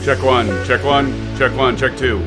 Check one, check one, check one, check two.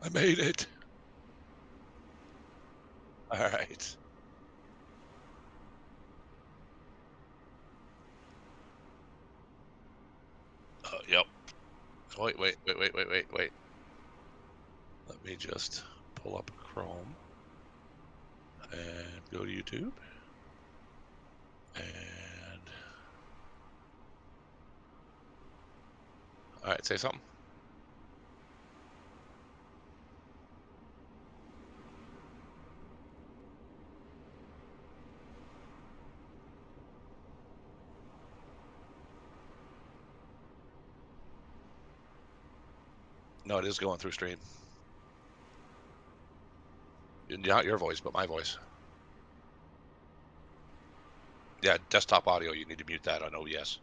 I made it. All right. Yep. Wait. Let me just pull up Chrome and go to YouTube. And all right, say something. No, it is going through stream. Not your voice, but my voice. Yeah, desktop audio. You need to mute that on OBS.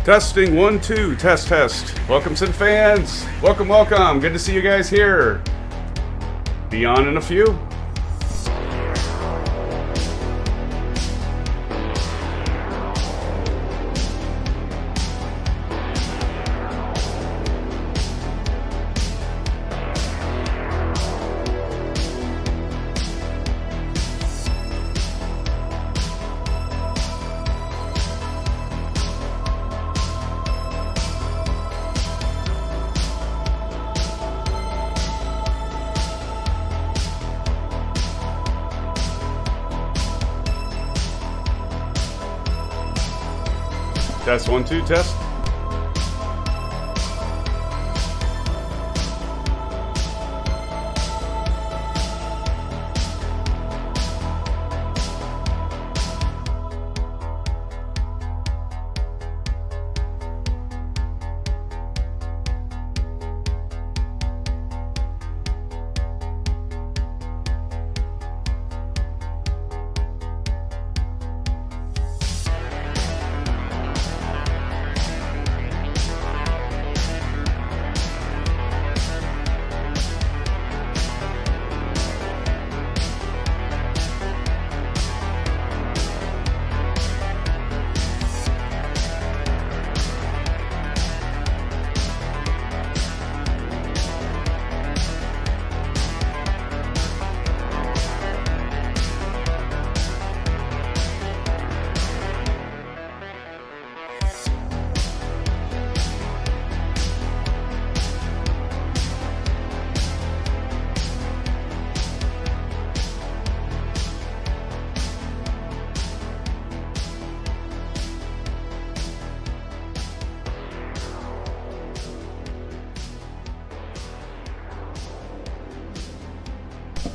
Testing 1, 2, test. Welcome, SimFans. Welcome. Good to see you guys here. Be on in a few. Test 1, 2, test.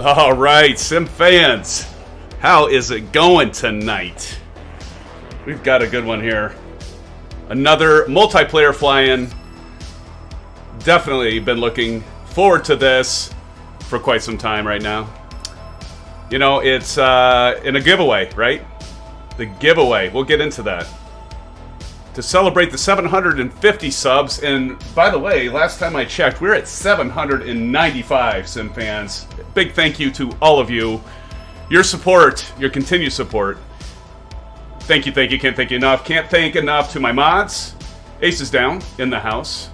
All right, SimFans, how is it going tonight? We've got a good one here. Another multiplayer fly-in. Definitely been looking forward to this for quite some time right now. You know, it's in a giveaway, right? The giveaway, we'll get into that. To celebrate the 750 subs, and by the way, last time I checked, we're at 795 SimFans. Big thank you to all of you. Your support, your continued support. Thank you, can't thank you enough. Can't thank enough to my mods. Ace is down in the house.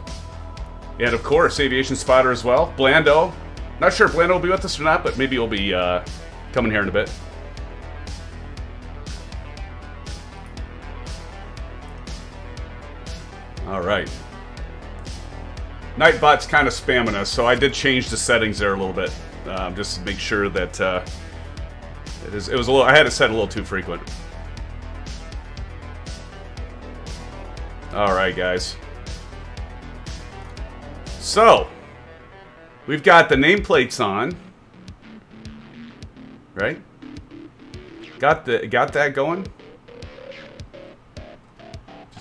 And of course, Aviation Spotter as well. Blando. Not sure if Blando will be with us or not, but maybe he'll be coming here in a bit. All right. Nightbot's kind of spamming us, so I did change the settings there a little bit, just to make sure that it was a little. I had it set a little too frequent. All right, guys. So we've got the nameplates on, right? Got that going.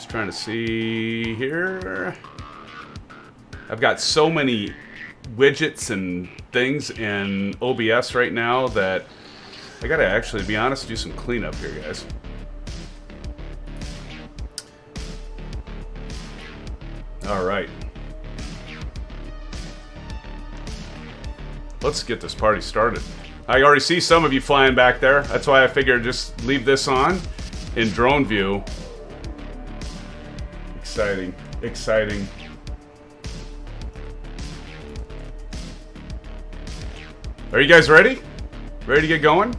Trying to see here. I've got so many widgets and things in OBS right now that I gotta actually, to be honest, do some cleanup here, guys. All right. Let's get this party started. I already see some of you flying back there. That's why I figured just leave this on in drone view. Exciting. Are you guys ready? Ready to get going?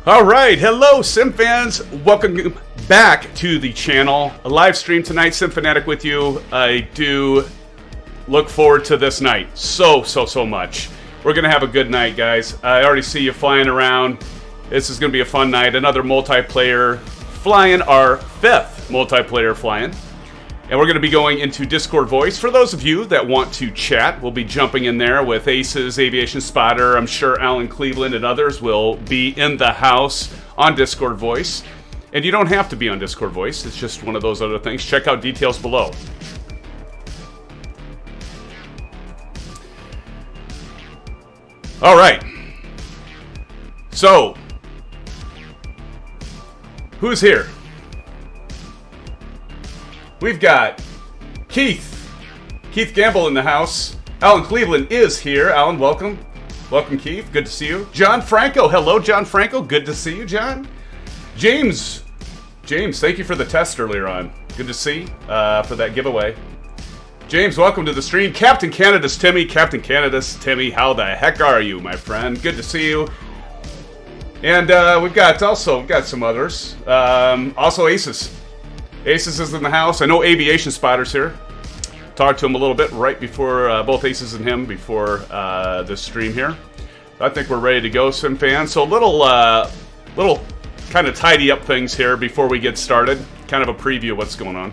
All right, hello SimFans. Welcome back to the channel. A live stream tonight, SimFanatic with you. I do look forward to this night so much. We're gonna have a good night, guys. I already see you flying around. This is going to be a fun night. Another multiplayer flying, our 5th multiplayer flying. And we're going to be going into Discord voice. For those of you that want to chat, we'll be jumping in there with Aces, Aviation Spotter. I'm sure Alan Cleveland and others will be in the house on Discord voice. And you don't have to be on Discord voice. It's just one of those other things. Check out details below. All right. So Who's here? We've got Keith Gamble in the house. Alan Cleveland is here. Alan, welcome. Welcome, Keith. Good to see you. John Franco. Hello, John Franco. Good to see you, John. James, thank you for the test earlier on. Good to see for that giveaway. James, welcome to the stream. Captain Canada's Timmy. Captain Canada's Timmy, how the heck are you, my friend? Good to see you. And we've got some others. Also Aces. Aces is in the house. I know Aviation Spotter's here. Talked to him a little bit right before, both Aces and him, before this stream here. I think we're ready to go, SimFans. So little kind of tidy up things here before we get started. Kind of a preview of what's going on.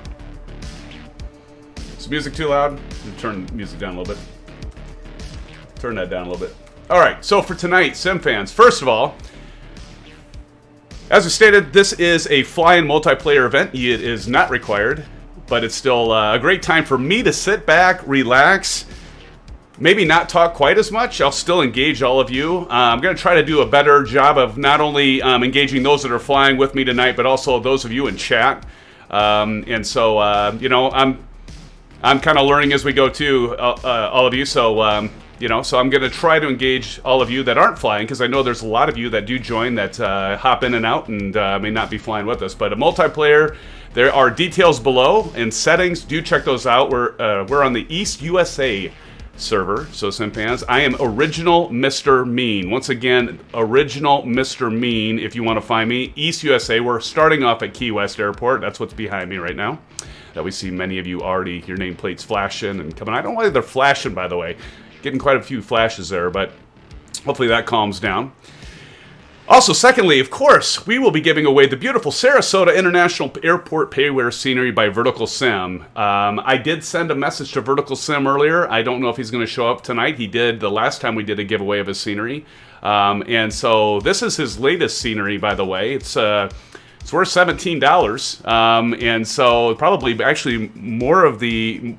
Is the music too loud? Turn the music down a little bit. Turn that down a little bit. All right, so for tonight, SimFans, first of all, as I stated, this is a fly-in multiplayer event. It is not required, but it's still a great time for me to sit back, relax, maybe not talk quite as much. I'll still engage all of you. I'm going to try to do a better job of not only engaging those that are flying with me tonight, but also those of you in chat. And so, you know, I'm kind of learning as we go too, all of you. So, you know, so I'm going to try to engage all of you that aren't flying, because I know there's a lot of you that do join that hop in and out and may not be flying with us. But a multiplayer, there are details below and settings. Do check those out. We're on the East USA server, so SimFans. I am Original Mr. Mean. Once again, Original Mr. Mean, if you want to find me. East USA. We're starting off at Key West Airport. That's what's behind me right now. That we see many of you already, your nameplates flashing and coming. I don't know why they're flashing, by the way. Getting quite a few flashes there, but hopefully that calms down. Also, secondly, of course, we will be giving away the beautiful Sarasota International Airport payware scenery by VerticalSim. I did send a message to VerticalSim earlier. I don't know if he's going to show up tonight. He did the last time we did a giveaway of his scenery. And so this is his latest scenery, by the way. It's worth $17, and so probably actually more of the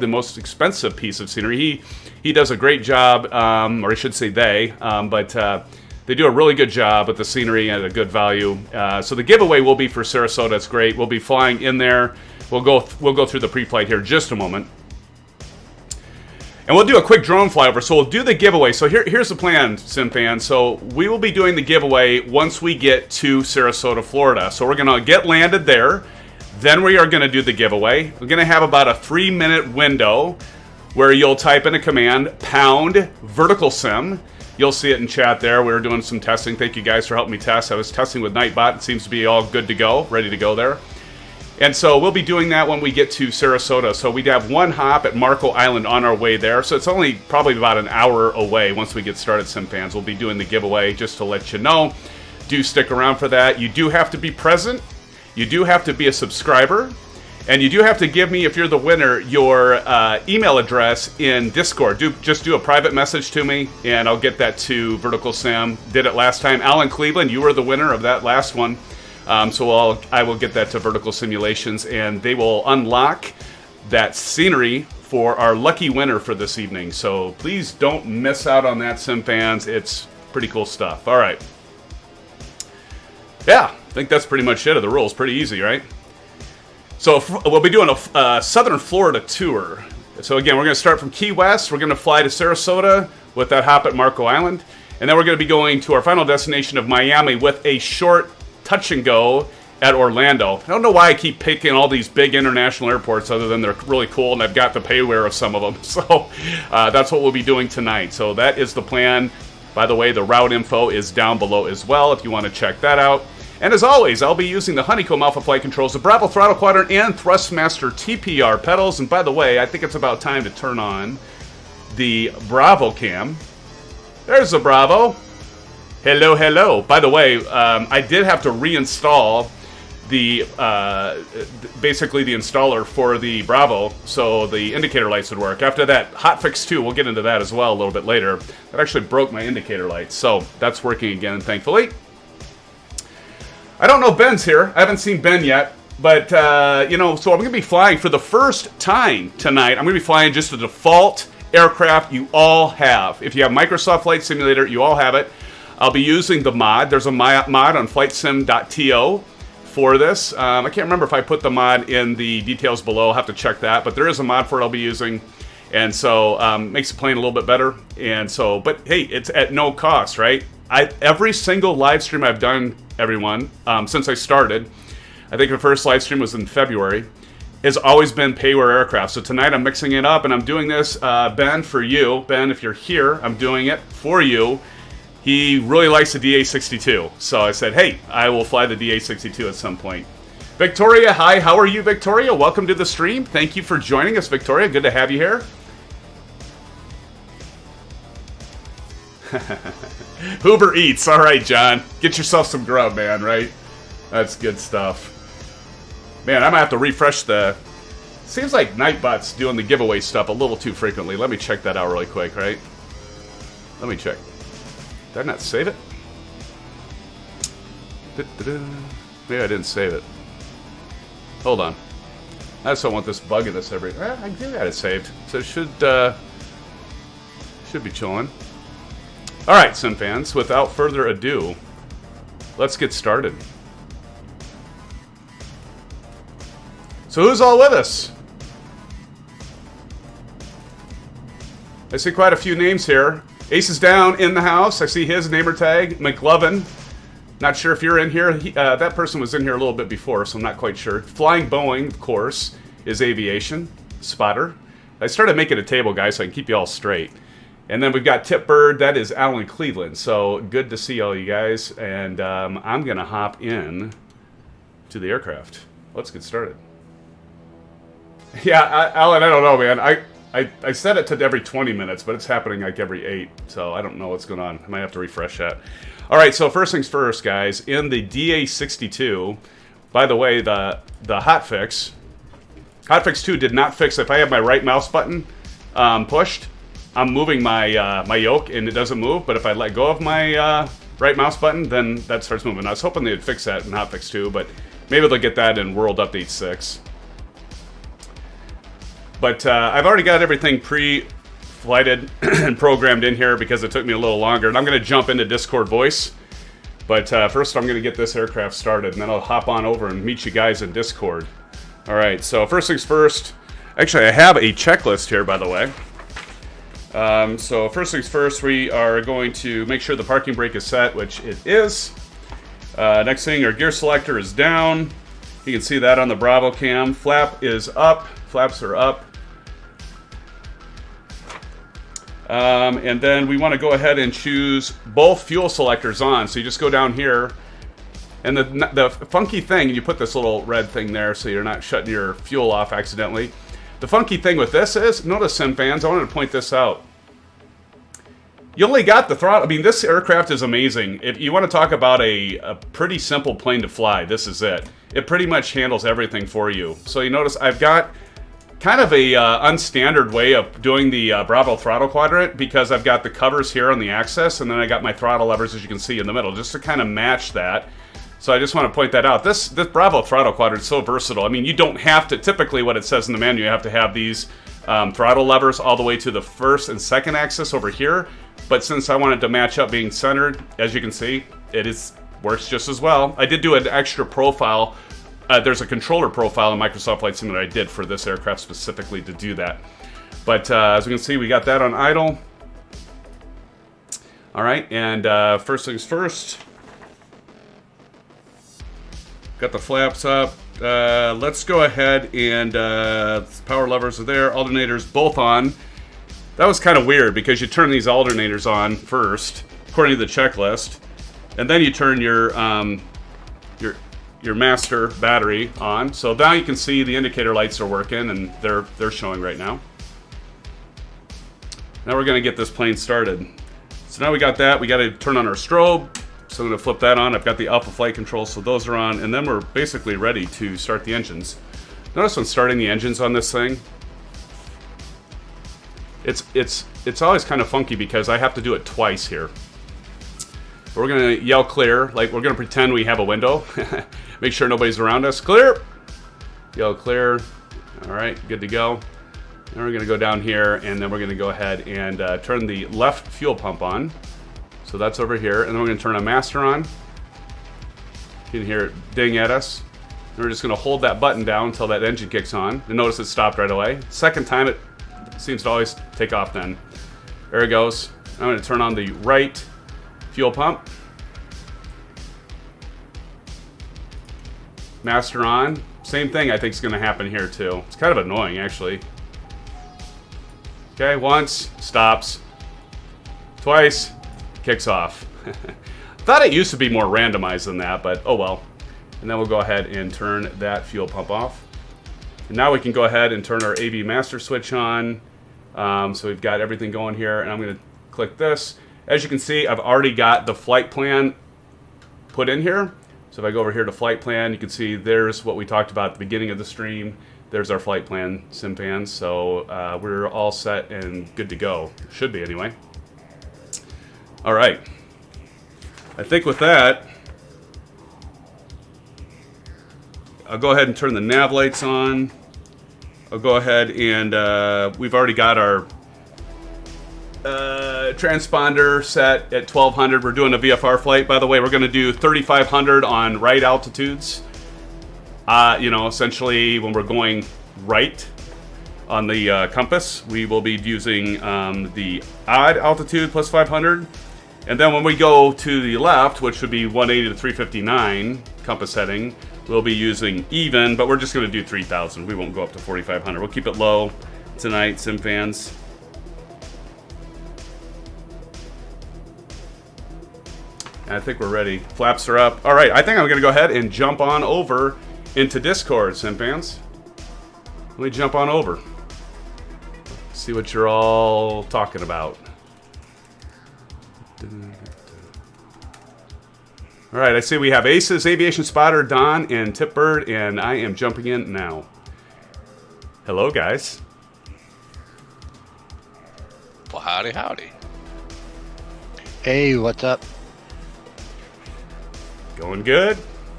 most expensive piece of scenery. He does a great job, or I should say they, but they do a really good job with the scenery at a good value. So the giveaway will be for Sarasota. It's great. We'll be flying in there. We'll go through the pre-flight here in just a moment. And we'll do a quick drone flyover. So we'll do the giveaway. So here's the plan, SimFans. So we will be doing the giveaway once we get to Sarasota, Florida. So we're going to get landed there. Then we are going to do the giveaway. We're going to have about a 3-minute window where you'll type in a command, pound VerticalSim. You'll see it in chat there. We were doing some testing. Thank you guys for helping me test. I was testing with Nightbot. It seems to be all good to go, ready to go there. And so we'll be doing that when we get to Sarasota. So we'd have one hop at Marco Island on our way there. So it's only probably about an hour away once we get started, SimFans. We'll be doing the giveaway just to let you know. Do stick around for that. You do have to be present. You do have to be a subscriber. And you do have to give me, if you're the winner, your email address in Discord. Just do a private message to me, and I'll get that to VerticalSim. Did it last time. Alan Cleveland, you were the winner of that last one. So I will get that to Vertical Simulations, and they will unlock that scenery for our lucky winner for this evening. So please don't miss out on that, SimFans. It's pretty cool stuff. All right. Yeah, I think that's pretty much it of the rules. Pretty easy, right? So we'll be doing a Southern Florida tour. So again, we're going to start from Key West. We're going to fly to Sarasota with that hop at Marco Island. And then we're going to be going to our final destination of Miami with a short touch and go at Orlando. I don't know why I keep picking all these big international airports other than they're really cool and I've got the payware of some of them. So that's what we'll be doing tonight. So that is the plan. By the way, the route info is down below as well if you want to check that out. And as always, I'll be using the Honeycomb Alpha Flight Controls, the Bravo Throttle Quadrant, and Thrustmaster TPR pedals. And by the way, I think it's about time to turn on the Bravo cam. There's the Bravo. Hello, hello. By the way, I did have to reinstall the basically the installer for the Bravo so the indicator lights would work. After that, Hotfix 2, we'll get into that as well a little bit later. That actually broke my indicator lights, so that's working again, thankfully. I don't know Ben's here. I haven't seen Ben yet. But, you know, so I'm going to be flying for the first time tonight. I'm going to be flying just the default aircraft you all have. If you have Microsoft Flight Simulator, you all have it. I'll be using the mod. There's a mod on flightsim.to for this. I can't remember if I put the mod in the details below. I'll have to check that, but there is a mod for it I'll be using. And so makes the plane a little bit better. And so, but hey, it's at no cost, right? Every single live stream I've done, everyone, since I started, I think the first live stream was in February, has always been payware aircraft. So tonight I'm mixing it up and I'm doing this, Ben, for you. Ben, if you're here, I'm doing it for you. He really likes the DA62. So I said, hey, I will fly the DA62 at some point. Victoria, hi, how are you, Victoria? Welcome to the stream. Thank you for joining us, Victoria. Good to have you here. Uber Eats. All right, John. Get yourself some grub, man, right? That's good stuff. Man, I might have to refresh the... Seems like Nightbot's doing the giveaway stuff a little too frequently. Let me check that out really quick, right? Let me check. Did I not save it? Maybe I didn't save it. Hold on. I just don't want this bugging this every... I do got it saved. So it should be chilling. Alright, SimFans, without further ado, let's get started. So who's all with us? I see quite a few names here. Ace is down in the house. I see his name tag, McLovin. Not sure if you're in here. That person was in here a little bit before, so I'm not quite sure. Flying Boeing, of course, is aviation. Spotter. I started making a table, guys, so I can keep you all straight. And then we've got Tip Bird. That is Alan Cleveland. So good to see all you guys. And I'm going to hop in to the aircraft. Let's get started. Yeah, Alan, I don't know, man. I set it to every 20 minutes, but it's happening like every 8. So I don't know what's going on. I might have to refresh that. All right, so first things first, guys. In the DA62, by the way, the Hotfix 2 did not fix. If I have my right mouse button pushed, I'm moving my my yoke and it doesn't move. But if I let go of my right mouse button, then that starts moving. I was hoping they'd fix that in Hotfix 2, but maybe they'll get that in World Update 6. But I've already got everything pre-flighted and programmed in here because it took me a little longer. And I'm going to jump into Discord voice. But first I'm going to get this aircraft started, and then I'll hop on over and meet you guys in Discord. All right, so first things first. Actually, I have a checklist here, by the way. So first things first, we are going to make sure the parking brake is set, which it is. Next thing, our gear selector is down. You can see that on the Bravo cam. Flap is up. Flaps are up. And then we want to go ahead and choose both fuel selectors on. So you just go down here, and the funky thing, you put this little red thing there so you're not shutting your fuel off accidentally. The funky thing with this is, notice SimFans, I wanted to point this out. You only got the throttle. I mean, this aircraft is amazing. If you want to talk about a pretty simple plane to fly, this is it. It pretty much handles everything for you. So you notice I've got kind of a unstandard way of doing the Bravo throttle quadrant, because I've got the covers here on the axis, and then I got my throttle levers, as you can see, in the middle, just to kind of match that. So I just want to point that out. This Bravo throttle quadrant is so versatile. I mean, you don't have to, typically what it says in the menu, you have to have these throttle levers all the way to the first and second axis over here. But since I wanted to match up being centered, as you can see, works just as well. I did do an extra profile. There's a controller profile in Microsoft Flight Simulator I did for this aircraft specifically to do that. But as we can see, we got that on idle. All right, and first things first. Got the flaps up. Let's go ahead and power levers are there. Alternators both on. That was kind of weird because you turn these alternators on first, according to the checklist, and then you turn your master battery on. So now you can see the indicator lights are working, and they're showing right now. Now we're going to get this plane started. So now we got that. We got to turn on our strobe. So I'm going to flip that on. I've got the Alpha Flight Controls, so those are on, and then we're basically ready to start the engines. Notice when starting the engines on this thing, it's always kind of funky because I have to do it twice here. We're going to yell clear, like we're going to pretend we have a window. Make sure nobody's around us. Clear! Yell clear. All right, good to go. Then we're going to go down here, and then we're going to go ahead and turn the left fuel pump on. So that's over here. And then we're going to turn a master on. You can hear it ding at us. And we're just going to hold that button down until that engine kicks on. And notice it stopped right away. Second time, it seems to always take off then. There it goes. I'm going to turn on the right fuel pump. Master on. Same thing I think is going to happen here too. It's kind of annoying actually. Okay, once, stops. Twice, kicks off. Thought it used to be more randomized than that, but oh well. And then we'll go ahead and turn that fuel pump off. And now we can go ahead and turn our AV master switch on. So we've got everything going here, and I'm going to click this. As you can see, I've already got the flight plan put in here. So if I go over here to flight plan, you can see there's what we talked about at the beginning of the stream. There's our flight plan, SimFans. So we're all set and good to go. Should be anyway. All right. I think with that, I'll go ahead and turn the nav lights on. I'll go ahead and we've already got our transponder set at 1200. We're doing a VFR flight, by the way. We're going to do 3500 on right altitudes. You know, essentially when we're going right on the compass, we will be using the odd altitude plus 500. And then when we go to the left, which would be 180 to 359 compass heading, we'll be using even, but we're just going to do 3000. We won't go up to 4500. We'll keep it low tonight, SimFans. And I think we're ready. Flaps are up. All right, I think I'm going to go ahead and jump on over into Discord, SimFans. Let me jump on over. See what you're all talking about. All right, I see we have Aces, Aviation Spotter, Don, and Tipbird, and I am jumping in now. Hello, guys. Well, howdy, howdy. Hey, what's up? Going good.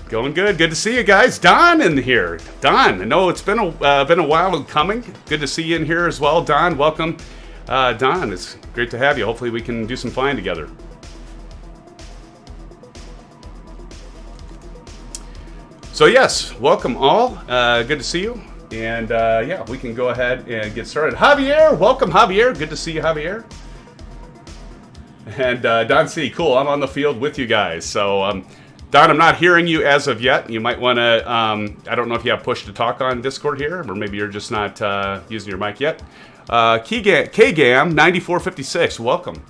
Going good. Good to see you guys. Don in here. Don, I know it's been a while coming. Good to see you in here as well. Don, welcome. Don, it's great to have you. Hopefully we can do some flying together. So yes, welcome all. Good to see you. And yeah, we can go ahead and get started. Javier, welcome Javier. Good to see you, Javier. And Don C, cool. I'm on the field with you guys. So Don, I'm not hearing you as of yet. You might want to, I don't know if you have push to talk on Discord here, or maybe you're just not using your mic yet. KGAM 9456, welcome.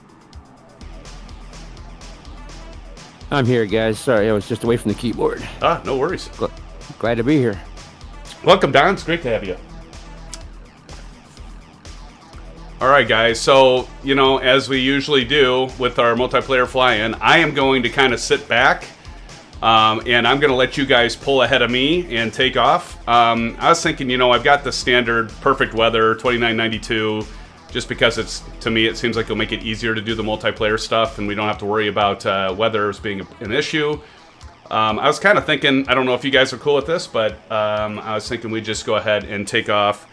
I'm here, guys. Sorry, I was just away from the keyboard. Ah, no worries. Glad to be here. Welcome, Don. It's great to have you. All right, guys. So, you know, as we usually do with our multiplayer fly-in, I am going to kind of sit back, and I'm going to let you guys pull ahead of me and take off. I was thinking, you know, I've got the standard perfect weather, 2992, just because it's, to me, it seems like it'll make it easier to do the multiplayer stuff, and we don't have to worry about weather as being an issue. I was kind of thinking, I don't know if you guys are cool with this, but I was thinking we'd just go ahead and take off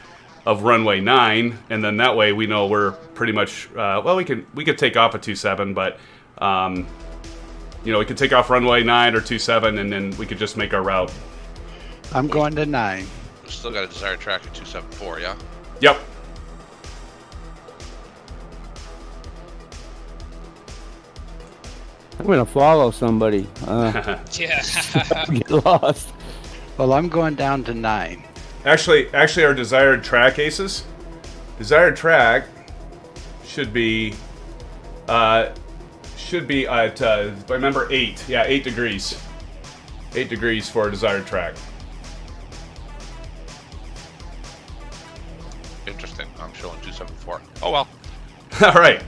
of runway 9, and then that way we know we're pretty much, well, we could take off at 27, but you know, we could take off runway 9 or 27, and then we could just make our route. I'm going to 9. We still got a desired track at 274, yeah? Yep. I'm gonna follow somebody. Yeah. Get lost. Well, I'm going down to 9. Actually, our desired track, Aces. Desired track should be at remember 8. Yeah, 8 degrees. 8 degrees for a desired track. Interesting. I'm showing 274. Oh well. All right.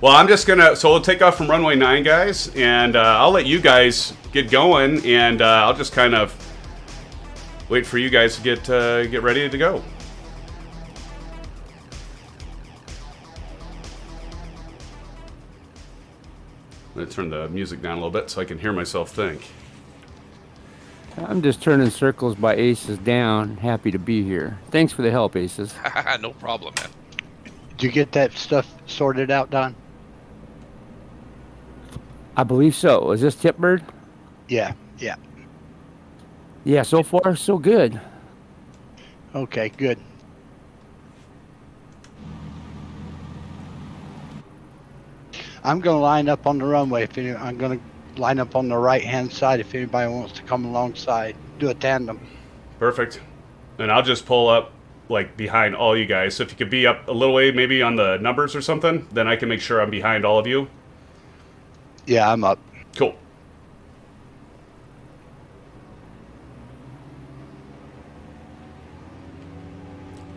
Well, I'm just gonna, so we'll take off from runway 9, guys, and I'll let you guys get going, and I'll just kind of wait for you guys to get ready to go. I'm gonna turn the music down a little bit so I can hear myself think. I'm just turning circles by Aces down. Happy to be here. Thanks for the help, Aces. No problem, man. Did you get that stuff sorted out, Don? I believe so. Is this Tipbird? Yeah. Yeah, so far so good. Okay, good. I'm going to line up on the runway. I'm going to line up on the right-hand side if anybody wants to come alongside. Do a tandem. Perfect. And I'll just pull up like behind all you guys. So if you could be up a little way, maybe on the numbers or something, then I can make sure I'm behind all of you. Yeah, I'm up. Cool.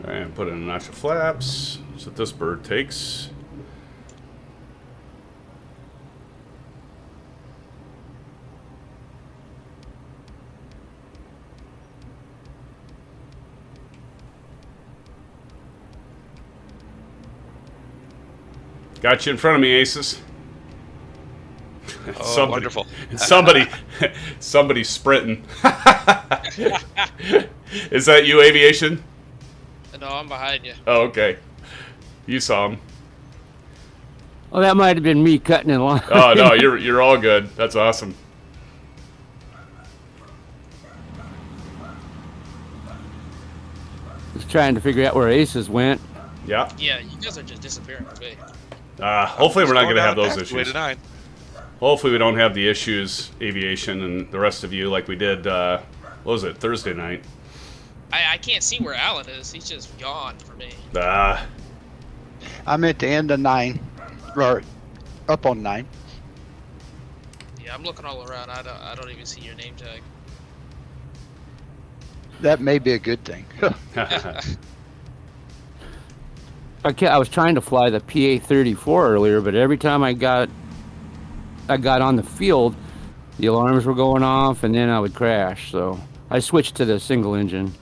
And put in a notch of flaps. That's what this bird takes. Got you in front of me, Aces. Oh, wonderful. Somebody's sprinting. Is that you, Aviation? No, I'm behind you. Oh, okay. You saw him. Oh, that might have been me cutting in line. Oh no, you're all good. That's awesome. Just trying to figure out where Aces went. Yeah. Yeah, you guys are just disappearing from me. Hopefully we're not going to have those Way issues. to 9. Hopefully we don't have the issues, Aviation, and the rest of you, like we did, what was it, Thursday night? I can't see where Alan is. He's just gone for me. I'm at the end of 9. Or up on 9. Yeah, I'm looking all around. I don't even see your name tag. That may be a good thing. I was trying to fly the PA-34 earlier, but every time I got on the field, the alarms were going off, and then I would crash. So I switched to the single engine.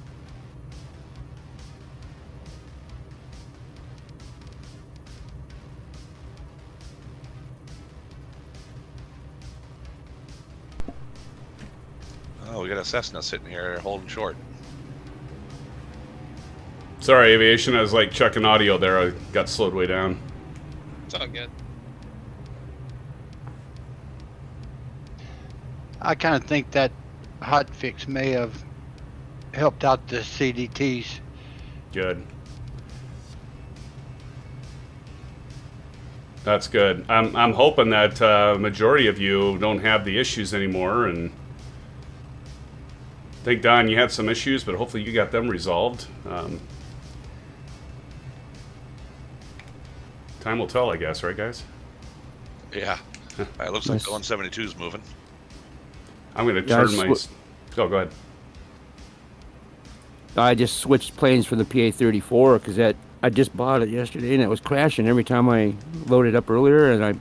Oh, we got a Cessna sitting here holding short. Sorry, Aviation, I was like checking audio there. I got slowed way down. It's all good. I kind of think that Hotfix may have helped out the CDTs. Good. That's good. I'm hoping that majority of you don't have the issues anymore, and I think, Don, you had some issues, but hopefully you got them resolved. Time will tell, I guess, right, guys? Yeah. It looks like the 172 is moving. I'm going to turn my... Oh, go ahead. I just switched planes for the PA-34 because I just bought it yesterday and it was crashing every time I loaded up earlier, and I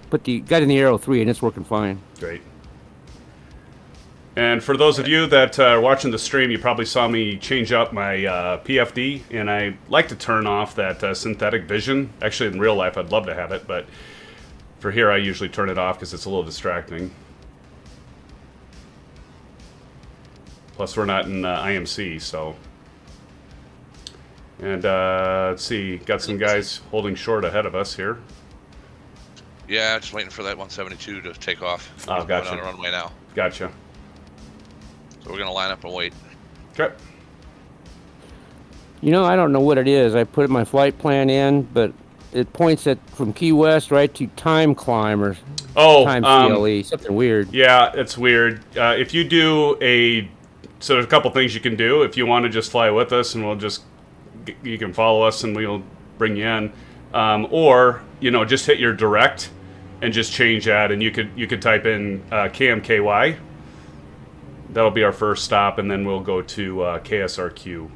got in the Aero 3 and it's working fine. Great. And for those of you that are watching the stream, you probably saw me change up my PFD, and I like to turn off that synthetic vision. Actually, in real life, I'd love to have it, but for here, I usually turn it off because it's a little distracting. Plus, we're not in IMC, so... And let's see, got some guys holding short ahead of us here. Yeah, just waiting for that 172 to take off. Oh, He's gotcha. going on the runway now. Gotcha. So we're going to line up and wait. Okay. You know, I don't know what it is. I put my flight plan in, but it points at from Key West right to Time Climb or Time CLE, something weird. Yeah, it's weird. If you do so there's a couple things you can do. If you want to just fly with us, and you can follow us and we'll bring you in. Or, just hit your direct and just change that, and you could type in KMKY. That'll be our first stop, and then we'll go to KSRQ.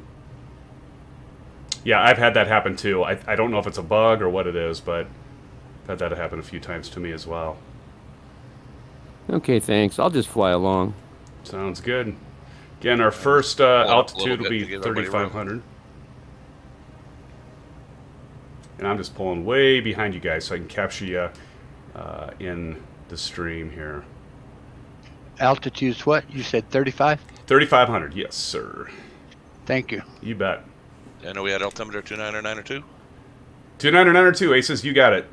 Yeah, I've had that happen too. I don't know if it's a bug or what it is, but I've had that happen a few times to me as well. Okay, thanks. I'll just fly along. Sounds good. Again, our first altitude will be 3,500. And I'm just pulling way behind you guys so I can capture you in the stream here. Altitude's what? You said 35? 3,500, yes, sir. Thank you. You bet. I know we had altimeter 2992. 2992, Aces, you got it.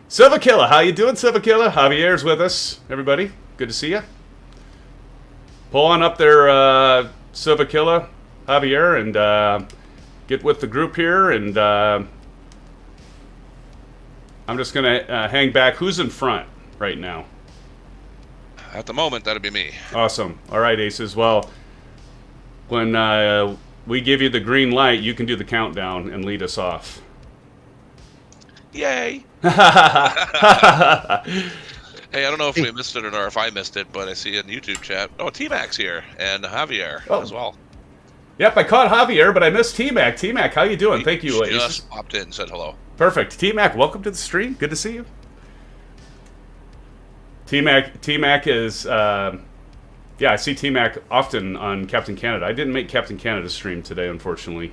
Silva Killer, how you doing, Silva Killer? Javier's with us, everybody. Good to see you. pull on up there, Silvakilla, Javier, and get with the group here. And I'm just going to hang back. Who's in front right now? At the moment, that'd be me. Awesome. All right, Aces. Well, when we give you the green light, you can do the countdown and lead us off. Yay! Hey, I don't know if we missed it or if I missed it, but I see in YouTube chat. Oh, T-Mac's here and Javier as well. Yep, I caught Javier, but I missed T-Mac. T-Mac, how you doing? Thank you, Aces. Just popped in and said hello. Perfect. T-Mac, welcome to the stream. Good to see you. T-Mac is, yeah, I see T-Mac often on Captain Canada. I didn't make Captain Canada stream today, unfortunately.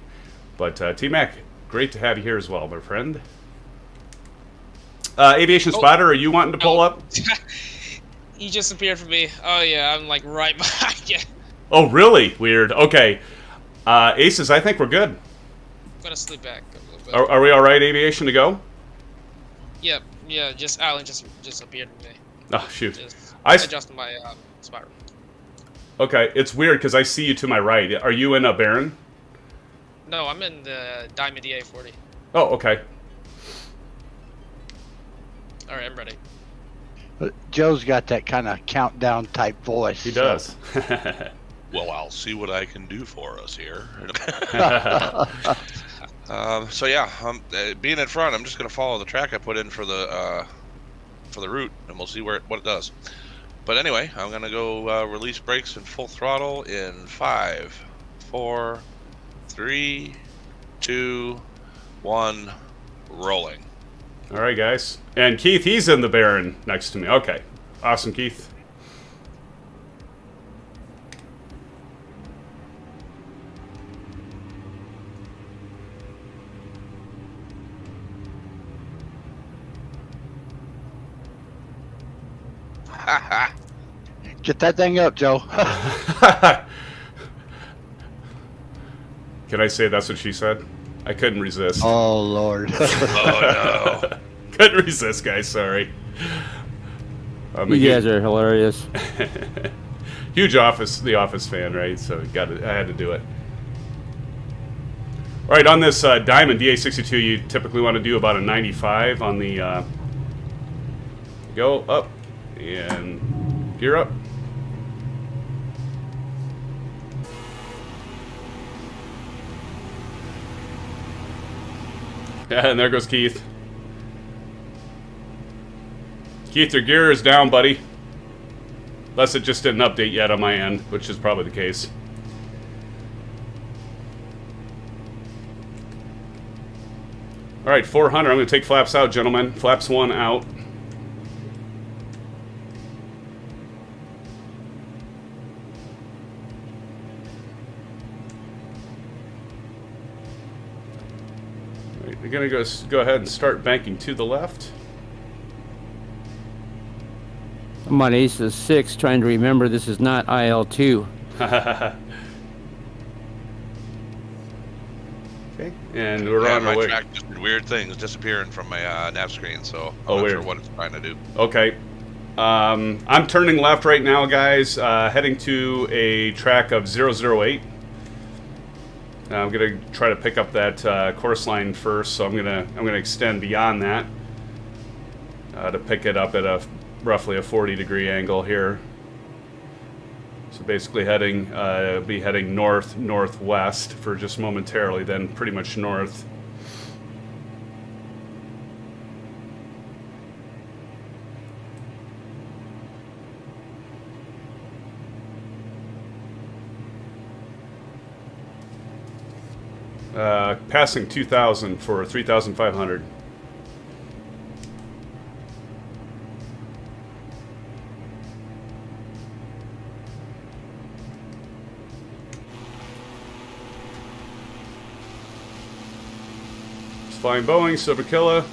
But T-Mac, great to have you here as well, my friend. Aviation Spotter, are you wanting to pull up? You just appeared for me. Oh, yeah, I'm like right behind you. Oh, really? Weird. Okay. Aces, I think we're good. I'm gonna sleep back a little bit. Are we all right, Aviation, to go? Yep, yeah, just Alan just appeared for me. Oh, shoot. Just I adjusted my spiral. Okay, it's weird because I see you to my right. Are you in a Baron? No, I'm in the Diamond DA40. Oh, okay. All right, I'm ready. Joe's got that kind of countdown type voice. He does. Well, I'll see what I can do for us here. So yeah, being in front, I'm just gonna follow the track I put in for the route, and we'll see what it does. But anyway, I'm gonna go release brakes and full throttle in 5, 4, 3, 2, 1, rolling. All right, guys. And Keith, he's in the Baron next to me. Okay. Awesome, Keith. Get that thing up, Joe. Can I say that's what she said? I couldn't resist. Oh, Lord. Oh no. Couldn't resist, guys. Sorry. You guys are hilarious. Huge The Office fan, right? So I had to do it. All right, on this Diamond DA62, you typically want to do about a 95 on the go up and gear up. And there goes Keith. Keith, your gear is down, buddy. Unless it just didn't update yet on my end, which is probably the case. All right, 400. I'm going to take flaps out, gentlemen. Flaps 1 out. All right, we're going to go ahead and start banking to the left. I'm on Aces 6 trying to remember this is not IL2. Okay, and we're on our my way. track just did weird things disappearing from my nav screen, so Oh, I'm not weird. sure what it's trying to do. Okay. I'm turning left right now, guys, heading to a track of 008. I'm gonna try to pick up that course line first, so I'm gonna extend beyond that to pick it up at a roughly a 40-degree angle here. So basically be heading northwest for just momentarily, then pretty much north. Passing 2,000 for 3,500. Flying Boeing, Silverkilla.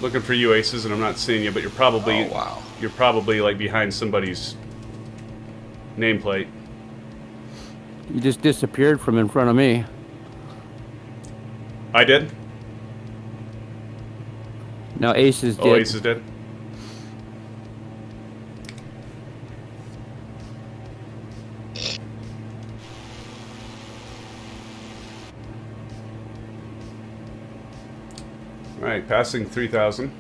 Looking for you, Aces, and I'm not seeing you, but you're probably Oh, wow. You're probably like behind somebody's nameplate. You just disappeared from in front of me. I did? No, Aces did. Oh, Aces did? All right, passing 3,000.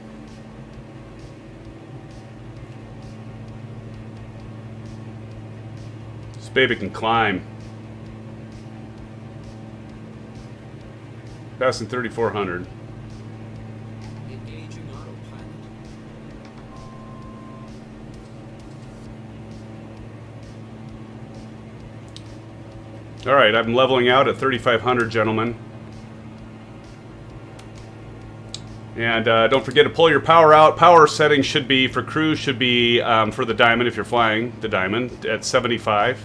This baby can climb. Passing 3,400. Engaging autopilot. All right, I'm leveling out at 3,500, gentlemen. And don't forget to pull your power out. Power settings should be, for cruise, should be for the Diamond, if you're flying the Diamond, at 75.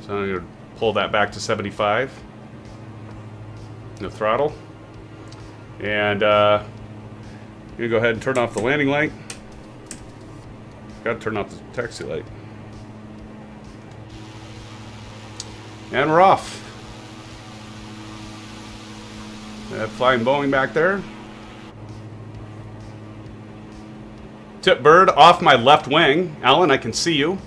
So I'm going to pull that back to 75. The throttle. And I'm going to go ahead and turn off the landing light. Got to turn off the taxi light. And we're off. That flying Boeing back there. Tip bird off my left wing. Alan, I can see you.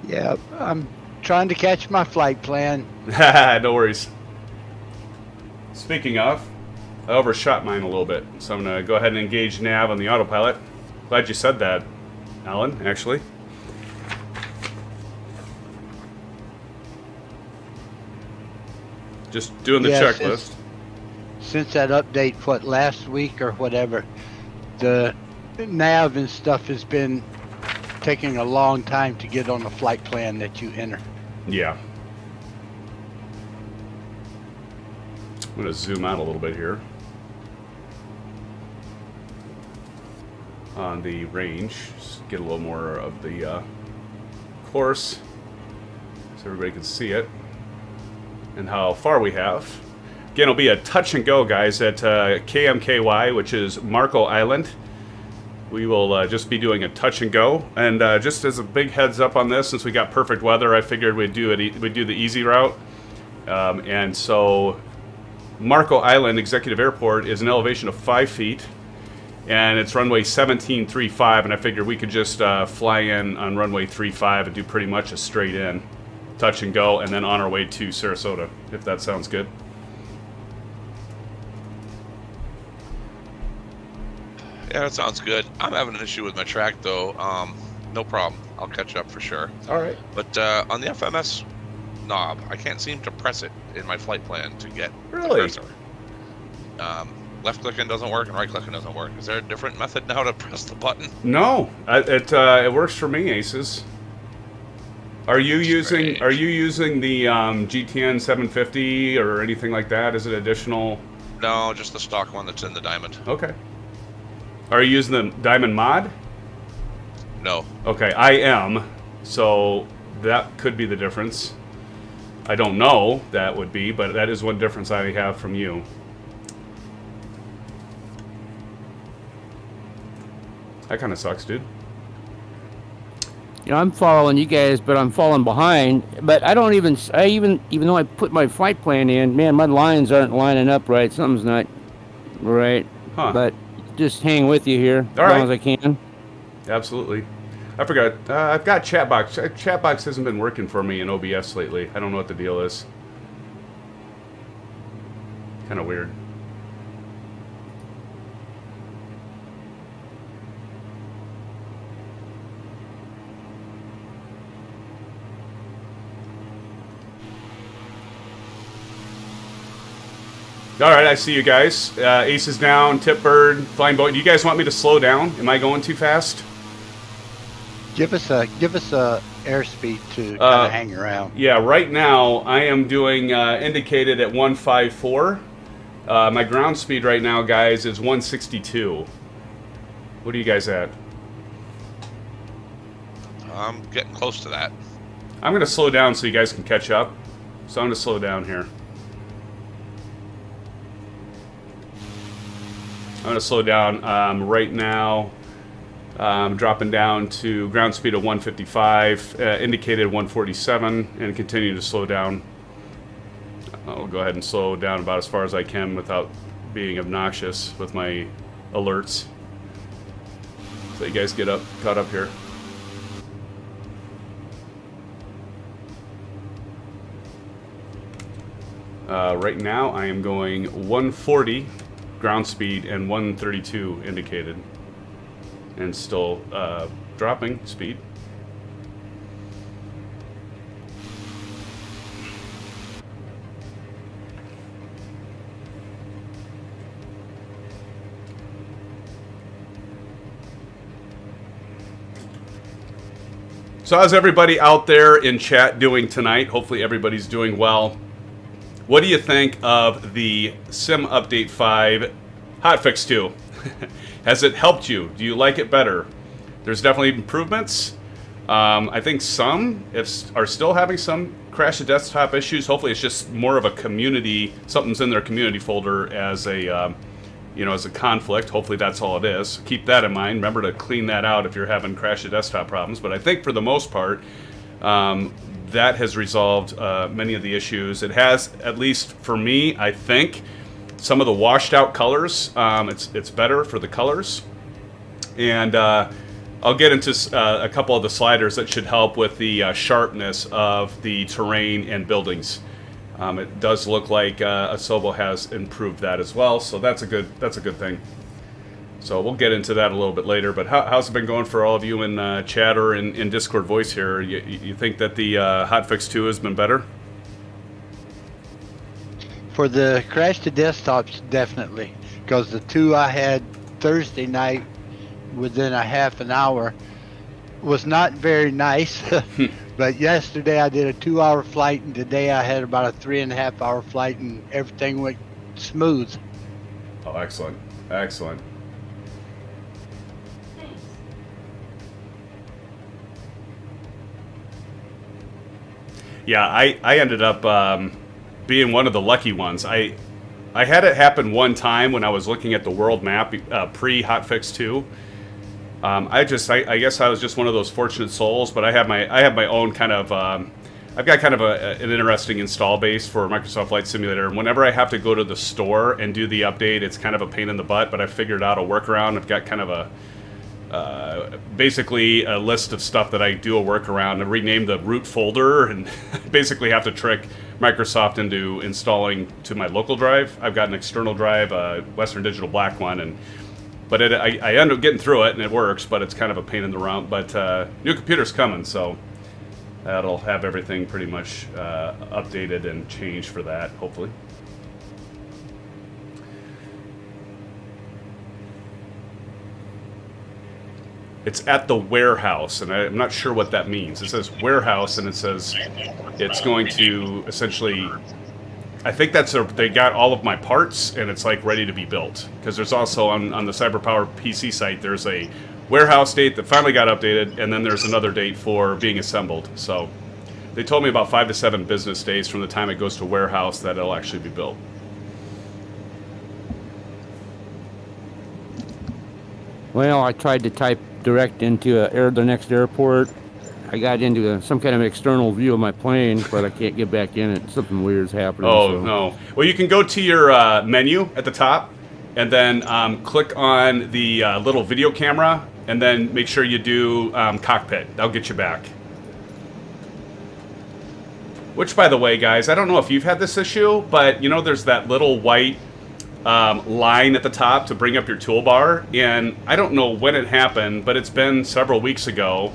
Yeah, I'm trying to catch my flight plan. No worries. Speaking of, I overshot mine a little bit, so I'm going to go ahead and engage nav on the autopilot. Glad you said that, Alan, actually. Just doing the Yeah, checklist. Since that update, what, last week or whatever, the nav and stuff has been taking a long time to get on the flight plan that you enter. Yeah. I'm going to zoom out a little bit here on the range. Just get a little more of the course so everybody can see it and how far we have. Again, it'll be a touch and go, guys, at KMKY, which is Marco Island. We will just be doing a touch and go. And just as a big heads up on this, since we got perfect weather, I figured we'd do the easy route. And so Marco Island Executive Airport is an elevation of 5 feet, and it's runway 1735. And I figured we could just fly in on runway 35 and do pretty much a straight in, touch and go, and then on our way to Sarasota, if that sounds good. Yeah, that sounds good. I'm having an issue with my track, though. No problem. I'll catch up for sure. All right. But on the FMS knob, I can't seem to press it in my flight plan to get Really? the cursor. Left clicking doesn't work and right clicking doesn't work. Is there a different method now to press the button? No, it works for me, Aces. Are you using the GTN 750 or anything like that? Is it additional? No, just the stock one that's in the Diamond. Okay. Are you using the Diamond mod? No. Okay, I am. So that could be the difference. I don't know that would be, but that is one difference I have from you. That kind of sucks, dude. You know, I'm following you guys, but I'm falling behind. But I don't even though I put my flight plan in, man, my lines aren't lining up right. Something's not right. Huh. But just hang with you here as long as I can. Absolutely. I forgot. I've got Chatbox. Chatbox hasn't been working for me in OBS lately. I don't know what the deal is. Kind of weird. All right, I see you guys. Ace is down, Tip Bird, Flying Boy. Do you guys want me to slow down? Am I going too fast? Give us a airspeed to kind of hang around. Yeah, right now I am doing indicated at 154. My ground speed right now, guys, is 162. What are you guys at? I'm getting close to that. I'm going to slow down so you guys can catch up. So I'm going to slow down here. I'm going to slow down right now. Dropping down to ground speed of 155, indicated 147, and continue to slow down. I'll go ahead and slow down about as far as I can without being obnoxious with my alerts. So you guys get caught up here. Right now, I am going 140 ground speed and 132 indicated. And still dropping speed. So how's everybody out there in chat doing tonight? Hopefully everybody's doing well. What do you think of the Sim Update 5 Hotfix 2? Has it helped you? Do you like it better? There's definitely improvements. I think some are still having some crash to desktop issues. Hopefully it's just more of a community, something's in their community folder as a as a conflict. Hopefully that's all it is. Keep that in mind. Remember to clean that out if you're having crash to desktop problems. But I think for the most part, that has resolved many of the issues. It has, at least for me, I think, some of the washed out colors. It's better for the colors. And I'll get into a couple of the sliders that should help with the sharpness of the terrain and buildings. It does look like Asobo has improved that as well, so that's a good thing. So we'll get into that a little bit later. But how's it been going for all of you in chat or in Discord voice here? You think that the Hotfix 2 has been better? For the crash to desktops, definitely, because the 2 I had Thursday night within a half an hour was not very nice. But yesterday I did a 2-hour flight, and today I had about a 3.5-hour flight, and everything went smooth. Oh, excellent. Excellent. Yeah, I ended up being one of the lucky ones. I had it happen one time when I was looking at the world map pre-Hotfix 2. I guess I was just one of those fortunate souls, but I have my own kind of I've got kind of an interesting install base for Microsoft Flight Simulator. And whenever I have to go to the store and do the update, it's kind of a pain in the butt, but I figured out a workaround. I've got kind of basically a list of stuff that I do a workaround. I renamed the root folder and basically have to trick Microsoft into installing to my local drive. I've got an external drive, a Western Digital black one, but I end up getting through it, and it works, but it's kind of a pain in the rump. But new computer's coming, so that'll have everything pretty much updated and changed for that, hopefully. It's at the warehouse, and I'm not sure what that means. It says warehouse, and it says it's going to essentially... I think they got all of my parts, and it's like ready to be built. Because there's also on the CyberPower PC site, there's a warehouse date that finally got updated, and then there's another date for being assembled. So they told me about 5 to 7 business days from the time it goes to warehouse that it'll actually be built. Well, I tried to type direct into the next airport. I got into some kind of external view of my plane, but I can't get back in it. Something weird's happening. Oh, so. no. Well, you can go to your menu at the top, and then click on the little video camera, and then make sure you do cockpit. That'll get you back. Which, by the way, guys, I don't know if you've had this issue, but, you know, there's that little white line at the top to bring up your toolbar, and I don't know when it happened, but it's been several weeks ago.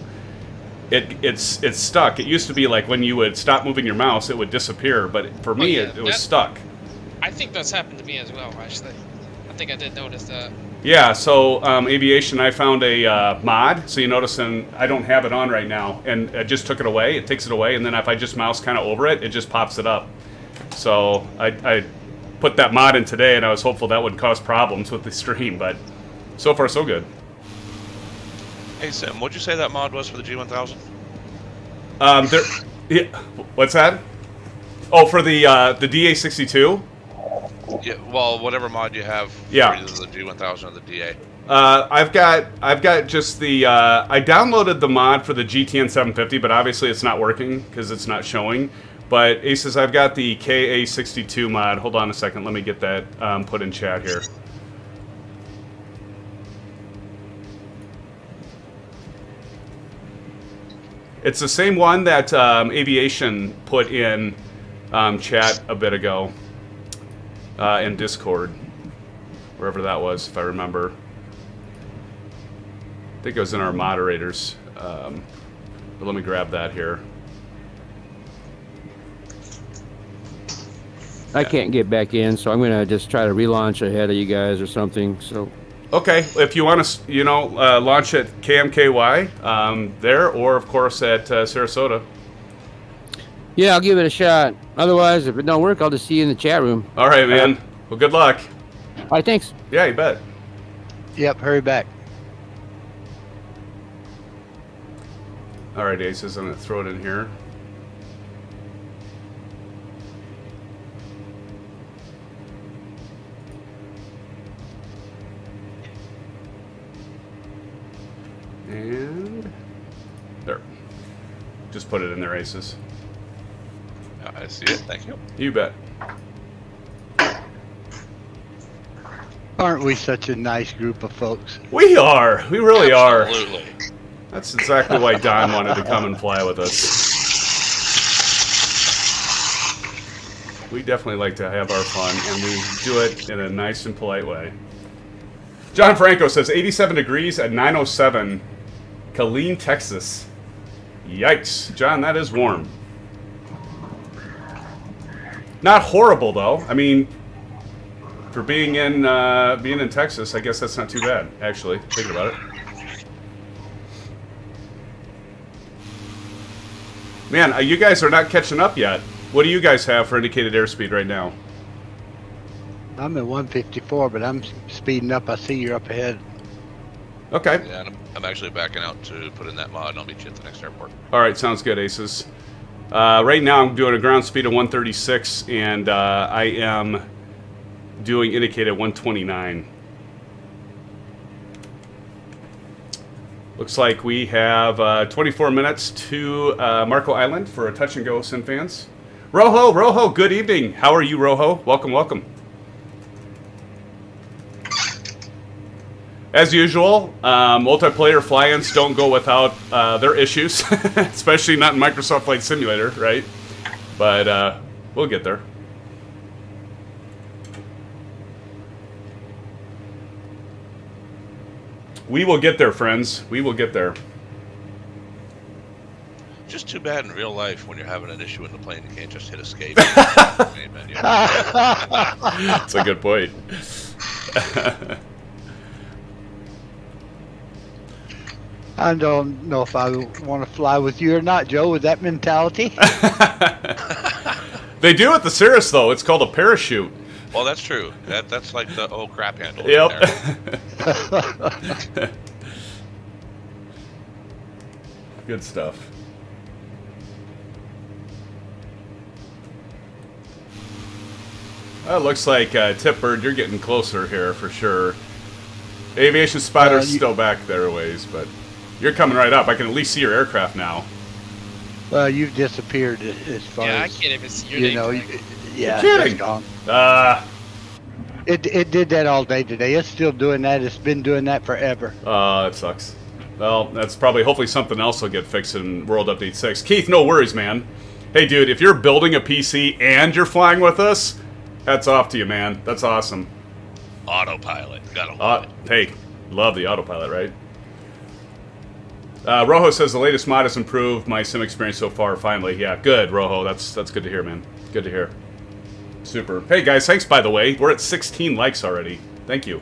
It's stuck. It used to be like when you would stop moving your mouse, it would disappear, but for me, it was stuck. I think that's happened to me as well, actually. I think I did notice that. Yeah, so Aviation, I found a mod, so you notice, and I don't have it on right now, and I just took it away. It takes it away, and then if I just mouse kind of over it, it just pops it up. So I put that mod in today, and I was hopeful that would cause problems with the stream, but so far so good. Hey Sim, what'd you say that mod was for the G1000? What's that? Oh, for the DA62? Yeah, well, whatever mod you have for either the G1000 or the DA. I've got just the I downloaded the mod for the GTN 750, but obviously it's not working because it's not showing. But Aces, I've got the KA62 mod. Hold on a second, let me get that put in chat here. It's the same one that Aviation put in chat a bit ago. in Discord, wherever that was, if I remember. I think it was in our moderators. But let me grab that here. I can't get back in, so I'm gonna just try to relaunch ahead of you guys or something. So. Okay, if you want to, launch at KMKY there, or of course at Sarasota. Yeah, I'll give it a shot. Otherwise, if it don't work, I'll just see you in the chat room. All right, man. Well, good luck. All right, thanks. Yeah, you bet. Yep, hurry back. All right, Aces, I'm going to throw it in here. And there. Just put it in there, Aces. I see it. Thank you. You bet. Aren't we such a nice group of folks? We are. We really are. Absolutely. That's exactly why Don wanted to come and fly with us. We definitely like to have our fun, and we do it in a nice and polite way. John Franco says 87 degrees at 9:07, Killeen, Texas. Yikes. John, that is warm. Not horrible, though. I mean, for being in Texas, I guess that's not too bad, actually, thinking about it. Man, you guys are not catching up yet. What do you guys have for indicated airspeed right now? I'm at 154, but I'm speeding up. I see you're up ahead. Okay. Yeah, and I'm actually backing out to put in that mod, and I'll meet you at the next airport. All right, sounds good, Aces. Right now I'm doing a ground speed of 136, and I am doing indicated 129. Looks like we have 24 minutes to Marco Island for a touch and go, SimFans. Rojo, good evening. How are you, Rojo? Welcome. As usual, multiplayer fly-ins don't go without their issues, especially not in Microsoft Flight Simulator, right? But we'll get there. We will get there, friends. We will get there. Just too bad in real life when you're having an issue in the plane, you can't just hit escape. That's a good point. I don't know if I want to fly with you or not, Joe, with that mentality. They do at the Cirrus, though. It's called a parachute. Well, that's true. That's like the crap handle. Yep. Good stuff. Well, it looks like Tipbird, you're getting closer here for sure. Aviation Spider's still back there a ways, but you're coming right up. I can at least see your aircraft now. Well, you've disappeared as far Yeah, I as, can't even see your name. yeah, You're kidding. it's gone. It It did that all day today. It's still doing that. It's been doing that forever. that sucks. Well, that's probably, hopefully something else will get fixed in World Update 6. Keith, no worries, man. Hey, dude, if you're building a PC and you're flying with us, hats off to you, man. That's awesome. Autopilot. Gotta love it. Hey, love the autopilot, right? Rojo says the latest mod has improved my sim experience so far, finally. Yeah, good, Rojo. That's good to hear, man. Good to hear. Super. Hey, guys, thanks, by the way. We're at 16 likes already. Thank you.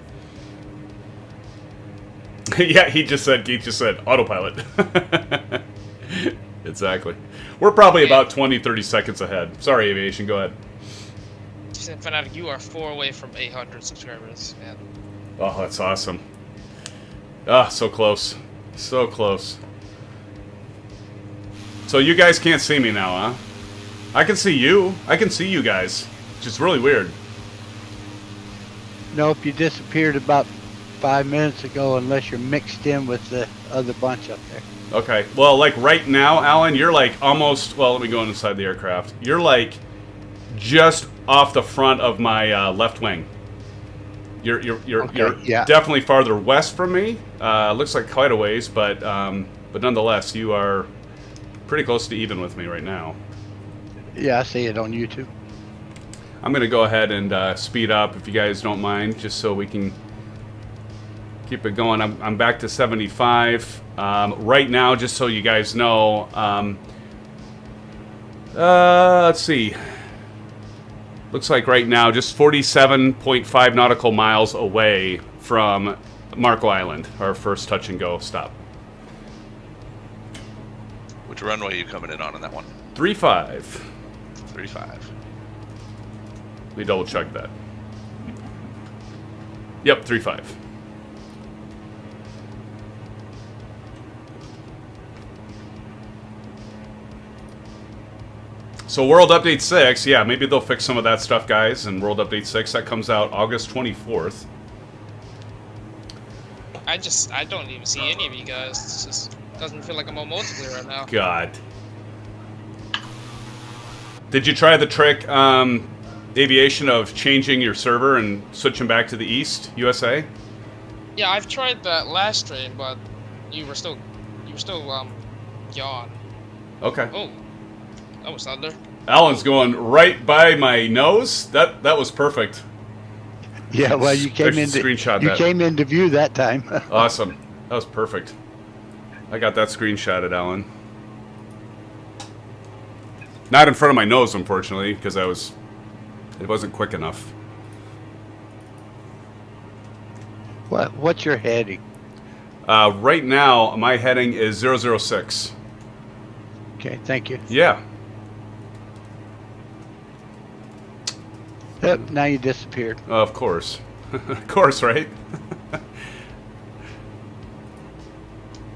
Yeah, Keith just said autopilot. Exactly. We're probably about 20, 30 seconds ahead. Sorry, Aviation, go ahead. Fanatic, you are 4 away from 800 subscribers, man. Oh, that's awesome. Ah, so close. So close. So you guys can't see me now, huh? I can see you. I can see you guys. Which is really weird. Nope, you disappeared about 5 minutes ago unless you're mixed in with the other bunch up there. Okay. Well, like right now, Alan, you're like almost... Well, let me go inside the aircraft. You're like just off the front of my left wing. You're yeah. definitely farther west from me. Looks like quite a ways, but nonetheless, you are pretty close to even with me right now. Yeah, I see it on YouTube. I'm going to go ahead and speed up if you guys don't mind, just so we can keep it going. I'm back to 75 right now, just so you guys know. Let's see. Looks like right now just 47.5 nautical miles away from Marco Island, our first touch and go stop. Which runway are you coming in on that one? 35. 35. Let me double check that. Yep, 35. So World Update 6, yeah, maybe they'll fix some of that stuff, guys. And World Update 6, that comes out August 24th. I don't even see any of you guys. It just doesn't feel like I'm on multiplayer right now. God. Did you try the trick, Aviation, of changing your server and switching back to the East, USA? Yeah, I've tried that last stream, but you were still yawn. Okay. Oh, that was thunder. Alan's going right by my nose. That was perfect. Yeah, well, you came in. Screenshot You that. came into view that time. Awesome. That was perfect. I got that screenshotted, Alan. Not in front of my nose, unfortunately, because it wasn't quick enough. What's your heading? Right now, my heading is 006. Okay, thank you. Yeah. Yep, now you disappeared. Of course. Of course, right?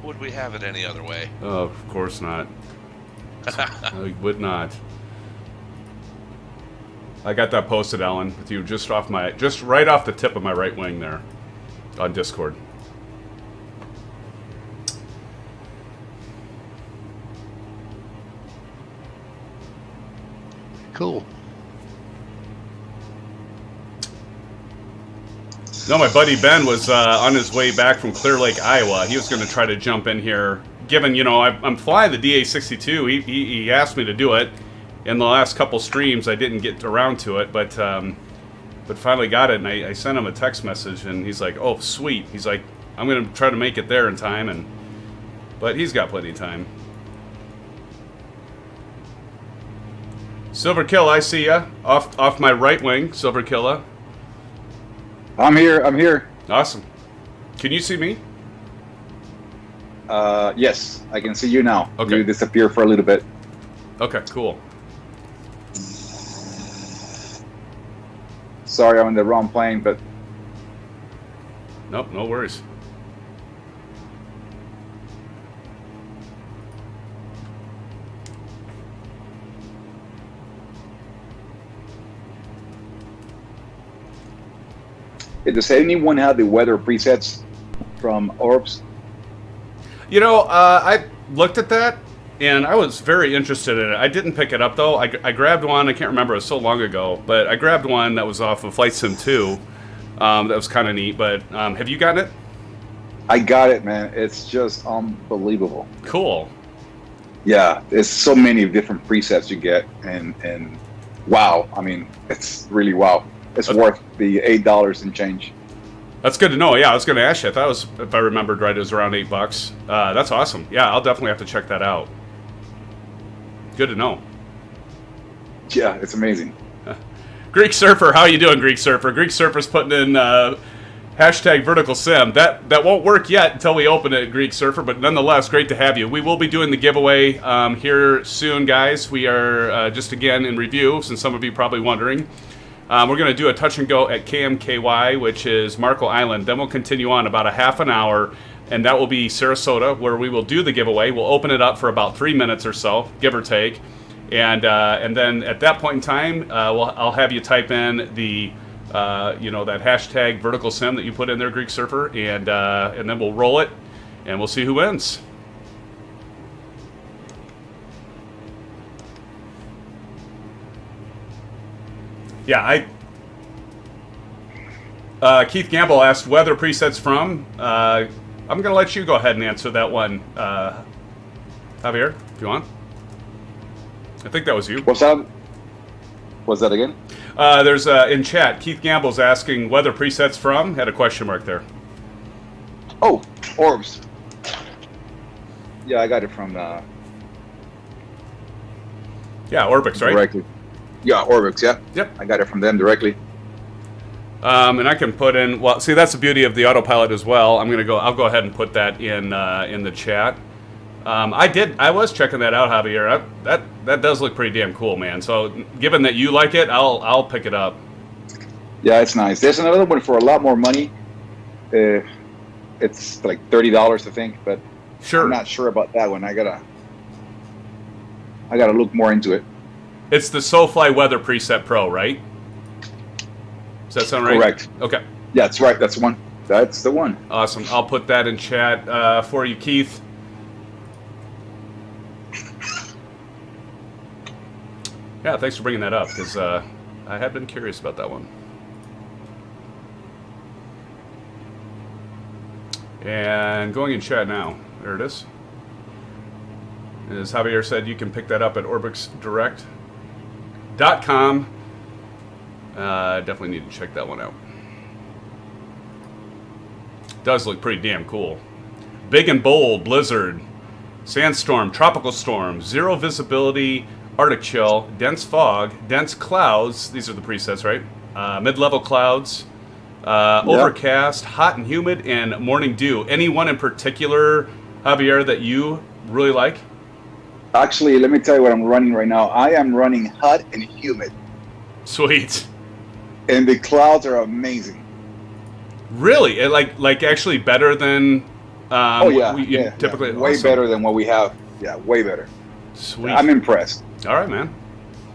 Would we have it any other way? Oh, of course not. I would not. I got that posted, Alan, with you just right off the tip of my right wing there on Discord. Cool. No, my buddy Ben was on his way back from Clear Lake, Iowa. He was going to try to jump in here. Given, I'm flying the DA62. He asked me to do it. In the last couple streams, I didn't get around to it, but finally got it, and I sent him a text message, and he's like, "Oh, sweet." He's like, "I'm going to try to make it there in time," but he's got plenty of time. Silver Kill, I see ya. Off my right wing, Silver Killa. I'm here. Awesome. Can you see me? Yes, I can see you now. Okay. You disappear for a little bit. Okay, cool. Sorry, I'm in the wrong plane, but Nope, no worries. does anyone have the weather presets from Orbs? I looked at that, and I was very interested in it. I didn't pick it up, though. I grabbed one. I can't remember. It was so long ago. But I grabbed one that was off of Flight Sim 2. That was kind of neat. But have you gotten it? I got it, man. It's just unbelievable. Cool. Yeah, there's so many different presets you get, and wow. I mean, it's really wow. It's worth the $8 and change. That's good to know. Yeah, I was going to ask you. I thought it was, if I remembered right, it was around $8. That's awesome. Yeah, I'll definitely have to check that out. Good to know. Yeah, it's amazing. Greek Surfer, how you doing, Greek Surfer? Greek Surfer's putting in hashtag VerticalSim. That won't work yet until we open it, Greek Surfer, but nonetheless, great to have you. We will be doing the giveaway here soon, guys. We are, just again in review, since some of you probably wondering. We're going to do a touch and go at KMKY, which is Marco Island. Then we'll continue on about a half an hour, and that will be Sarasota, where we will do the giveaway. We'll open it up for about 3 minutes or so, give or take. And then at that point in time, I'll have you type in the, that hashtag VerticalSim that you put in there, Greek Surfer, and then we'll roll it, and we'll see who wins. Yeah, Keith Gamble asked weather presets from. I'm going to let you go ahead and answer that one, Javier, if you want. I think that was you. What's that? What's that again? There's in chat, Keith Gamble's asking weather presets from. Had a question mark there. Oh, orbs. Yeah, I got it from Yeah, Orbix, right? directly. Yeah, Orbix. Yeah. Yep. I got it from them directly. And I can put in. Well, see, that's the beauty of the autopilot as well. I'll go ahead and put that in the chat. I was checking that out, Javier. That does look pretty damn cool, man. So, given that you like it, I'll pick it up. Yeah, it's nice. There's another one for a lot more money. It's like $30, I think, but Sure. I'm not sure about that one. I gotta look more into it. It's the SoFly Weather Preset Pro, right? Does that sound right? Correct. Okay. Yeah, that's right. That's the one. That's the one. Awesome. I'll put that in chat for you, Keith. Yeah, thanks for bringing that up, because I have been curious about that one. And going in chat now. There it is. As Javier said, you can pick that up at orbixdirect.com. Definitely need to check that one out. Does look pretty damn cool. Big and bold, blizzard, sandstorm, tropical storm, zero visibility, Arctic chill, dense fog, dense clouds. These are the presets, right? Mid-level clouds, overcast, hot and humid, and morning dew. Any one in particular, Javier, that you really like? Actually, let me tell you what I'm running right now. I am running hot and humid, Sweet. and the clouds are amazing. Really? Like actually better than Oh yeah, what you yeah, typically yeah. Way awesome. better than what we have. Yeah, way better. Sweet. I'm impressed. All right, man.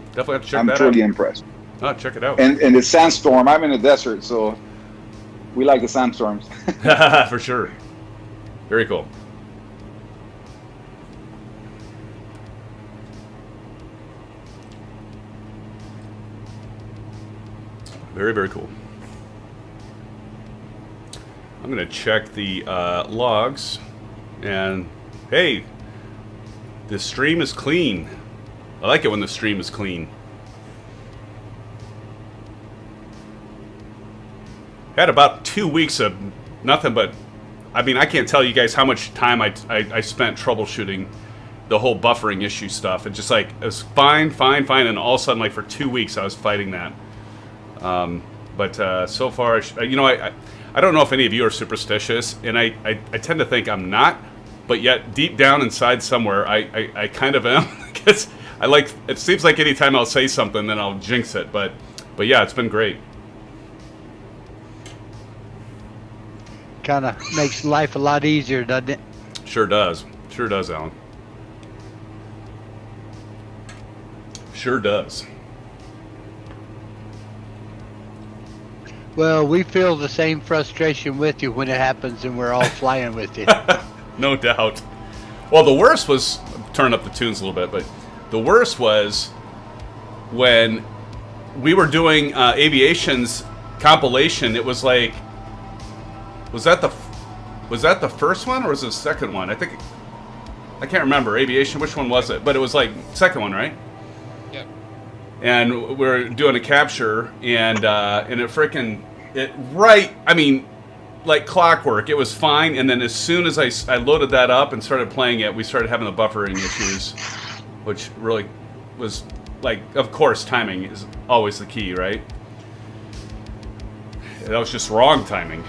Definitely have to check I'm that truly out. impressed. Oh, check it out. And the sandstorm. I'm in the desert, so we like the sandstorms. For sure. Very cool. Very, very cool. I'm going to check the logs. And, hey, the stream is clean. I like it when the stream is clean. Had about 2 weeks of nothing but, I mean, I can't tell you guys how much time I spent troubleshooting the whole buffering issue stuff. And just like, it was fine, and all of a sudden, like for 2 weeks, I was fighting that. But so far, I don't know if any of you are superstitious, and I tend to think I'm not, but yet deep down inside somewhere, I kind of am. Because it seems like anytime I'll say something, then I'll jinx it. But yeah, it's been great. Kind of makes life a lot easier, doesn't it? Sure does. Sure does, Alan. Sure does. Well, we feel the same frustration with you when it happens and we're all flying with you. No doubt. Well, the worst was, turn up the tunes a little bit, but the worst was when we were doing Aviation's compilation. It was like, was that the first one or was it the second one? I can't remember. Aviation, which one was it? But it was like second one, right? Yep. And we're doing a capture, and I mean, like clockwork, it was fine. And then as soon as I loaded that up and started playing it, we started having the buffering issues, which really was like, of course, timing is always the key, right? That was just wrong timing.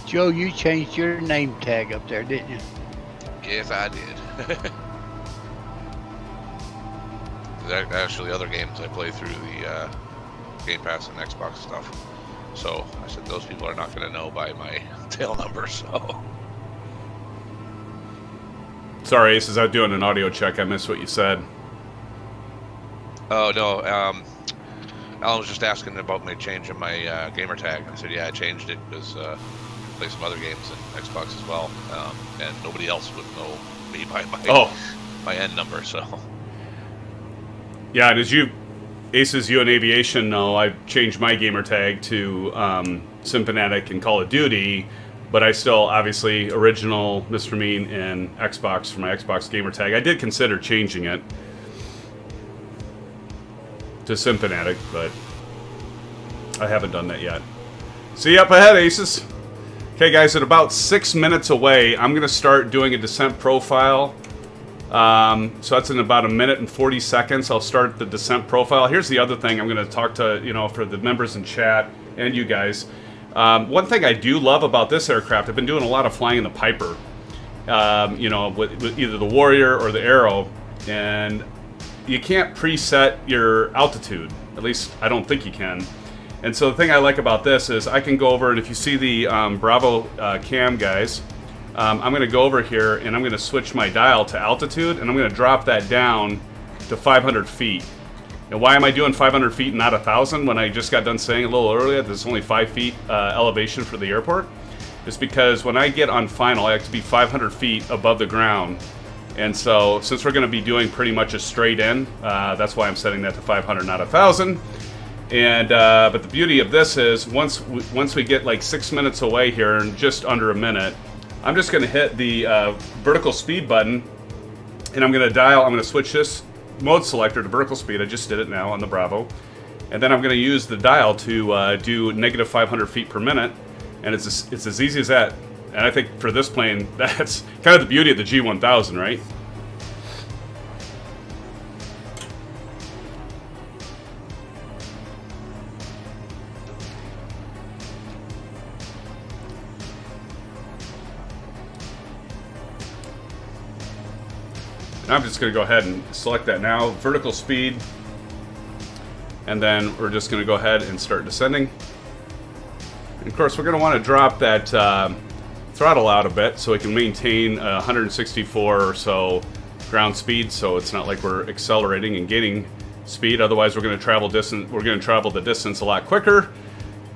Joe, you changed your name tag up there, didn't you? Yes, I did. Actually, other games I play through the Game Pass and Xbox stuff. So I said those people are not going to know by my tail number. So Sorry, Ace, is out doing an audio check. I missed what you said. oh no, Alan was just asking about my change in my gamer tag. I said yeah, I changed it because I play some other games in Xbox as well, and nobody else would know me by my end number. So Yeah, and as Aces, you and Aviation know, I've changed my gamer tag to SimFanatic and Call of Duty. But I still, obviously, original Mr. Mean and Xbox for my Xbox gamer tag. I did consider changing it to SimFanatic, but I haven't done that yet. See you up ahead, Aces. Okay, guys, at about 6 minutes away, I'm going to start doing a descent profile. So that's in about 1 minute and 40 seconds. I'll start the descent profile. Here's the other thing I'm going to talk to, for the members in chat and you guys. One thing I do love about this aircraft, I've been doing a lot of flying in the Piper, with either the Warrior or the Arrow, and you can't preset your altitude. At least I don't think you can. And so the thing I like about this is I can go over, and if you see the Bravo cam, guys, I'm going to go over here and I'm going to switch my dial to altitude, and I'm going to drop that down to 500 feet. And why am I doing 500 feet and not 1,000 when I just got done saying a little earlier there's only 5 feet elevation for the airport? It's because when I get on final, I have to be 500 feet above the ground. And so since we're going to be doing pretty much a straight in, that's why I'm setting that to 500, not 1,000. And but the beauty of this is once we get like 6 minutes away here, and just under a minute, I'm just going to hit the vertical speed button, and I'm going to switch this mode selector to vertical speed. I just did it now on the Bravo. And then I'm going to use the dial to do negative 500 feet per minute. And it's as easy as that. And I think for this plane, that's kind of the beauty of the G1000, right? And I'm just going to go ahead and select that now, vertical speed, and then we're just going to go ahead and start descending. And of course, we're going to want to drop that throttle out a bit so we can maintain 164 or so ground speed, so it's not like we're accelerating and gaining speed. Otherwise, we're going to travel distance. We're going to travel the distance a lot quicker,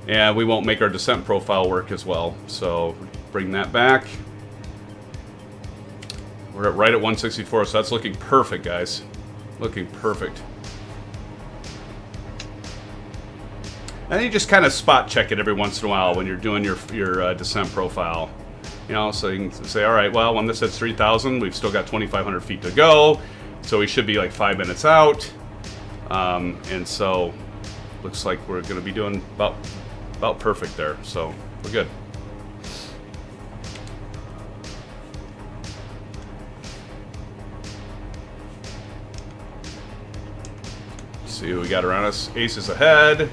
and we won't make our descent profile work as well. So bring that back. We're right at 164, so that's looking perfect, guys. Looking perfect. And you just kind of spot check it every once in a while when you're doing your descent profile. So you can say, all right, well, when this hits 3,000, we've still got 2,500 feet to go, so we should be like 5 minutes out. And so looks like we're going to be doing about perfect there, so we're good. See who we got around us. Aces ahead.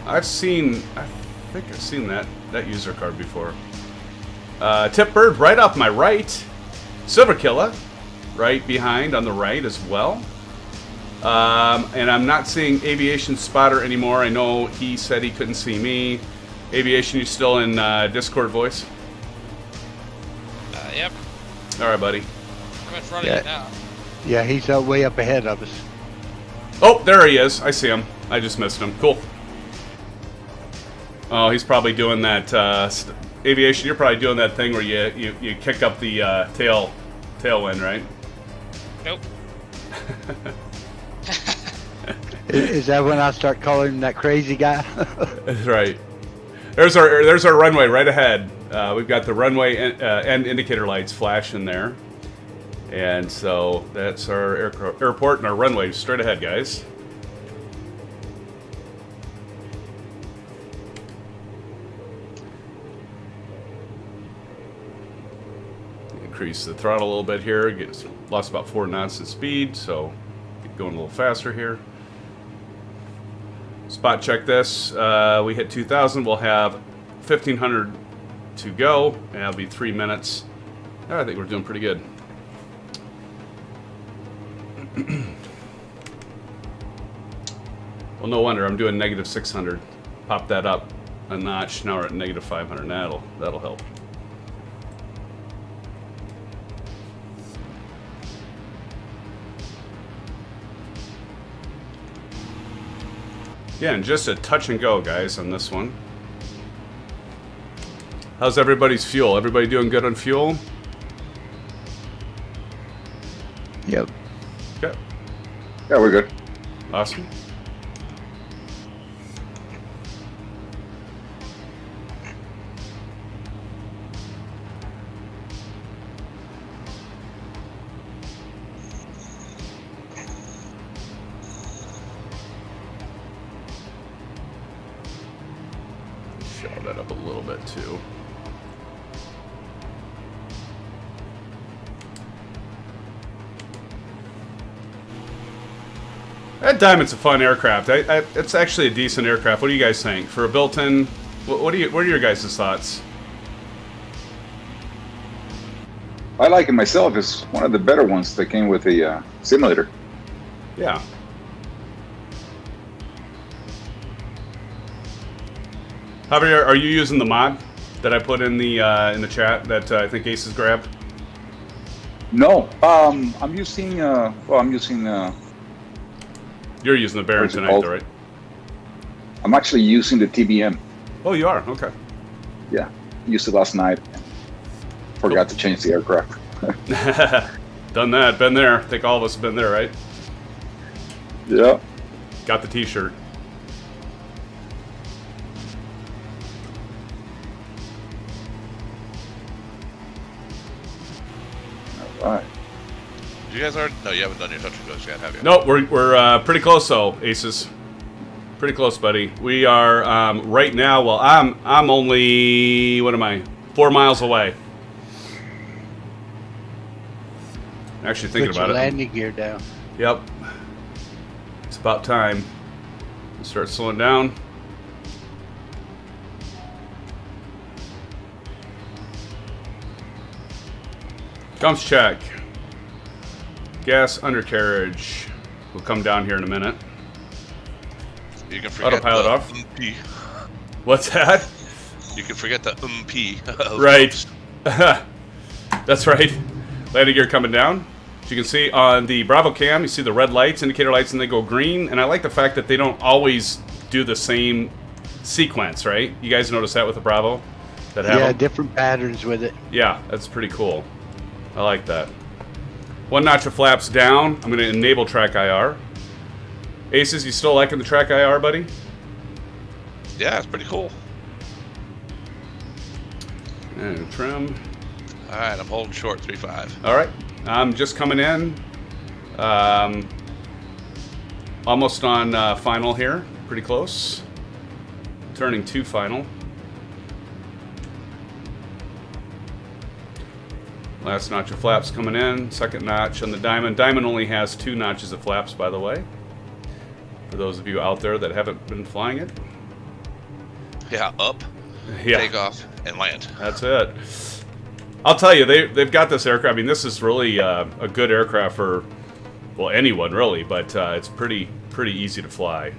I think I've seen that user card before. Tip Bird right off my right. Silver Killa right behind on the right as well. And I'm not seeing Aviation Spotter anymore. I know he said he couldn't see me. Aviation, you still in Discord voice? Yep. All right, buddy. I'm in front of you now. Yeah, he's way up ahead of us. Oh, there he is. I see him. I just missed him. Cool. Oh, he's probably doing that. Aviation, you're probably doing that thing where you kick up the tailwind, right? Nope. Is that when I start calling him that crazy guy? That's right. There's our runway right ahead. We've got the runway end indicator lights flashing there. And so that's our airport and our runway straight ahead, guys. Increase the throttle a little bit here. Lost about 4 knots in speed, so get going a little faster here. Spot check this. We hit 2,000. We'll have 1,500 to go, and that'll be 3 minutes. I think we're doing pretty good. Well, no wonder I'm doing negative 600. Pop that up a notch. Now we're at negative 500. That'll help. Again, just a touch and go, guys, on this one. How's everybody's fuel? Everybody doing good on fuel? Yep. Okay. Yeah, we're good. Awesome. up a little bit too. That Diamond's a fun aircraft. It's actually a decent aircraft. What do you guys think for a built-in? What are your guys' thoughts? I like it myself. It's one of the better ones that came with the simulator. Yeah. Javier, are you using the mod that I put in the chat that I think Ace has grabbed? No, I'm using. You're using the Barrington tonight, though, right? I'm actually using the TBM. Oh, you are? Okay. Yeah, used it last night. Forgot to change the aircraft. Done that. Been there. I think all of us have been there, right? Yeah. Got the T-shirt. All right. You guys are? No, you haven't done your touch and goes yet, have you? Nope, we're pretty close though, Aces. Pretty close, buddy. We are right now. Well, I'm only 4 miles away. Actually thinking Put your about it. landing gear down. Yep. It's about time. Start slowing down. Gumps check. Gas undercarriage. We'll come down here in a minute. You can forget Autopilot the off. P. What's that? You can forget the P. Right. That's right. Landing gear coming down. As you can see on the Bravo cam, you see the red lights, indicator lights, and they go green. And I like the fact that they don't always do the same sequence, right? You guys notice that with the Bravo? That have Yeah, them? different patterns with it. Yeah, that's pretty cool. I like that. One notch of flaps down. I'm going to enable track IR. Aces, you still liking the track IR, buddy? Yeah, it's pretty cool. And trim. All right, I'm holding short 3.5. All right. I'm just coming in. Almost on final here. Pretty close. Turning to final. Last notch of flaps coming in. Second notch on the Diamond. Diamond only has 2 notches of flaps, by the way. For those of you out there that haven't been flying it. Yeah, up, Yeah. take off, and land. That's it. I'll tell you, they've got this aircraft. I mean, this is really a good aircraft for, well, anyone really, but it's pretty easy to fly.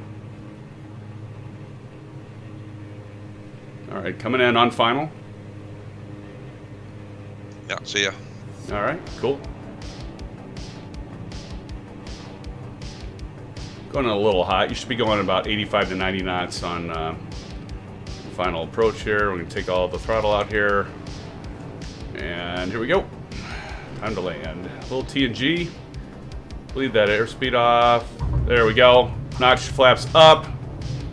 All right, coming in on final. Yeah, see ya. All right, cool. Going a little hot. You should be going about 85 to 90 knots on final approach here. We're going to take all the throttle out here. And here we go. Time to land. A little T&G. Bleed that airspeed off. There we go. Notch flaps up.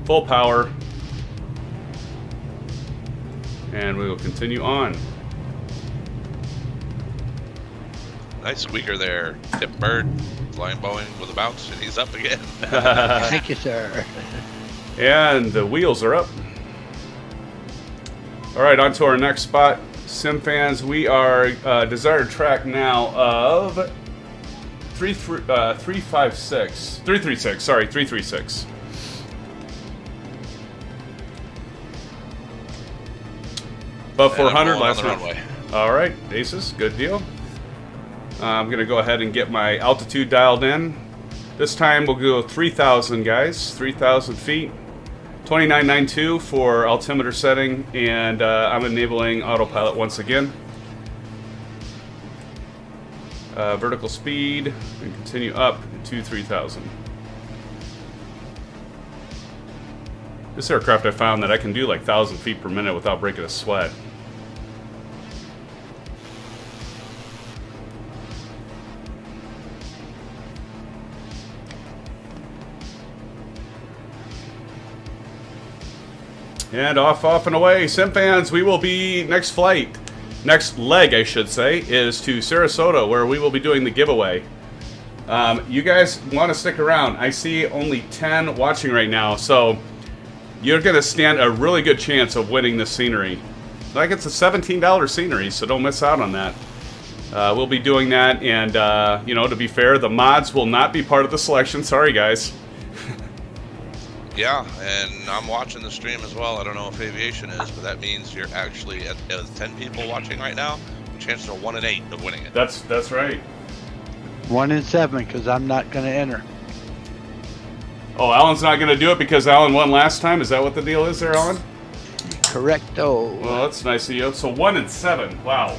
Full power. And we will continue on. Nice squeaker there. Tip bird, flying Boeing with a bounce, and he's up again. Thank you, sir. And the wheels are up. All right, on to our next spot. SimFans, we are desired track now of 336. Sorry, 336. Above 400 last runway. All right, Aces, good deal. I'm going to go ahead and get my altitude dialed in. This time we'll go 3,000, guys. 3,000 feet. 2992 for altimeter setting, and I'm enabling autopilot once again. Vertical speed, and continue up to 3,000. This aircraft I found that I can do like 1,000 feet per minute without breaking a sweat. And off and away. SimFans, we will be next leg, I should say, is to Sarasota, where we will be doing the giveaway. You guys want to stick around. I see only 10 watching right now, so you're going to stand a really good chance of winning this scenery. Like, it's a $17 scenery, so don't miss out on that. We'll be doing that, and, you know, to be fair, the mods will not be part of the selection. Sorry, guys. Yeah, and I'm watching the stream as well. I don't know if aviation is, but that means you're actually at 10 people watching right now. The chances are 1 in 8 of winning it. That's right. 1 in 7, because I'm not going to enter. Oh, Alan's not going to do it because Alan won last time? Is that what the deal is there, Alan? Correcto. Well, that's nice of you. So 1 in 7. Wow.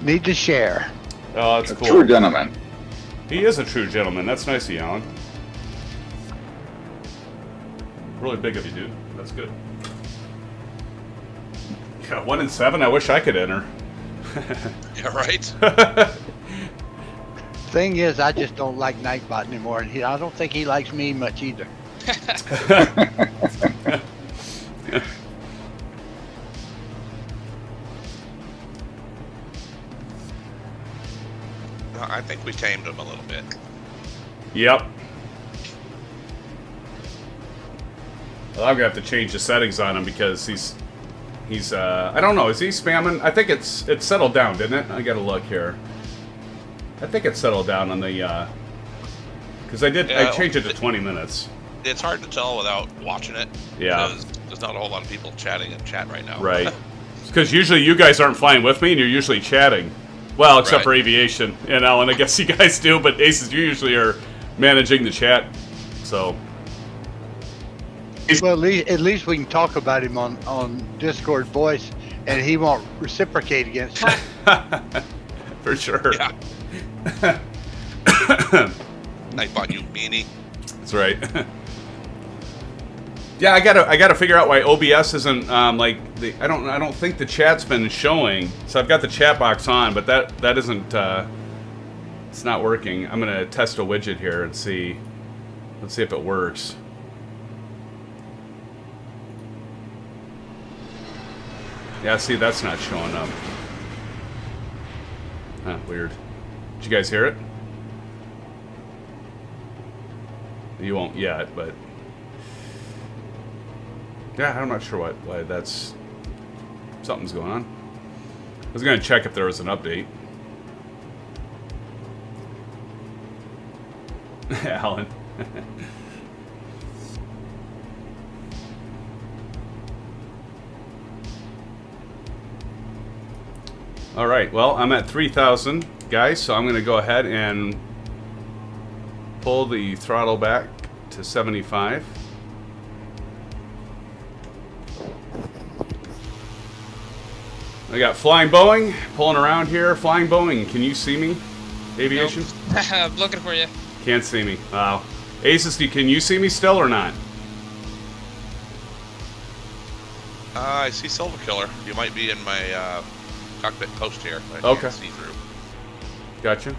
Need to share. Oh, that's A cool. true gentleman. He is a true gentleman. That's nice of you, Alan. Really big of you, dude. That's good. Yeah, 1 in 7. I wish I could enter. Yeah, right? Thing is, I just don't like Nightbot anymore, and I don't think he likes me much either. I think we tamed him a little bit. Yep. Well, I'm gonna have to change the settings on him because he's I don't know, is he spamming? I think it's settled down, didn't it? I gotta look here. I think it's settled down on the because I changed it to 20 minutes. It's hard to tell without watching it. Yeah. Because there's not a whole lot of people chatting in chat right now. Right. Because usually you guys aren't flying with me and you're usually chatting. Well, except Right. for aviation and Alan, I guess you guys do, but Aces, you usually are managing the chat. So. Well, at least we can talk about him on Discord voice, and he won't reciprocate against us. For sure. Yeah. Nightbot, you meanie. That's right. Yeah, I gotta figure out why OBS isn't like I don't think the chat's been showing. So I've got the chat box on, but that isn't it's not working. I'm gonna test a widget here and see. Let's see if it works. Yeah, see, that's not showing up. Huh, weird. Did you guys hear it? You won't yet, but yeah, I'm not sure why that's something's going on. I was gonna check if there was an update. Alan. All right, well, I'm at 3,000, guys, so I'm going to go ahead and pull the throttle back to 75. I got Flying Boeing pulling around here. Flying Boeing, can you see me? Aviation? Nope. I'm looking for you. Can't see me. Wow. Aces, can you see me still or not? I see Silver Killer. You might be in my cockpit post here. I Okay. can't see through. Gotcha.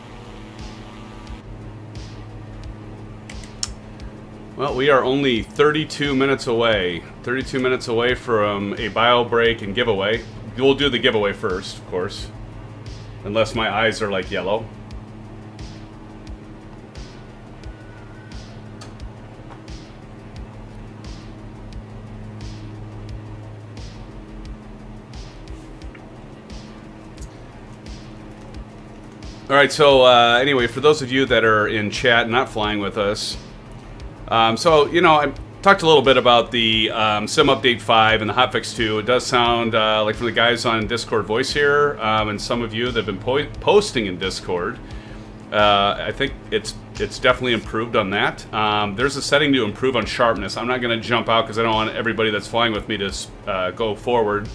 Well, we are only 32 minutes away. 32 minutes away from a bio break and giveaway. We'll do the giveaway first, of course. Unless my eyes are like yellow. All right, so anyway, for those of you that are in chat, not flying with us, so, you know, I talked a little bit about the Sim Update 5 and the Hotfix 2. It does sound like from the guys on Discord voice here, and some of you that have been posting in Discord, I think it's definitely improved on that. There's a setting to improve on sharpness. I'm not going to jump out because I don't want everybody that's flying with me to go forward.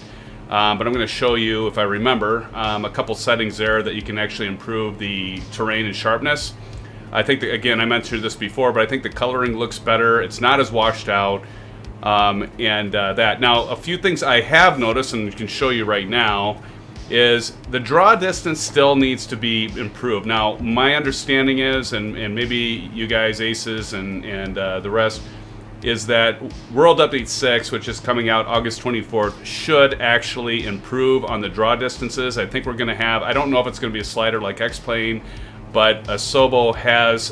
But I'm going to show you, if I remember, a couple settings there that you can actually improve the terrain and sharpness. I think, that, again, I mentioned this before, but I think the coloring looks better. It's not as washed out, and that. Now, a few things I have noticed, and can show you right now, is the draw distance still needs to be improved. Now, my understanding is, and maybe you guys, Aces, and the rest, is that World Update 6, which is coming out August 24th, should actually improve on the draw distances. I think we're going to have, I don't know if it's going to be a slider like X-Plane, but Asobo has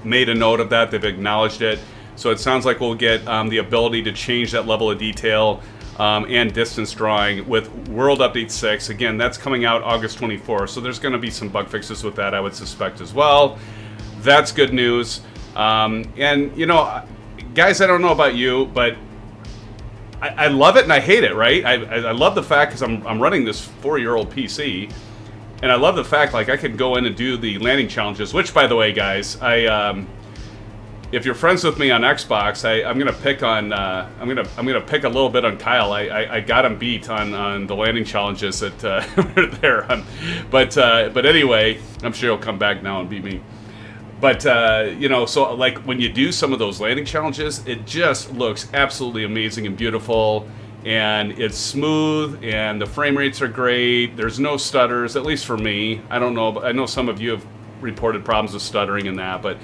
made a note of that. They've acknowledged it. So it sounds like we'll get the ability to change that level of detail and distance drawing with World Update 6. Again, that's coming out August 24th, so there's going to be some bug fixes with that, I would suspect, as well. That's good news. And, you know, guys, I don't know about you, but I love it and I hate it, right? I love the fact, because I'm running this 4-year-old PC, and I love the fact, like, I can go in and do the landing challenges, which, by the way, guys, if you're friends with me on Xbox, I'm gonna pick on I'm gonna pick a little bit on Kyle. I got him beat on the landing challenges that there. But anyway, I'm sure he'll come back now and beat me. But you know, so like when you do some of those landing challenges, it just looks absolutely amazing and beautiful, and it's smooth, and the frame rates are great. There's no stutters, at least for me. I don't know, but I know some of you have reported problems with stuttering and that, but.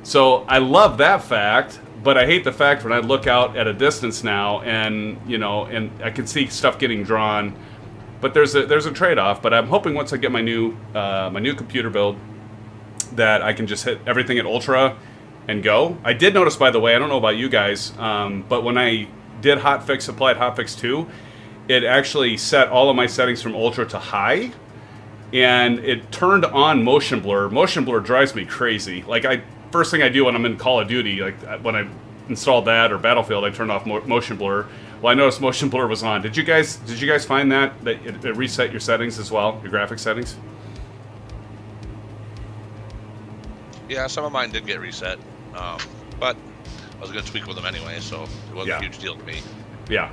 So I love that fact, but I hate the fact when I look out at a distance now, and you know, and I can see stuff getting drawn. But there's a trade-off. But I'm hoping once I get my new computer build, that I can just hit everything at ultra and go. I did notice, by the way, I don't know about you guys, but when I did applied Hotfix 2, it actually set all of my settings from ultra to high, and it turned on motion blur. Motion blur drives me crazy. Like first thing I do when I'm in Call of Duty, like when I installed that, or Battlefield, I turned off motion blur. Well, I noticed motion blur was on. Did you guys find that it reset your settings as well, your graphics settings? Yeah, some of mine did get reset, but I was going to tweak with them anyway, so it wasn't a huge deal to me. Yeah.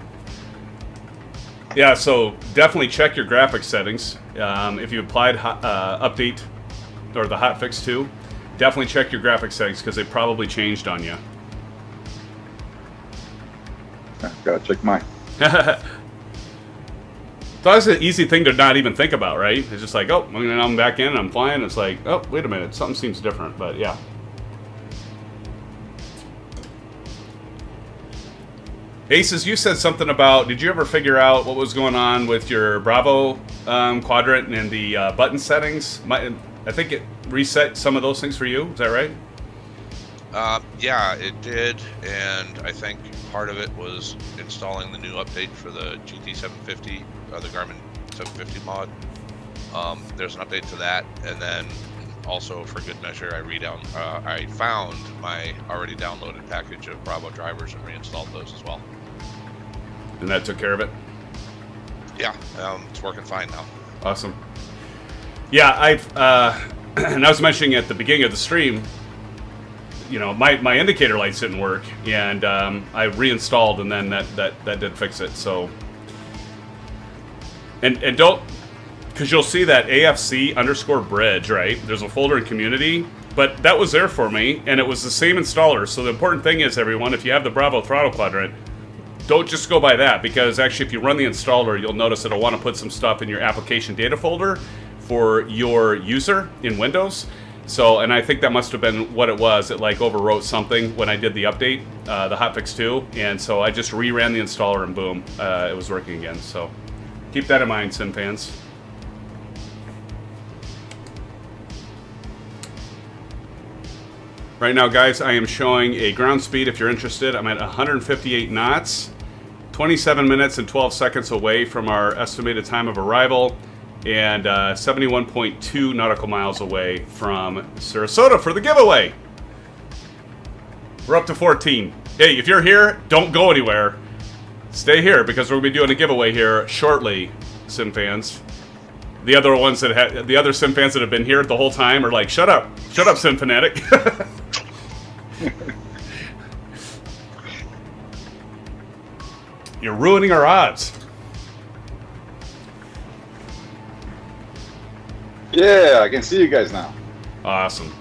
Yeah, so definitely check your graphics settings. If you applied update or the Hotfix 2, definitely check your graphics settings, because they probably changed on you. Gotta check mine. So that's an easy thing to not even think about, right? It's just like, oh, I'm back in and I'm flying. It's like, oh, wait a minute, something seems different, but yeah. Aces, you said something about, did you ever figure out what was going on with your Bravo quadrant and the button settings? I think it reset some of those things for you. Is that right? Yeah, it did, and I think part of it was installing the new update for the GT750, the Garmin 750 mod. There's an update to that, and then also for good measure, I found my already downloaded package of Bravo drivers and reinstalled those as well. And that took care of it? Yeah, it's working fine now. Awesome. Yeah, and I was mentioning at the beginning of the stream, you know, my indicator lights didn't work, and I reinstalled, and then that did fix it. So, and don't, because you'll see that AFC_bridge, right? There's a folder in community, but that was there for me, and it was the same installer. So the important thing is, everyone, if you have the Bravo Throttle Quadrant, don't just go by that, because actually if you run the installer, you'll notice it'll want to put some stuff in your application data folder for your user in Windows. So, and I think that must have been what it was. It like overwrote something when I did the update, the Hotfix 2, and so I just reran the installer and boom, it was working again. So keep that in mind, SimFans. Right now, guys, I am showing a ground speed. If you're interested, I'm at 158 knots, 27 minutes and 12 seconds away from our estimated time of arrival, and 71.2 nautical miles away from Sarasota for the giveaway. We're up to 14. Hey, if you're here, don't go anywhere. Stay here, because we're going to be doing a giveaway here shortly, SimFans. The other ones that the other SimFans that have been here the whole time are like, shut up, SimFanatic. You're ruining our odds. Yeah, I can see you guys now. Awesome.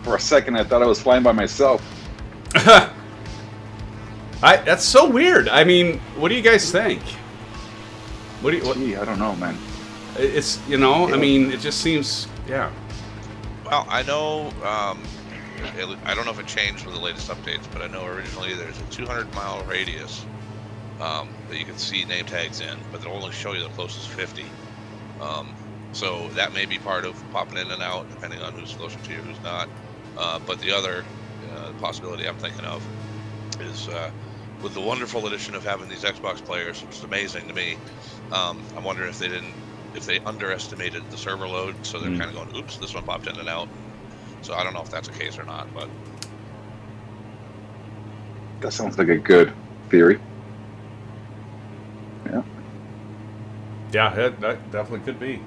For a second, I thought I was flying by myself. That's so weird. I mean, what do you guys think? Gee, I don't know, man. It's, you know, I mean, it just seems, yeah. Well, I know, I don't know if it changed with the latest updates, but I know originally there's a 200-mile radius that you can see name tags in, but they'll only show you the closest 50. So that may be part of popping in and out, depending on who's closer to you, who's not. But the other possibility I'm thinking of is with the wonderful addition of having these Xbox players, which is amazing to me. I'm wondering if they underestimated the server load, so they're kind of going, oops, this one popped in and out. So I don't know if that's the case or not, but That sounds like a good theory. Yeah. Yeah, that definitely could be.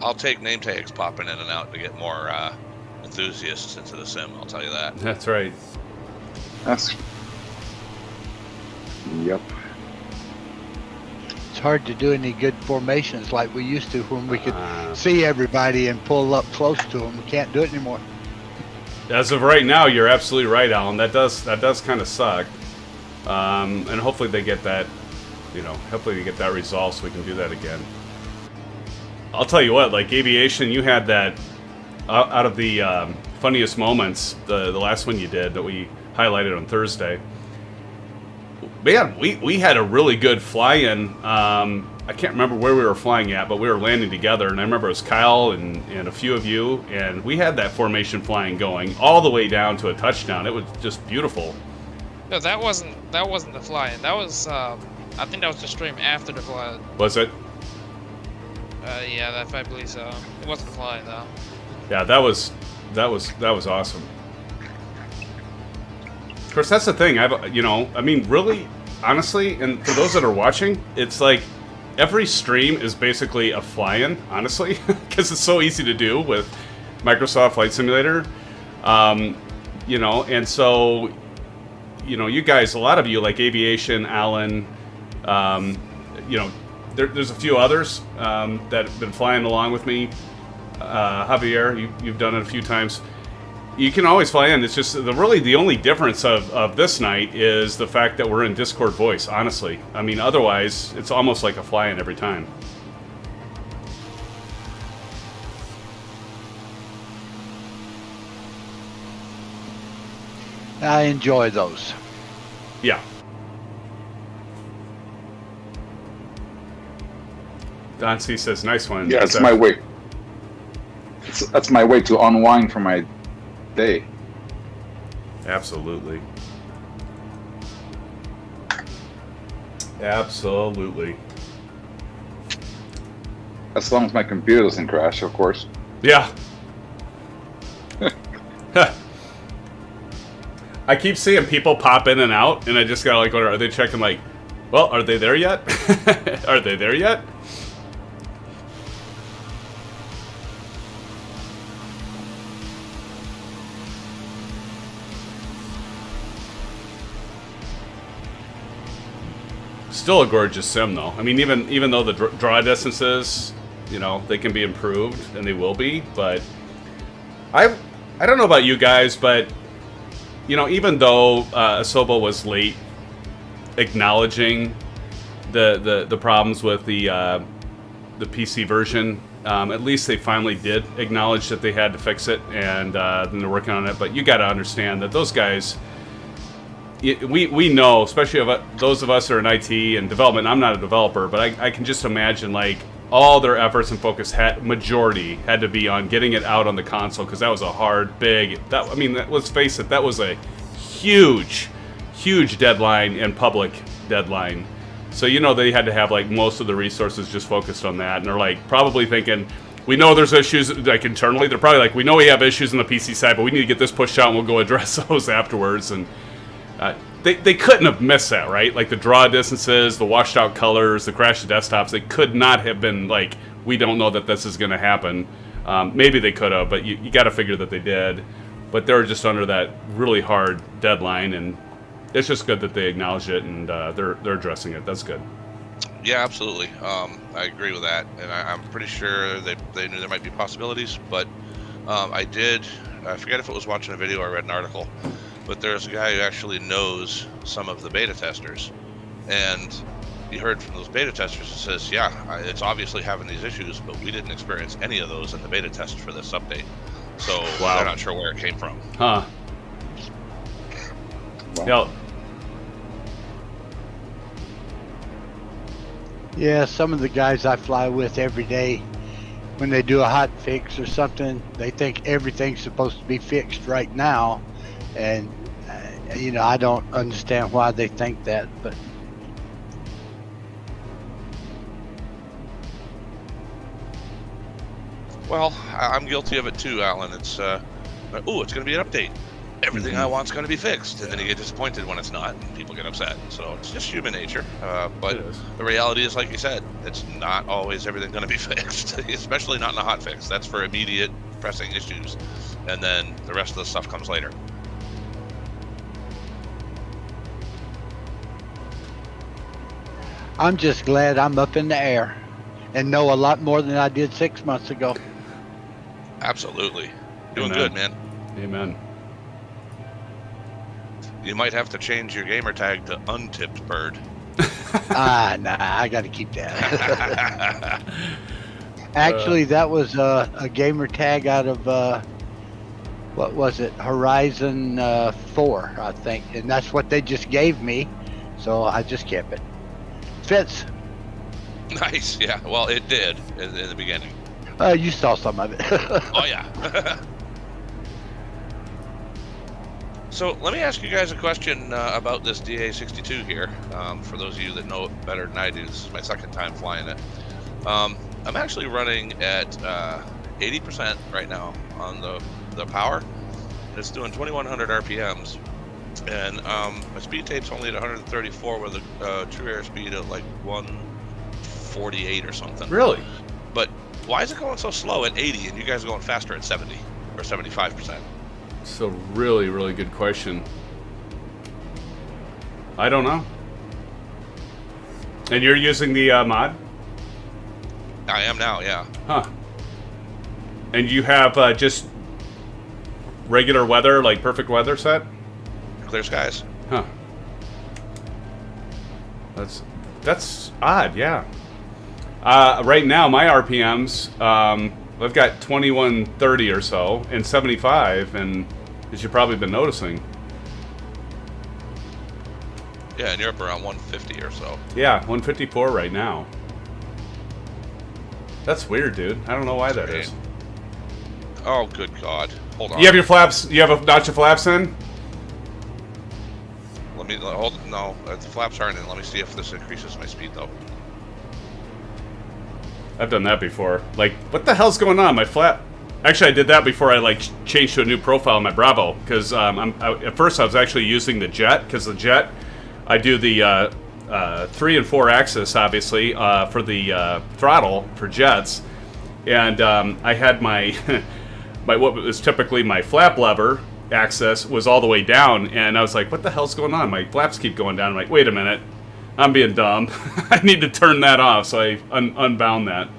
I'll take name tags popping in and out to get more enthusiasts into the sim, I'll tell you that. That's right. Yep. It's hard to do any good formations like we used to when we could see everybody and pull up close to them. We can't do it anymore. As of right now, you're absolutely right, Alan. That does kind of suck. And hopefully they get that, hopefully they get that resolved so we can do that again. I'll tell you what, like aviation, you had that out of the funniest moments, the last one you did that we highlighted on Thursday. Man, we had a really good fly-in. I can't remember where we were flying at, but we were landing together, and I remember it was Kyle and a few of you, and we had that formation flying going all the way down to a touchdown. It was just beautiful. No, that wasn't the fly-in. That was I think that was the stream after the fly-in. Was it? Yeah, I believe so. It wasn't the fly-in though. Yeah, that was awesome. Of course, that's the thing. Really, honestly, and for those that are watching, it's like every stream is basically a fly-in, honestly, because it's so easy to do with Microsoft Flight Simulator. And so, you guys, a lot of you, like Aviation, Alan, there's a few others that have been flying along with me. Javier, you've done it a few times. You can always fly in. It's just the only difference of this night is the fact that we're in Discord voice, honestly. I mean, otherwise, it's almost like a fly-in every time. I enjoy those. Yeah. Don C says, nice one. Yeah, it's my way. That's my way to unwind from my day. Absolutely. Absolutely. As long as my computer doesn't crash, of course. Yeah. I keep seeing people pop in and out, and I just gotta wonder, are they checking well, are they there yet? Are they there yet? Still a gorgeous sim, though. I mean, even though the draw distances, they can be improved, and they will be. But I don't know about you guys, but even though Asobo was late acknowledging the problems with the PC version, at least they finally did acknowledge that they had to fix it, and then they're working on it. But you got to understand that those guys. We know, especially those of us who are in IT and development. I'm not a developer, but I can just imagine all their efforts and focus majority had to be on getting it out on the console, because that was a hard, big. Let's face it, that was a huge deadline and public deadline. So they had to have most of the resources just focused on that, and they're probably thinking, we know there's issues internally. They're probably we know we have issues on the PC side, but we need to get this pushed out, and we'll go address those afterwards. And they couldn't have missed that, right? The draw distances, the washed out colors, the crashed desktops. They could not have been we don't know that this is going to happen. Maybe they could have, but you got to figure that they did. But they were just under that really hard deadline, and it's just good that they acknowledged it, and they're addressing it. That's good. Yeah, absolutely. I agree with that, and I'm pretty sure they knew there might be possibilities, but I forget if it was watching a video or read an article, but there's a guy who actually knows some of the beta testers, and he heard from those beta testers and says, yeah, it's obviously having these issues, but we didn't experience any of those in the beta test for this update. So wow. They're not sure where it came from. Huh. Wow. Yeah, some of the guys I fly with every day, when they do a hot fix or something, they think everything's supposed to be fixed right now, and you know, I don't understand why they think that, but. Well, I'm guilty of it too, Alan. It's it's going to be an update. Everything I want's going to be fixed, and then you get disappointed when it's not, and people get upset. So it's just human nature. But the reality is, like you said, it's not always everything going to be fixed, especially not in a hot fix. That's for immediate pressing issues, and then the rest of the stuff comes later. I'm just glad I'm up in the air and know a lot more than I did 6 months ago. Absolutely. Doing Amen. good, man. Amen. You might have to change your gamer tag to untipped bird. Nah, I got to keep that. Actually, that was a gamer tag out of, what was it, Horizon 4, I think. And that's what they just gave me, so I just kept it. Fits. Nice, yeah. Well, it did in the beginning. You saw some of it. Oh, yeah. So let me ask you guys a question about this DA62 here. For those of you that know it better than I do, this is my second time flying it. I'm actually running at 80% right now on the power. And it's doing 2100 RPMs. And my speed tape's only at 134 with a true airspeed of like 148 or something. Really? But why is it going so slow at 80 and you guys are going faster at 70 or 75%? It's a really, really good question. I don't know. And you're using the mod? I am now, yeah. Huh. And you have just regular weather, like perfect weather set? Clear skies. Huh. That's odd, yeah. Right now, my RPMs, I've got 2130 or so, and 75, and as you've probably been noticing. Yeah, and you're up around 150 or so. Yeah, 154 right now. That's weird, dude. I don't know why that is. Oh, good God. Hold on. You have your flaps, you have a notch of flaps in? No, the flaps aren't in. Let me see if this increases my speed, though. I've done that before. Like, what the hell's going on? My flap... Actually, I did that before I, like, changed to a new profile on my Bravo. Because at first I was actually using the Jet. Because the Jet, I do the 3 and 4 axis, obviously, for the throttle for jets. And I had my... what was typically my flap lever axis was all the way down. And I was like, what the hell's going on? My flaps keep going down. I'm like, wait a minute. I'm being dumb. I need to turn that off, so I unbound that.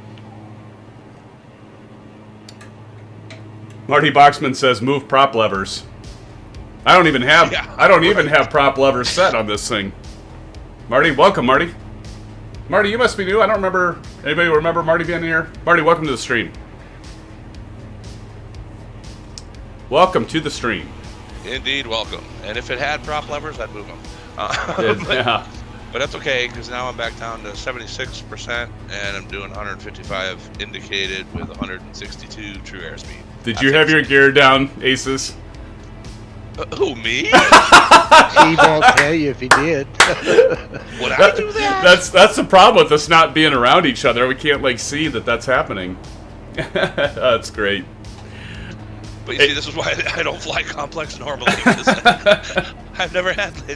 Marty Boxman says, "Move prop levers." I don't even have prop levers set on this thing. Marty, welcome, Marty. Marty, you must be new. I don't remember. Anybody remember Marty being here? Marty, welcome to the stream. Welcome to the stream. Indeed, welcome. And if it had prop levers, I'd move them. Yeah. But that's okay, because now I'm back down to 76%, and I'm doing 155 indicated with 162 true airspeed. Did you have your gear down, Aces? Who, me? He won't tell you if he did. Would I do that? That's the problem with us not being around each other. We can't, like, see that that's happening. That's great. But you see, this is why I don't fly complex normally. I've never had, I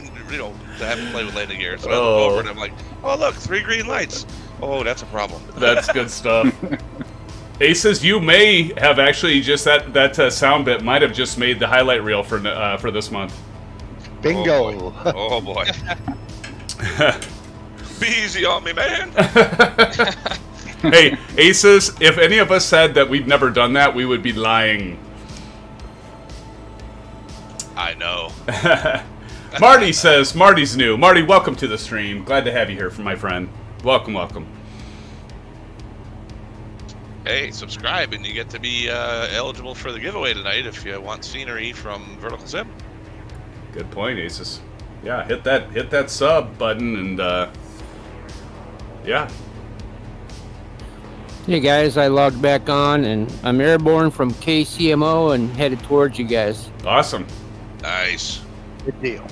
haven't played with landing gear. So I look over and I'm like, oh, look, 3 green lights. Oh, that's a problem. That's good stuff. Aces, you may have actually just that sound bit might have just made the highlight reel for this month. Bingo. Oh, boy. Be easy on me, man. Hey, Aces, if any of us said that we'd never done that, we would be lying. I know. Marty says, Marty's new. Marty, welcome to the stream. Glad to have you here, my friend. Welcome, welcome. Hey, subscribe and you get to be eligible for the giveaway tonight if you want scenery from VerticalSim. Good point, Aces. Yeah, hit that sub button and yeah. Hey guys, I logged back on and I'm airborne from KCMO and headed towards you guys. Awesome. Nice. Good deal.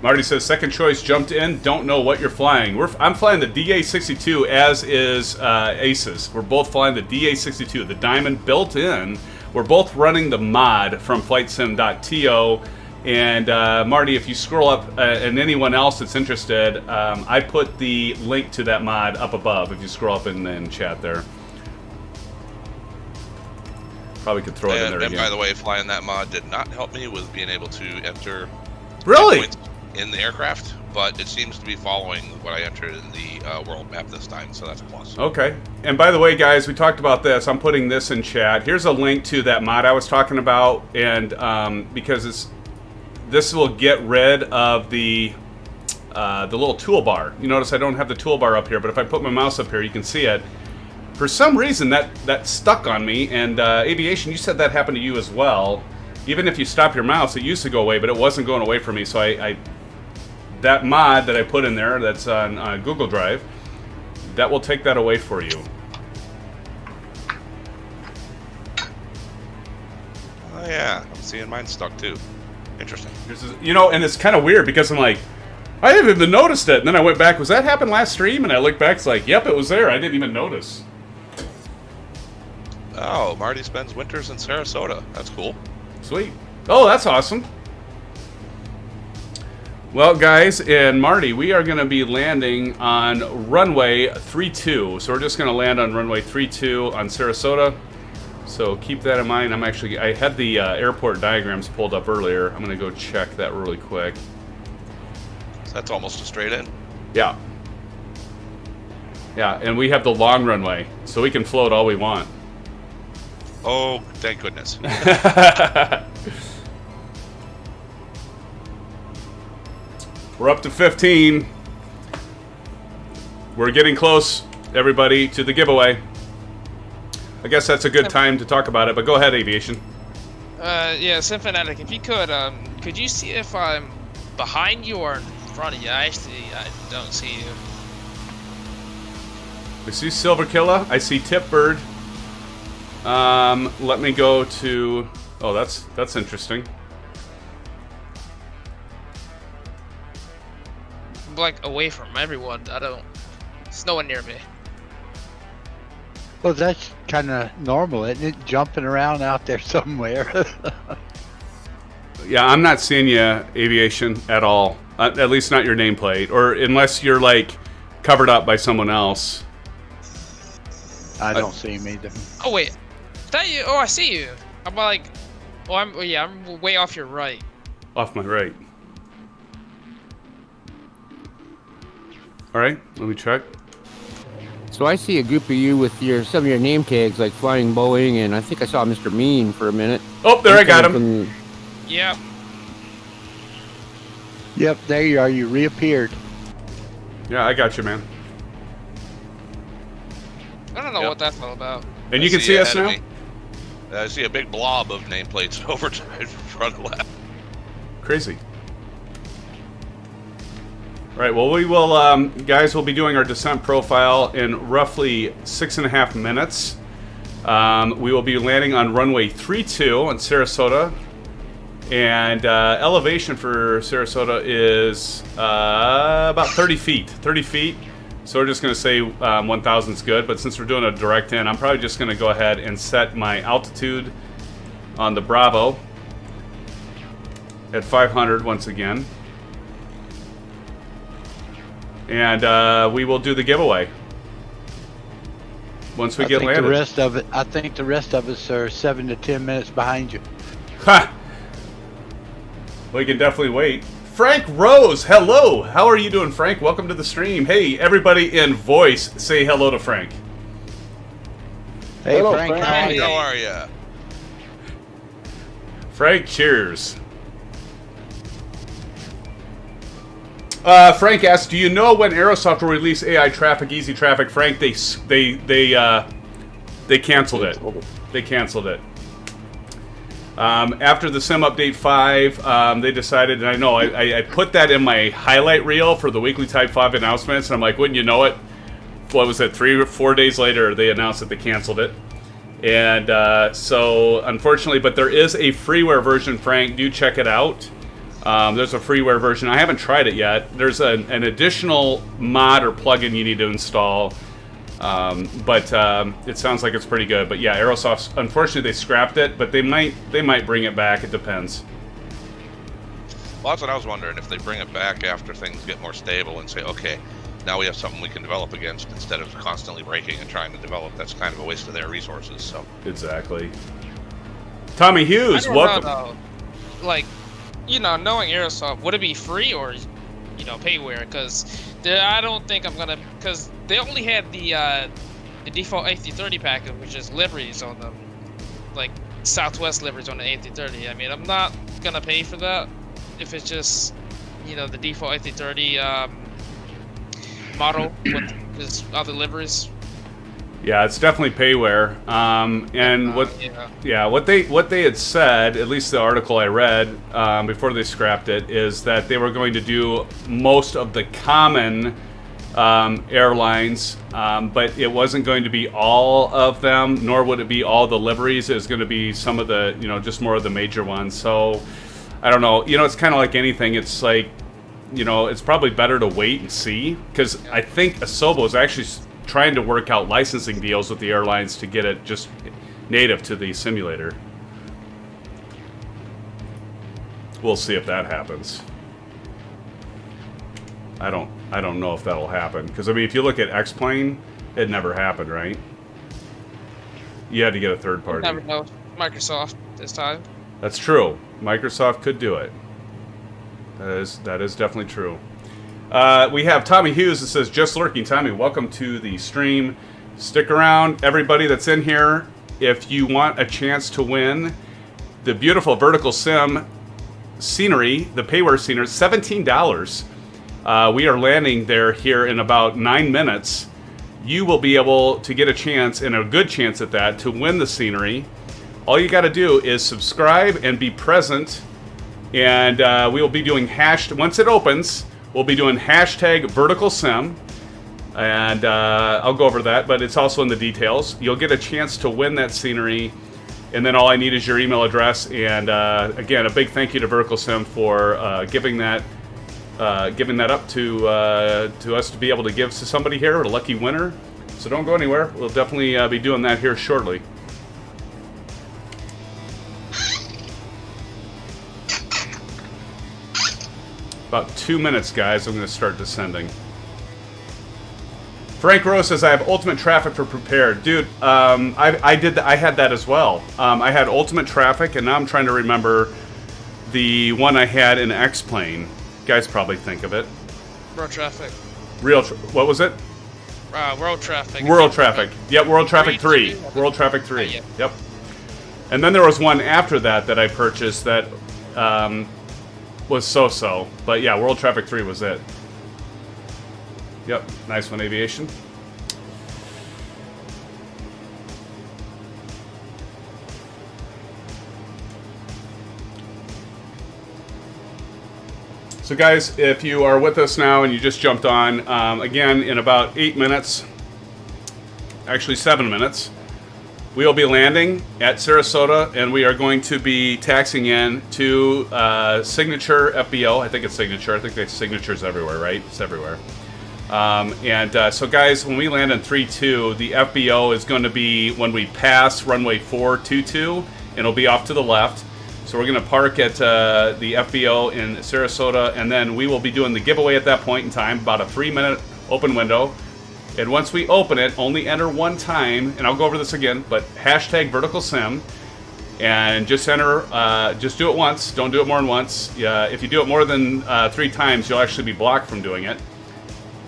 Marty says, second choice, jumped in, don't know what you're flying. I'm flying the DA62, as is Aces. We're both flying the DA62, the Diamond built in. We're both running the mod from FlightSim.to. And Marty, if you scroll up, and anyone else that's interested, I put the link to that mod up above if you scroll up in chat there. Probably could throw it in there And again. by the way, flying that mod did not help me with being able to enter Really? points in the aircraft, but it seems to be following what I entered in the world map this time, so that's a plus. Okay. And by the way, guys, we talked about this. I'm putting this in chat. Here's a link to that mod I was talking about, and because this will get rid of the little toolbar. You notice I don't have the toolbar up here, but if I put my mouse up here, you can see it. For some reason, that stuck on me, and Aviation, you said that happened to you as well. Even if you stop your mouse, it used to go away, but it wasn't going away for me, so that mod that I put in there, that's on Google Drive, that will take that away for you. Oh yeah, I'm seeing mine stuck too. Interesting. You know, and it's kind of weird because I'm like, I haven't even noticed it. And then I went back, was that happened last stream? And I looked back, it's like, yep, it was there. I didn't even notice. Oh, Marty spends winters in Sarasota. That's cool. Sweet. Oh, that's awesome. Well, guys, and Marty, we are going to be landing on runway 32. So we're just going to land on runway 32 on Sarasota. So keep that in mind. I had the airport diagrams pulled up earlier. I'm going to go check that really quick. So that's almost a straight in. Yeah. Yeah, and we have the long runway, so we can float all we want. Oh, thank goodness. We're up to 15. We're getting close, everybody, to the giveaway. I guess that's a good time to talk about it, but go ahead, Aviation. Yeah, SimFanatic, if you could you see if I'm behind you or in front of you? I don't see you. I see Silverkilla. I see Tipbird. Let me go to... Oh, that's interesting. I'm like away from everyone. It's no one near me. Well, that's kind of normal, isn't it? Jumping around out there somewhere. Yeah, I'm not seeing you, Aviation, at all. At least not your nameplate. Or unless you're, like, covered up by someone else. I don't see him either. Oh wait, is that you? Oh, I see you. I'm like, I'm way off your right. Off my right. Alright, let me check. So I see a group of you with some of your name tags, like Flying Boeing, and I think I saw Mr. Mean for a minute. Oh, there I got him. Yep. Yep, there you are. You reappeared. Yeah, I got you, man. I don't know what that's all about. And you can see us now? I see a big blob of nameplates over to the front left. Crazy. All right, well, we will, guys, we'll be doing our descent profile in roughly 6.5 minutes. We will be landing on runway 32 in Sarasota. And elevation for Sarasota is about 30 feet. 30 feet. So we're just going to say 1,000 is good. But since we're doing a direct in, I'm probably just going to go ahead and set my altitude on the Bravo at 500 once again. And we will do the giveaway once we get landed. I think the rest of us are 7 to 10 minutes behind you. Ha! We can definitely wait. Frank Rose, hello. How are you doing, Frank? Welcome to the stream. Hey, everybody in voice, say hello to Frank. Hey, Hello, Frank. Frank. How are you? Frank, cheers. Frank asks, do you know when Aerosoft will release AI Traffic, Easy Traffic? Frank, they canceled it. They canceled it. After the Sim Update 5, they decided, and I know, I put that in my highlight reel for the weekly Type 5 announcements, and I'm like, wouldn't you know it? what was it, 3 or 4 days later, they announced that they canceled it. And so, unfortunately, but there is a freeware version, Frank. Do check it out. There's a freeware version. I haven't tried it yet. There's an additional mod or plugin you need to install. But it sounds like it's pretty good. But yeah, Aerosoft, unfortunately, they scrapped it, but they might bring it back. It depends. Well, that's what I was wondering, if they bring it back after things get more stable and say, okay, now we have something we can develop against instead of constantly breaking and trying to develop. That's kind of a waste of their resources. So exactly. Tommy Hughes, welcome. Like, knowing Aerosoft, would it be free or, payware? Because I don't think I'm gonna, because they only had the default A330 package, which is liveries on them, like Southwest liveries on the A330. I mean, I'm not gonna pay for that if it's just, the default A330 model with his other liveries. Yeah, it's definitely payware. And what they had said, at least the article I read before they scrapped it, is that they were going to do most of the common airlines, but it wasn't going to be all of them, nor would it be all the liveries. It was going to be some of the, just more of the major ones. So I don't know. It's kind of like anything. It's like, it's probably better to wait and see, because I think Asobo is actually trying to work out licensing deals with the airlines to get it just native to the simulator. We'll see if that happens. I don't know if that'll happen, because I mean, if you look at X-Plane, it never happened, right? You had to get a third party. Never know. Microsoft this time. That's true. Microsoft could do it. That is definitely true. We have Tommy Hughes that says, just lurking. Tommy, welcome to the stream. Stick around, everybody that's in here. If you want a chance to win the beautiful VerticalSim scenery, the payware scenery, $17. We are landing there here in about 9 minutes. You will be able to get a chance, and a good chance at that, to win the scenery. All you got to do is subscribe and be present, and we will be doing once it opens, we'll be doing hashtag VerticalSim, and I'll go over that, but it's also in the details. You'll get a chance to win that scenery, and then all I need is your email address. And again, a big thank you to VerticalSim for giving that up to us to be able to give to somebody here, a lucky winner. So don't go anywhere. We'll definitely be doing that here shortly. About 2 minutes, guys. I'm going to start descending. Frank Rose says, I have ultimate traffic for prepared. Dude, I had that as well. I had ultimate traffic, and now I'm trying to remember the one I had in X-Plane. You guys probably think of it. World traffic. What was it? World traffic. World traffic. Yep, World Traffic 3. World Traffic 3. Yeah. Yep. And then there was one after that I purchased that was so-so. But yeah, World Traffic 3 was it. Yep, nice one, Aviation. So guys, if you are with us now and you just jumped on, again, in about 8 minutes, actually 7 minutes, we will be landing at Sarasota, and we are going to be taxiing in to Signature FBO. I think it's Signature. I think they have signatures everywhere, right? It's everywhere. So guys, when we land in 3-2, the FBO is going to be when we pass runway 422, and it'll be off to the left. So we're going to park at the FBO in Sarasota, and then we will be doing the giveaway at that point in time, about a 3-minute open window. And once we open it, only enter one time, and I'll go over this again, but hashtag VerticalSim, and just enter, just do it once, don't do it more than once. If you do it more than 3 times, you'll actually be blocked from doing it.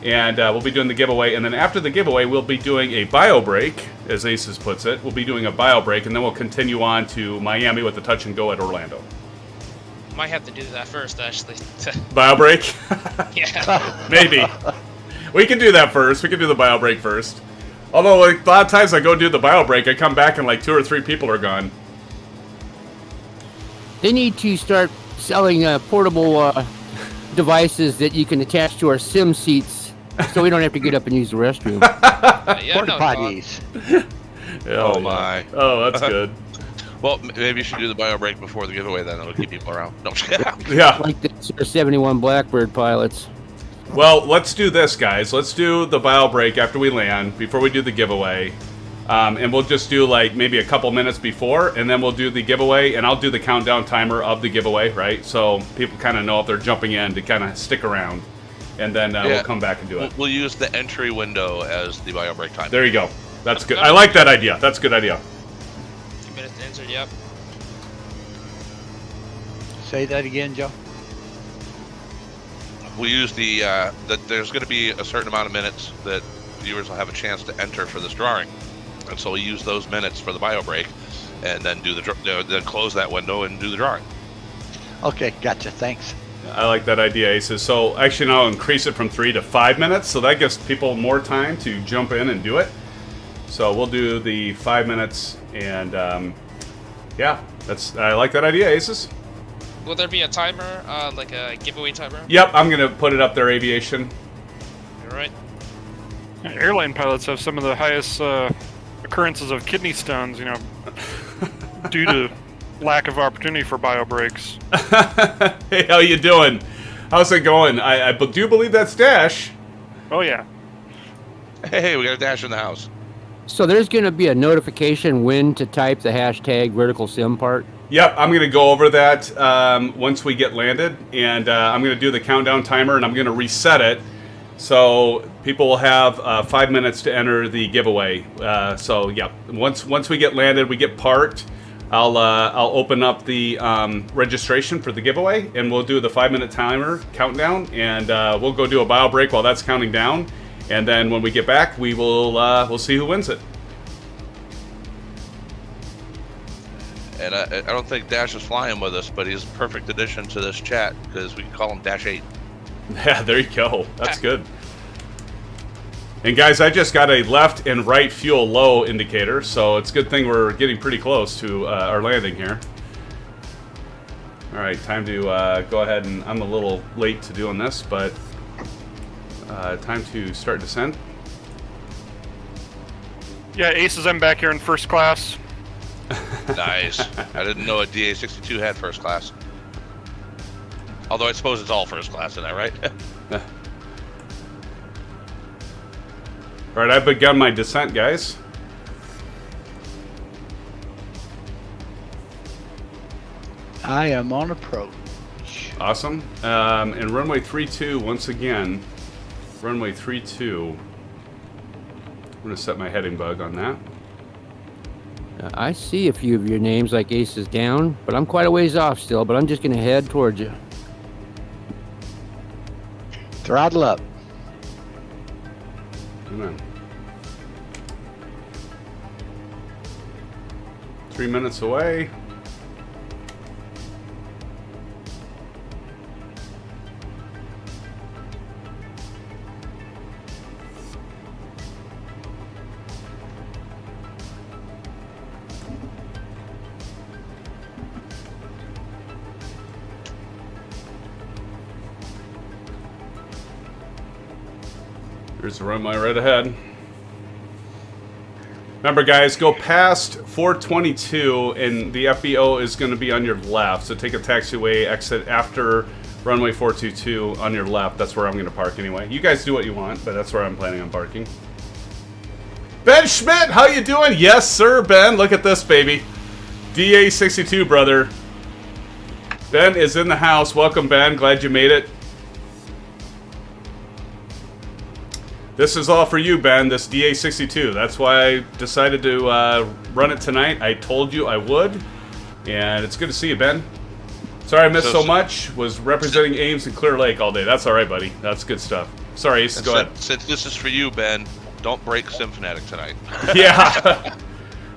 And we'll be doing the giveaway, and then after the giveaway, we'll be doing a bio break, as Aces puts it. We'll be doing a bio break, and then we'll continue on to Miami with the touch and go at Orlando. Might have to do that first, actually. Bio break? Yeah. Maybe. We can do that first. We can do the bio break first. Although, like, a lot of times I go do the bio break, I come back and like 2 or 3 people are gone. They need to start selling portable devices that you can attach to our sim seats so we don't have to get up and use the restroom. Yeah, Porta no, Don. potties. Oh, my. Oh, that's good. Well, maybe you should do the bio break before the giveaway. Then it'll keep people around. No, Yeah. Like the 71 Blackbird pilots. Well, let's do this, guys. Let's do the bio break after we land, before we do the giveaway. And we'll just do like maybe a couple minutes before, and then we'll do the giveaway, and I'll do the countdown timer of the giveaway, right? So people kind of know if they're jumping in to kind of stick around, and then we'll come back and do it. We'll use the entry window as the bio break time. There you go. That's good. I like that idea. That's a good idea. 2 minutes to enter, yep. Say that again, Joe. We'll use the that there's going to be a certain amount of minutes that viewers will have a chance to enter for this drawing, and so we'll use those minutes for the bio break, and then do then close that window and do the drawing. Okay, gotcha. Thanks. I like that idea, Aces. So actually, now I'll increase it from 3 to 5 minutes, so that gives people more time to jump in and do it. So we'll do the 5 minutes, and yeah, I like that idea, Aces. Will there be a timer, like a giveaway timer? Yep, I'm gonna put it up there, Aviation. All right. Airline pilots have some of the highest occurrences of kidney stones, you know, due to lack of opportunity for bio breaks. Hey, how you doing? How's it going? I do believe that's Dash. Oh yeah. Hey, we got a Dash in the house. So there's going to be a notification when to type the hashtag VerticalSim part. Yep, I'm going to go over that once we get landed, and I'm going to do the countdown timer, and I'm going to reset it, so people will have 5 minutes to enter the giveaway. So yeah, once we get landed, we get parked, I'll open up the registration for the giveaway, and we'll do the 5 minute timer countdown, and we'll go do a bio break while that's counting down, and then when we get back, we will we'll see who wins it. And I don't think Dash is flying with us, but he's a perfect addition to this chat because we can call him Dash 8. Yeah, there you go. That's good. And guys, I just got a left and right fuel low indicator, so it's a good thing we're getting pretty close to our landing here. All right, time to go ahead, and I'm a little late to doing this, but time to start descent. Yeah, Aces, I'm back here in first class. Nice. I didn't know a DA62 had first class. Although I suppose it's all first class, isn't that right? All right, I've begun my descent, guys. I am on approach. Awesome. And runway 32, once again, runway 32. I'm going to set my heading bug on that. I see a few of your names like Aces down, but I'm quite a ways off still, but I'm just going to head towards you. Throttle up. Come on. 3 minutes away. Here's the runway right ahead. Remember, guys, go past 422, and the FBO is going to be on your left. So take a taxiway exit after runway 422 on your left. That's where I'm going to park anyway. You guys do what you want, but that's where I'm planning on parking. Ben Schmidt, how you doing? Yes, sir, Ben. Look at this, baby. DA62, brother. Ben is in the house. Welcome, Ben. Glad you made it. This is all for you, Ben, this DA62. That's why I decided to run it tonight. I told you I would, and it's good to see you, Ben. Sorry I missed so much. Was representing Ames and Clear Lake all day. That's all right, buddy. That's good stuff. Sorry, Ace, go ahead. Since this is for you, Ben, don't break SimFanatic tonight. Yeah.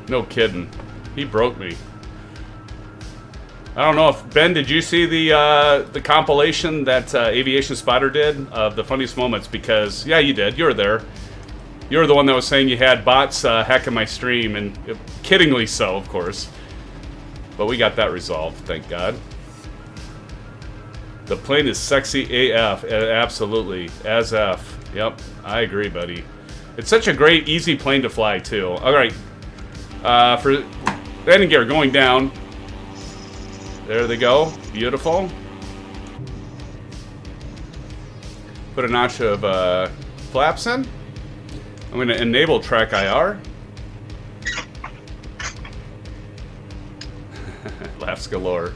No kidding. He broke me. I don't know if Ben, did you see the compilation that Aviation Spotter did of the funniest moments? Because yeah, you did. You were there. You were the one that was saying you had bots hacking my stream, and kiddingly so, of course. But we got that resolved, thank God. The plane is sexy AF, absolutely, as F. Yep, I agree, buddy. It's such a great, easy plane to fly, too. All right. For landing gear going down. There they go. Beautiful. Put a notch of flaps in. I'm going to enable track IR. Laughs galore.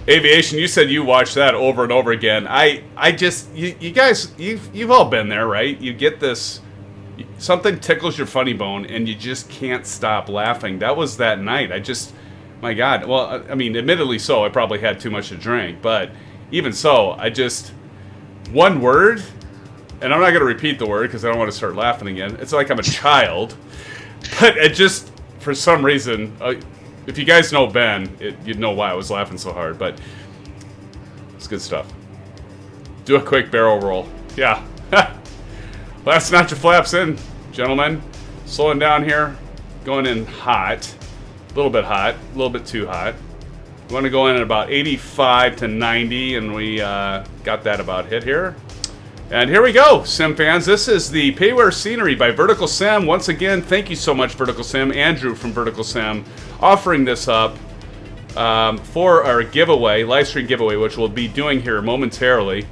Aviation, you said you watched that over and over again. I just, you guys, you've all been there, right? You get this, something tickles your funny bone, and you just can't stop laughing. That was that night. My God. Well, I mean, admittedly so, I probably had too much to drink, but even so, one word, and I'm not going to repeat the word because I don't want to start laughing again. It's like I'm a child, but it just, for some reason, if you guys know Ben, you'd know why I was laughing so hard, but it's good stuff. Do a quick barrel roll. Yeah. Last notch of flaps in, gentlemen. Slowing down here. Going in hot. A little bit hot. A little bit too hot. We want to go in at about 85 to 90, and we got that about hit here. And here we go, SimFans. This is the Payware Scenery by VerticalSim. Once again, thank you so much, VerticalSim. Andrew from VerticalSim offering this up for our giveaway, live stream giveaway, which we'll be doing here momentarily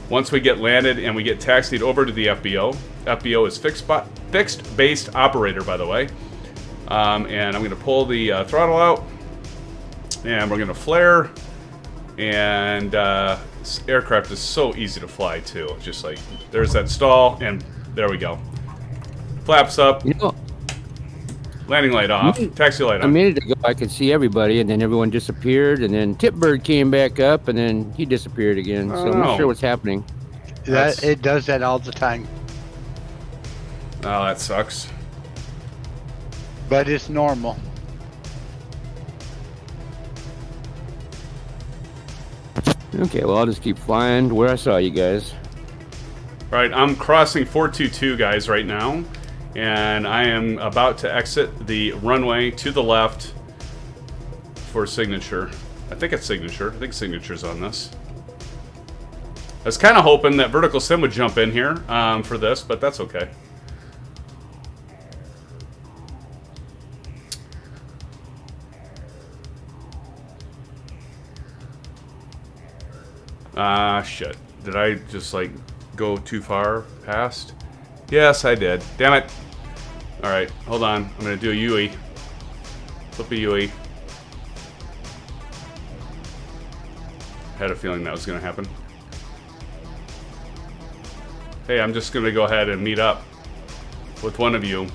once we get landed and we get taxied over to the FBO. FBO is fixed based operator, by the way. And I'm going to pull the throttle out, and we're going to flare. And this aircraft is so easy to fly too. Just like, there's that stall, and there we go. Flaps up. You know, Landing light off. Taxi light a on. minute ago, I could see everybody, and then everyone disappeared, and then Tipbird came back up, and then he disappeared again. So I'm not sure what's happening. It does that all the time. Oh, that sucks. But it's normal. Okay, well, I'll just keep flying to where I saw you guys. All right, I'm crossing 422, guys, right now. And I am about to exit the runway to the left for signature. I think it's signature. I think signature's on this. I was kind of hoping that VerticalSim would jump in here for this, but that's okay. Shit. Did I just, like, go too far past? Yes, I did. Damn it. Alright, hold on. I'm going to do a UE. Flip a UE. Had a feeling that was going to happen. Hey, I'm just going to go ahead and meet up with one of you.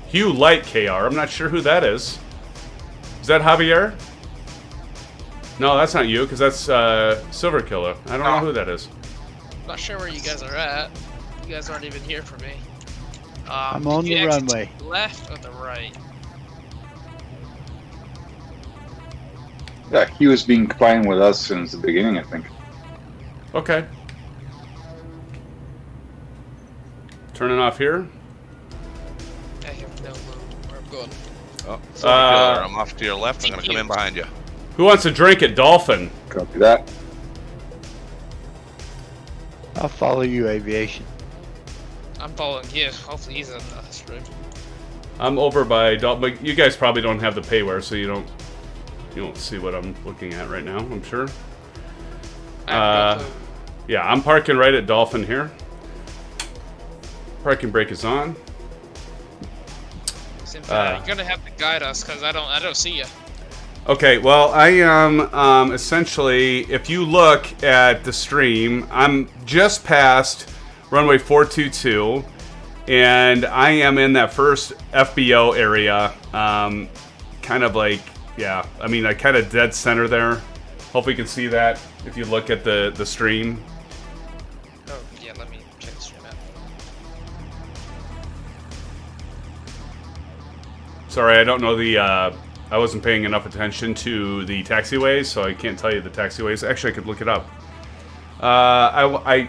Hugh Light KR. I'm not sure who that is. Is that Javier? No, that's not you, because that's Silver Killer. I don't know who that is. Not sure where you guys are at. You guys aren't even here for me. I'm on the runway. Left or the right? Yeah, he was being flying with us since the beginning, I think. Okay. Turning off here. I have no clue where I'm going. Oh, Silver Killer, I'm off to your left. I'm going to come in behind you. Who wants a drink at Dolphin? Copy that. I'll follow you, Aviation. I'm following you. Hopefully he's in the stream. I'm over by Dolphin, but you guys probably don't have the payware, so you don't see what I'm looking at right now, I'm sure. I have no clue. Yeah, I'm parking right at Dolphin here. Parking brake is on. SimFan, you're gonna have to guide us because I don't see you. Okay, well, I am essentially, if you look at the stream, I'm just past runway 422, and I am in that first FBO area, kind of like, yeah, I mean, I kind of dead center there. Hopefully you can see that if you look at the stream. Oh, yeah, let me check the stream out. Sorry, I don't know I wasn't paying enough attention to the taxiways, so I can't tell you the taxiways. Actually, I could look it up.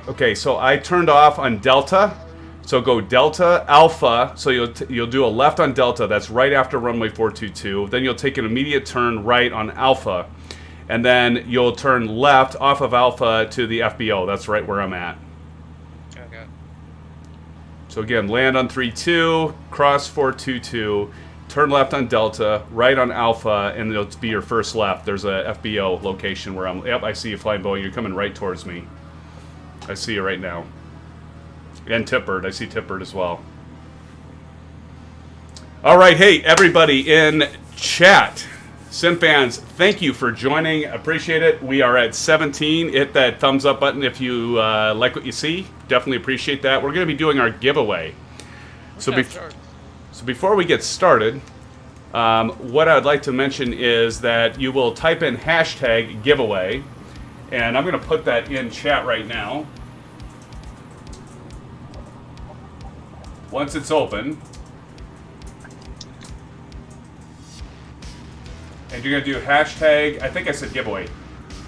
Okay, so I turned off on Delta. So go Delta, Alpha. So you'll do a left on Delta. That's right after runway 422. Then you'll take an immediate turn right on Alpha. And then you'll turn left off of Alpha to the FBO. That's right where I'm at. So again, land on 3-2, cross 4-2-2, turn left on Delta, right on Alpha, and it'll be your first left. There's a FBO location where I'm. Yep, I see you flying Boeing. You're coming right towards me. I see you right now. And Tippert. I see Tippert as well. All right, hey, everybody in chat. SimFans, thank you for joining. Appreciate it. We are at 17. Hit that thumbs up button if you like what you see. Definitely appreciate that. We're going to be doing our giveaway. So before we get started, what I would like to mention is that you will type in hashtag giveaway, and I'm going to put that in chat right now. Once it's open, and you're going to do hashtag, I think I said giveaway.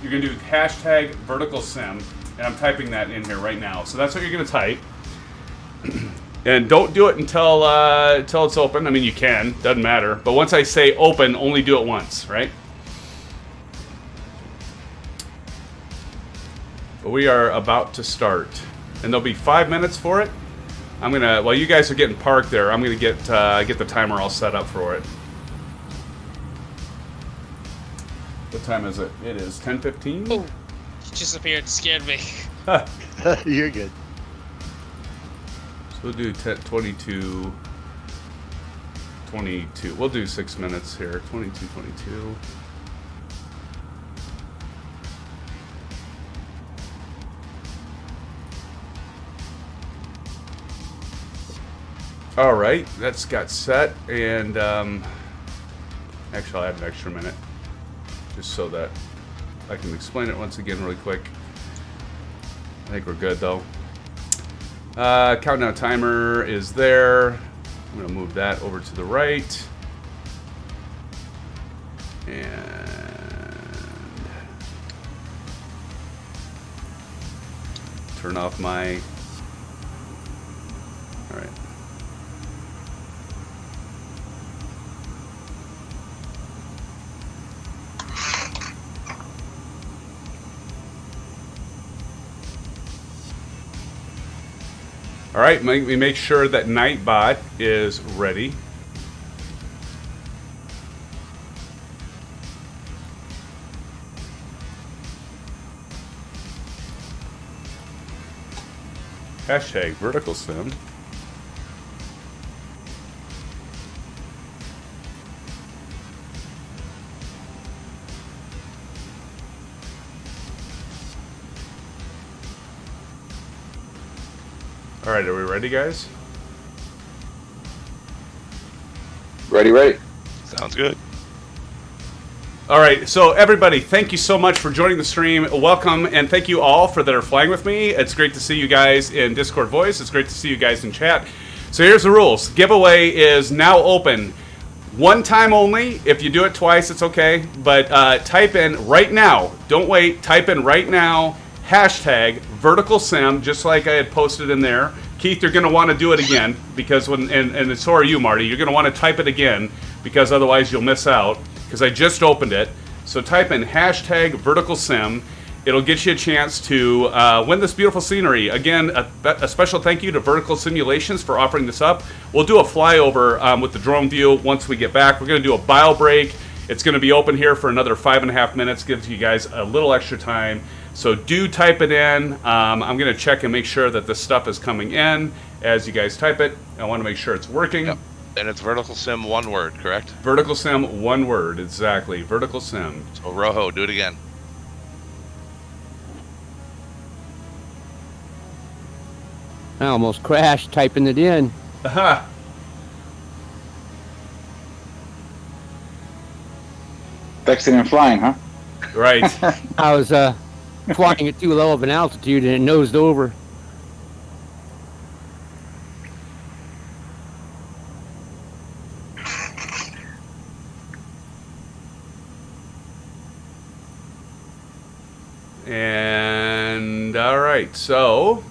You're going to do hashtag VerticalSim, and I'm typing that in here right now. So that's what you're going to type. And don't do it until it's open. I mean, you can, doesn't matter. But once I say open, only do it once, right? But we are about to start, and there'll be 5 minutes for it. I'm gonna, while you guys are getting parked there, I'm gonna get the timer all set up for it. What time is it? It is 10:15. Oh, it just appeared. Scared me. You're good. So we'll do 22. We'll do 6 minutes here. 22. All right, that's got set, and actually I'll add an extra minute just so that I can explain it once again really quick. I think we're good though. Countdown timer is there. I'm going to move that over to the right. And turn off my... All right. All right, we make sure that Nightbot is ready. Hashtag VerticalSim. All right, are we ready, guys? Ready. Sounds good. All right, so everybody, thank you so much for joining the stream. Welcome, and thank you all for that are flying with me. It's great to see you guys in Discord voice. It's great to see you guys in chat. So here's the rules. Giveaway is now open. One time only. If you do it twice, it's okay. But type in right now. Don't wait. Type in right now. Hashtag VerticalSim, just like I had posted in there. Keith, you're going to want to do it again because and so are you, Marty. You're going to want to type it again because otherwise you'll miss out because I just opened it. So type in hashtag VerticalSim. It'll get you a chance to win this beautiful scenery. Again, a special thank you to Vertical Simulations for offering this up. We'll do a flyover with the drone view once we get back. We're going to do a bio break. It's going to be open here for another 5.5 minutes. Gives you guys a little extra time. So do type it in. I'm going to check and make sure that this stuff is coming in as you guys type it. I want to make sure it's working. Yep. And it's VerticalSim, one word, correct? VerticalSim, one word, exactly. VerticalSim. So Rojo, do it again. I almost crashed typing it in. Aha. Texting and flying, huh? Right. I was flying at too low of an altitude and it nosed over. And all right, so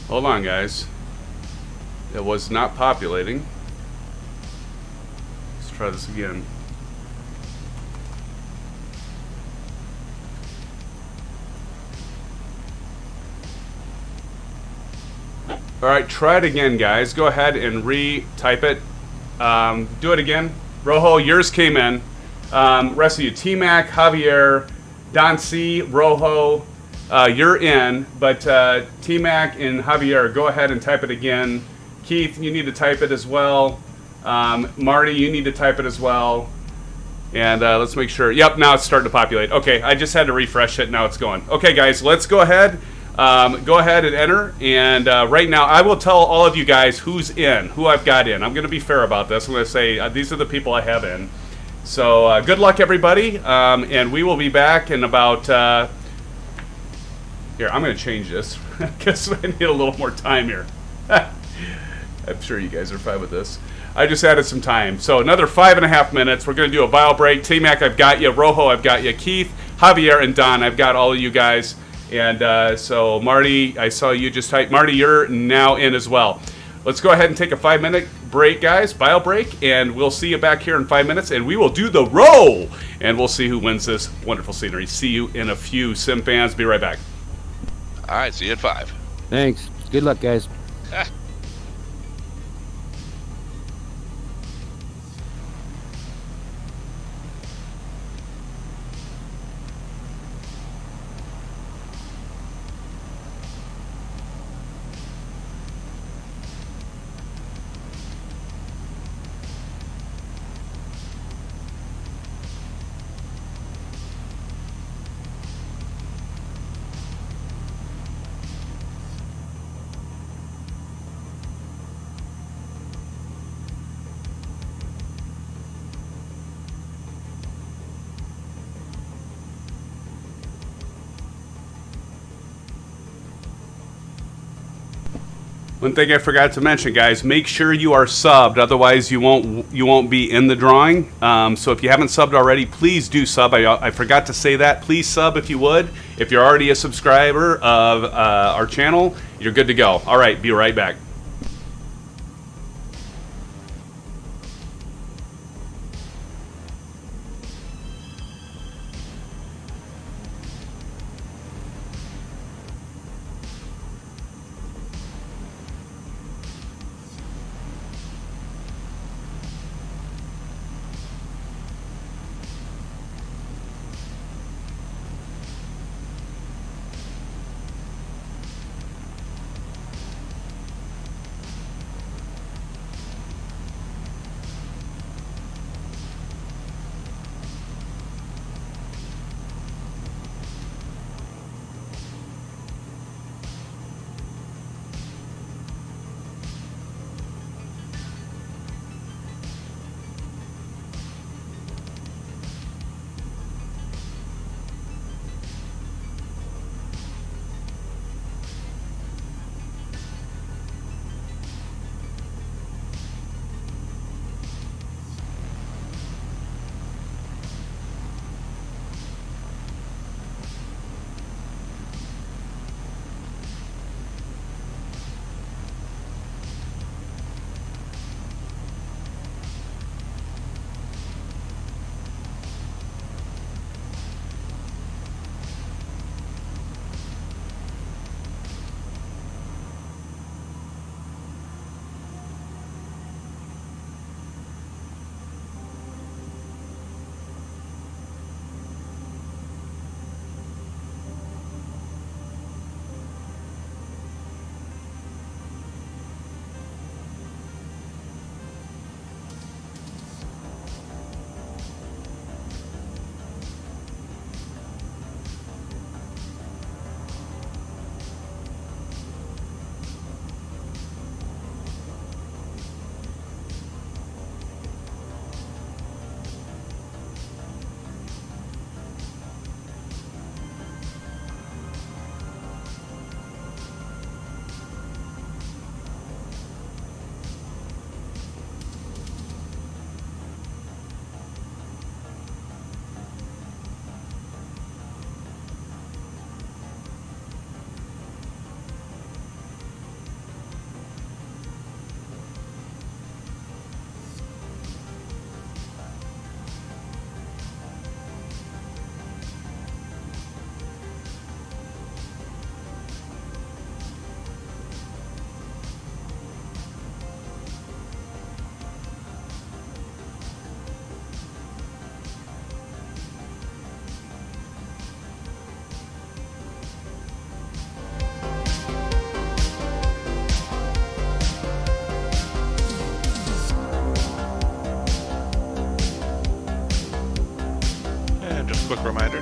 hold on, guys. It was not populating. Let's try this again. All right, try it again, guys. Go ahead and re-type it. Do it again. Rojo, yours came in. Rest of you, T-Mac, Javier, Don C, Rojo, you're in. But T-Mac and Javier, go ahead and type it again. Keith, you need to type it as well. Marty, you need to type it as well. And let's make sure. Yep, now it's starting to populate. Okay, I just had to refresh it. Now it's going. Okay, guys, let's go ahead. Go ahead and enter. And right now, I will tell all of you guys who's in, who I've got in. I'm going to be fair about this. I'm going to say these are the people I have in. So good luck, everybody. And we will be back in about... Here, I'm going to change this because I need a little more time here. I'm sure you guys are fine with this. I just added some time. So another 5.5 minutes. We're going to do a bio break. T-Mac, I've got you. Rojo, I've got you. Keith, Javier, and Don, I've got all of you guys. And so Marty, I saw you just type. Marty, you're now in as well. Let's go ahead and take a 5-minute break, guys. Bio break. And we'll see you back here in 5 minutes. And we will do the roll. And we'll see who wins this wonderful scenery. See you in a few. SimFans, be right back. All right, see you at 5. Thanks. Good luck, guys. One thing I forgot to mention, guys, make sure you are subbed. Otherwise, you won't be in the drawing. So if you haven't subbed already, please do sub. I forgot to say that. Please sub if you would. If you're already a subscriber of our channel, you're good to go. All right, be right back.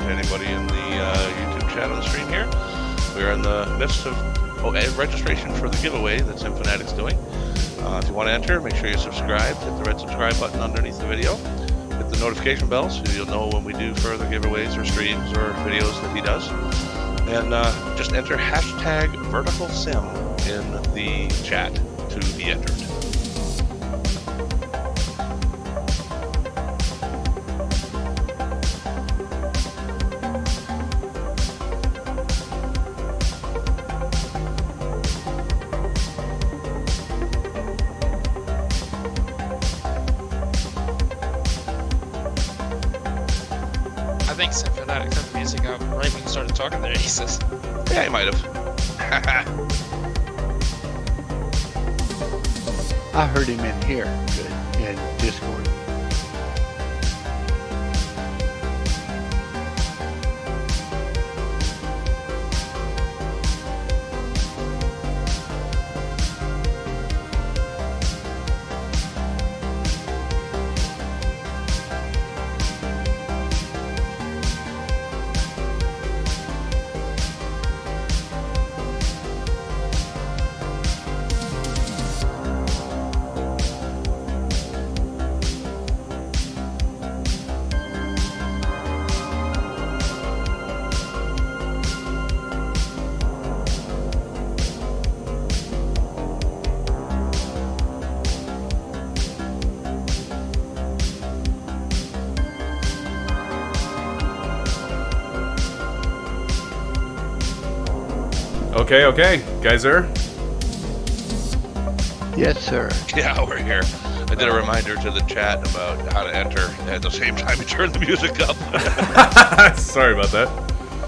to anybody in the YouTube chat on the stream here. We are in the midst of registration for the giveaway that SimFanatic's doing. If you want to enter, make sure you subscribe. Hit the red subscribe button underneath the video. Hit the notification bell so you'll know when we do further giveaways or streams or videos that he does. And just enter hashtag VerticalSim in the chat to be entered. I think SimFanatic turned the music up right when you started talking there, he says. Yeah, he might have. I heard him in here, good, in Discord. Okay. Guys there? Yes, sir. Yeah, we're here. I did a reminder to the chat about how to enter at the same time you turn the music up. Sorry about that.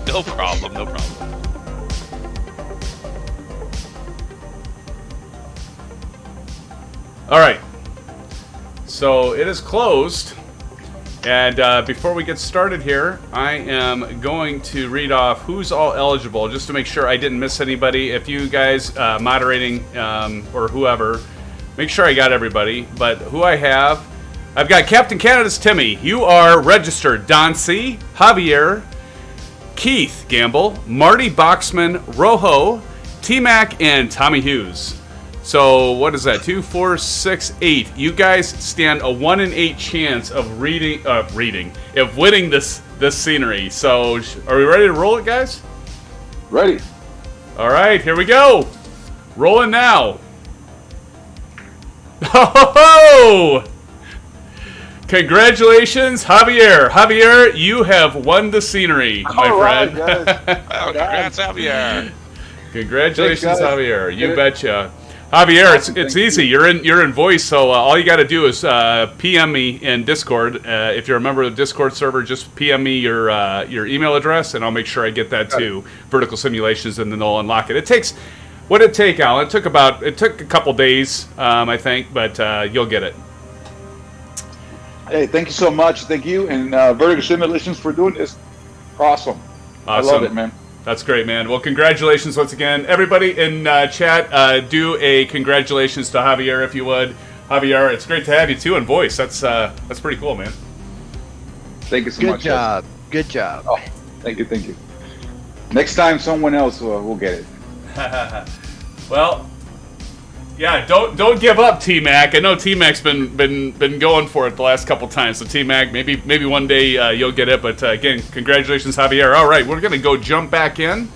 No problem. All right. So it is closed. And before we get started here, I am going to read off who's all eligible, just to make sure I didn't miss anybody. If you guys moderating or whoever, make sure I got everybody. But who I have, I've got Captain Canada's Timmy. You are registered. Don C., Javier, Keith Gamble, Marty Boxman, Rojo, T-Mac, and Tommy Hughes. So what is that? 2, 4, 6, 8. You guys stand a 1 in 8 chance of winning this scenery. So are we ready to roll it, guys? Ready. All right, here we go. Rolling now. Oh! Congratulations, Javier. Javier, you have won the scenery, my friend. Oh, congrats, Javier. Congratulations, Thanks, guys. Javier. You betcha. Javier, it's easy. You're in voice, so all you got to do is PM me in Discord. If you're a member of the Discord server, just PM me your email address, and I'll make sure I get that to Vertical Simulations, and then they'll unlock it. It takes what did it take, Alan? It took a couple days, I think, but you'll get it. Hey, thank you so much. Thank you and Vertical Simulations for doing this. Awesome. I love it, man. That's great, man. Well, congratulations once again. Everybody in chat, do a congratulations to Javier if you would. Javier, it's great to have you too in voice. That's pretty cool, man. Thank you so much. Good job. Oh, thank you. Next time, someone else will get it. Well, yeah, don't give up, T-Mac. I know T-Mac's been going for it the last couple times. So T-Mac, maybe one day you'll get it. But again, congratulations, Javier. All right, we're gonna go jump back in.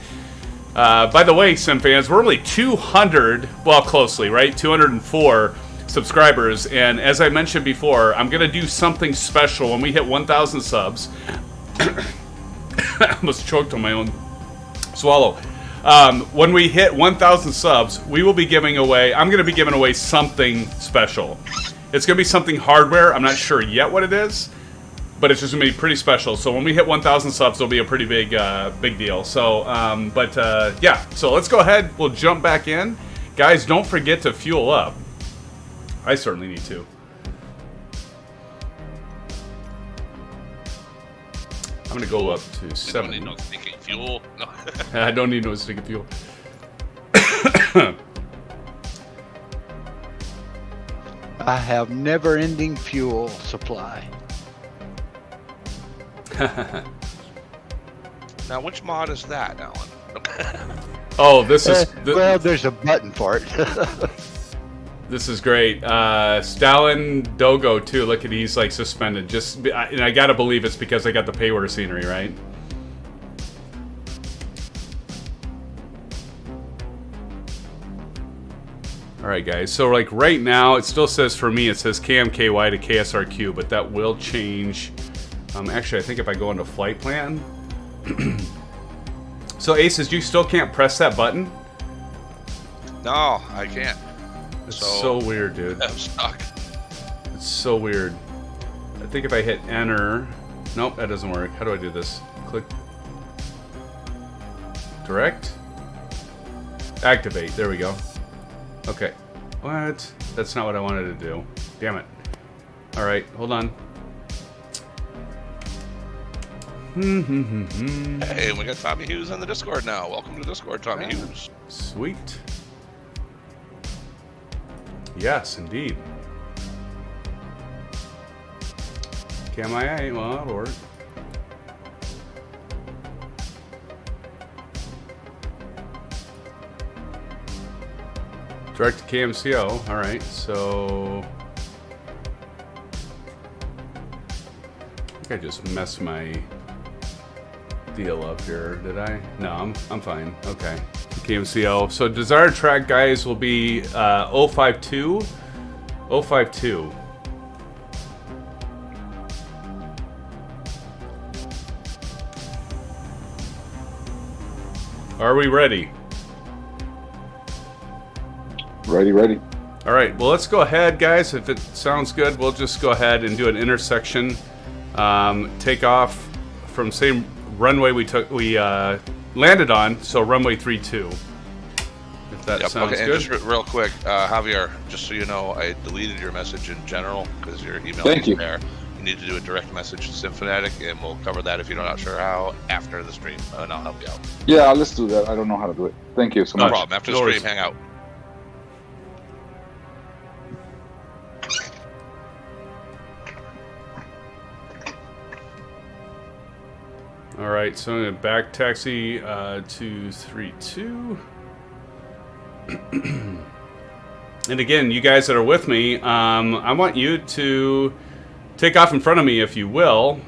By the way, SimFans, we're only 200, well, closely, right? 204 subscribers. And as I mentioned before, I'm gonna do something special when we hit 1,000 subs. I almost choked on my own swallow. When we hit 1,000 subs, we will be giving away, I'm going to be giving away something special. It's going to be something hardware. I'm not sure yet what it is, but it's just going to be pretty special. So when we hit 1,000 subs, it'll be a pretty big deal. So, yeah, so let's go ahead. We'll jump back in. Guys, don't forget to fuel up. I certainly need to. I'm going to go up to 7. Don't need no stinking fuel. No. I don't need no stinking fuel. I have never-ending fuel supply. Now, which mod is that, Alan? Oh, this is well, there's a button for it. this is great. Stalin Dogo too. Look at he's like suspended. And I gotta believe it's because I got the pay order scenery, right? All right, guys. So like right now, it still says for me, it says KMKY to KSRQ, but that will change. Actually, I think if I go into flight plan. So Aces, you still can't press that button? No, I can't. It's so weird, dude. I'm stuck. It's so weird. I think if I hit enter... Nope, that doesn't work. How do I do this? Click... Direct? Activate. There we go. Okay. What? That's not what I wanted to do. Damn it. Alright, hold on. Hey, we got Tommy Hughes on the Discord now. Welcome to Discord, Tommy Hughes. Sweet. Yes, indeed. KMIA, well, that'll work. Direct to KMCO. Alright, so... I think I just messed my deal up here, did I? No, I'm fine. Okay. KMCO. So desired track, guys, will be 052. 052. Are we ready? Ready. All right. Well, let's go ahead, guys. If it sounds good, we'll just go ahead and do an intersection. Take off from same runway we landed on, so runway 32. If that sounds okay, good. And just real quick, Javier, just so you know, I deleted your message in general because your email Thank you. isn't there. You need to do a direct message to SimFanatic, and we'll cover that if you're not sure how after the stream, and I'll help you out. Yeah, let's do that. I don't know how to do it. Thank you so No much. problem. After the No stream, worries. hang out. All right, so I'm going to back taxi to 32. And again, you guys that are with me, I want you to take off in front of me, if you will.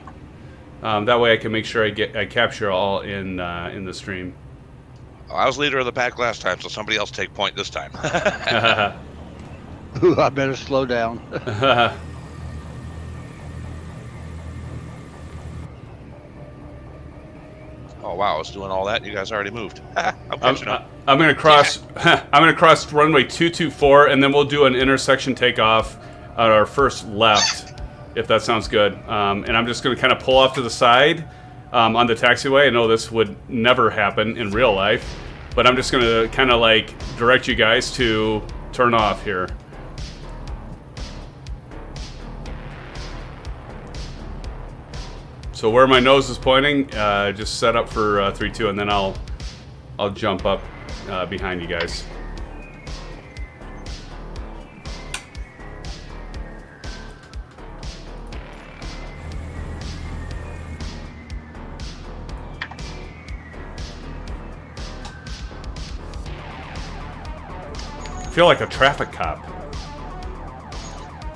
That way I can make sure I capture all in the stream. I was leader of the pack last time, so somebody else take point this time. Ooh, I better slow down. Oh wow, I was doing all that, and you guys already moved. I'm catching up. I'm going to cross. I'm going to cross runway 224, and then we'll do an intersection takeoff at our first left, if that sounds good. And I'm just going to kind of pull off to the side on the taxiway. I know this would never happen in real life, but I'm just going to kind of like direct you guys to turn off here. So where my nose is pointing, just set up for 3-2, and then I'll jump up behind you guys. I feel like a traffic cop.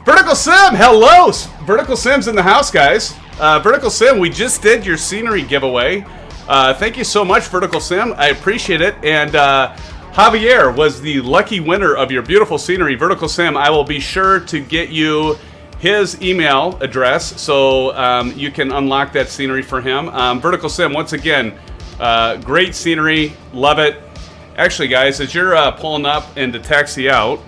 VerticalSim, hello! VerticalSim's in the house, guys. VerticalSim, we just did your scenery giveaway. Thank you so much, VerticalSim. I appreciate it. And Javier was the lucky winner of your beautiful scenery. VerticalSim, I will be sure to get you his email address so you can unlock that scenery for him. VerticalSim, once again, great scenery. Love it. Actually, guys, as you're pulling up and to taxi out,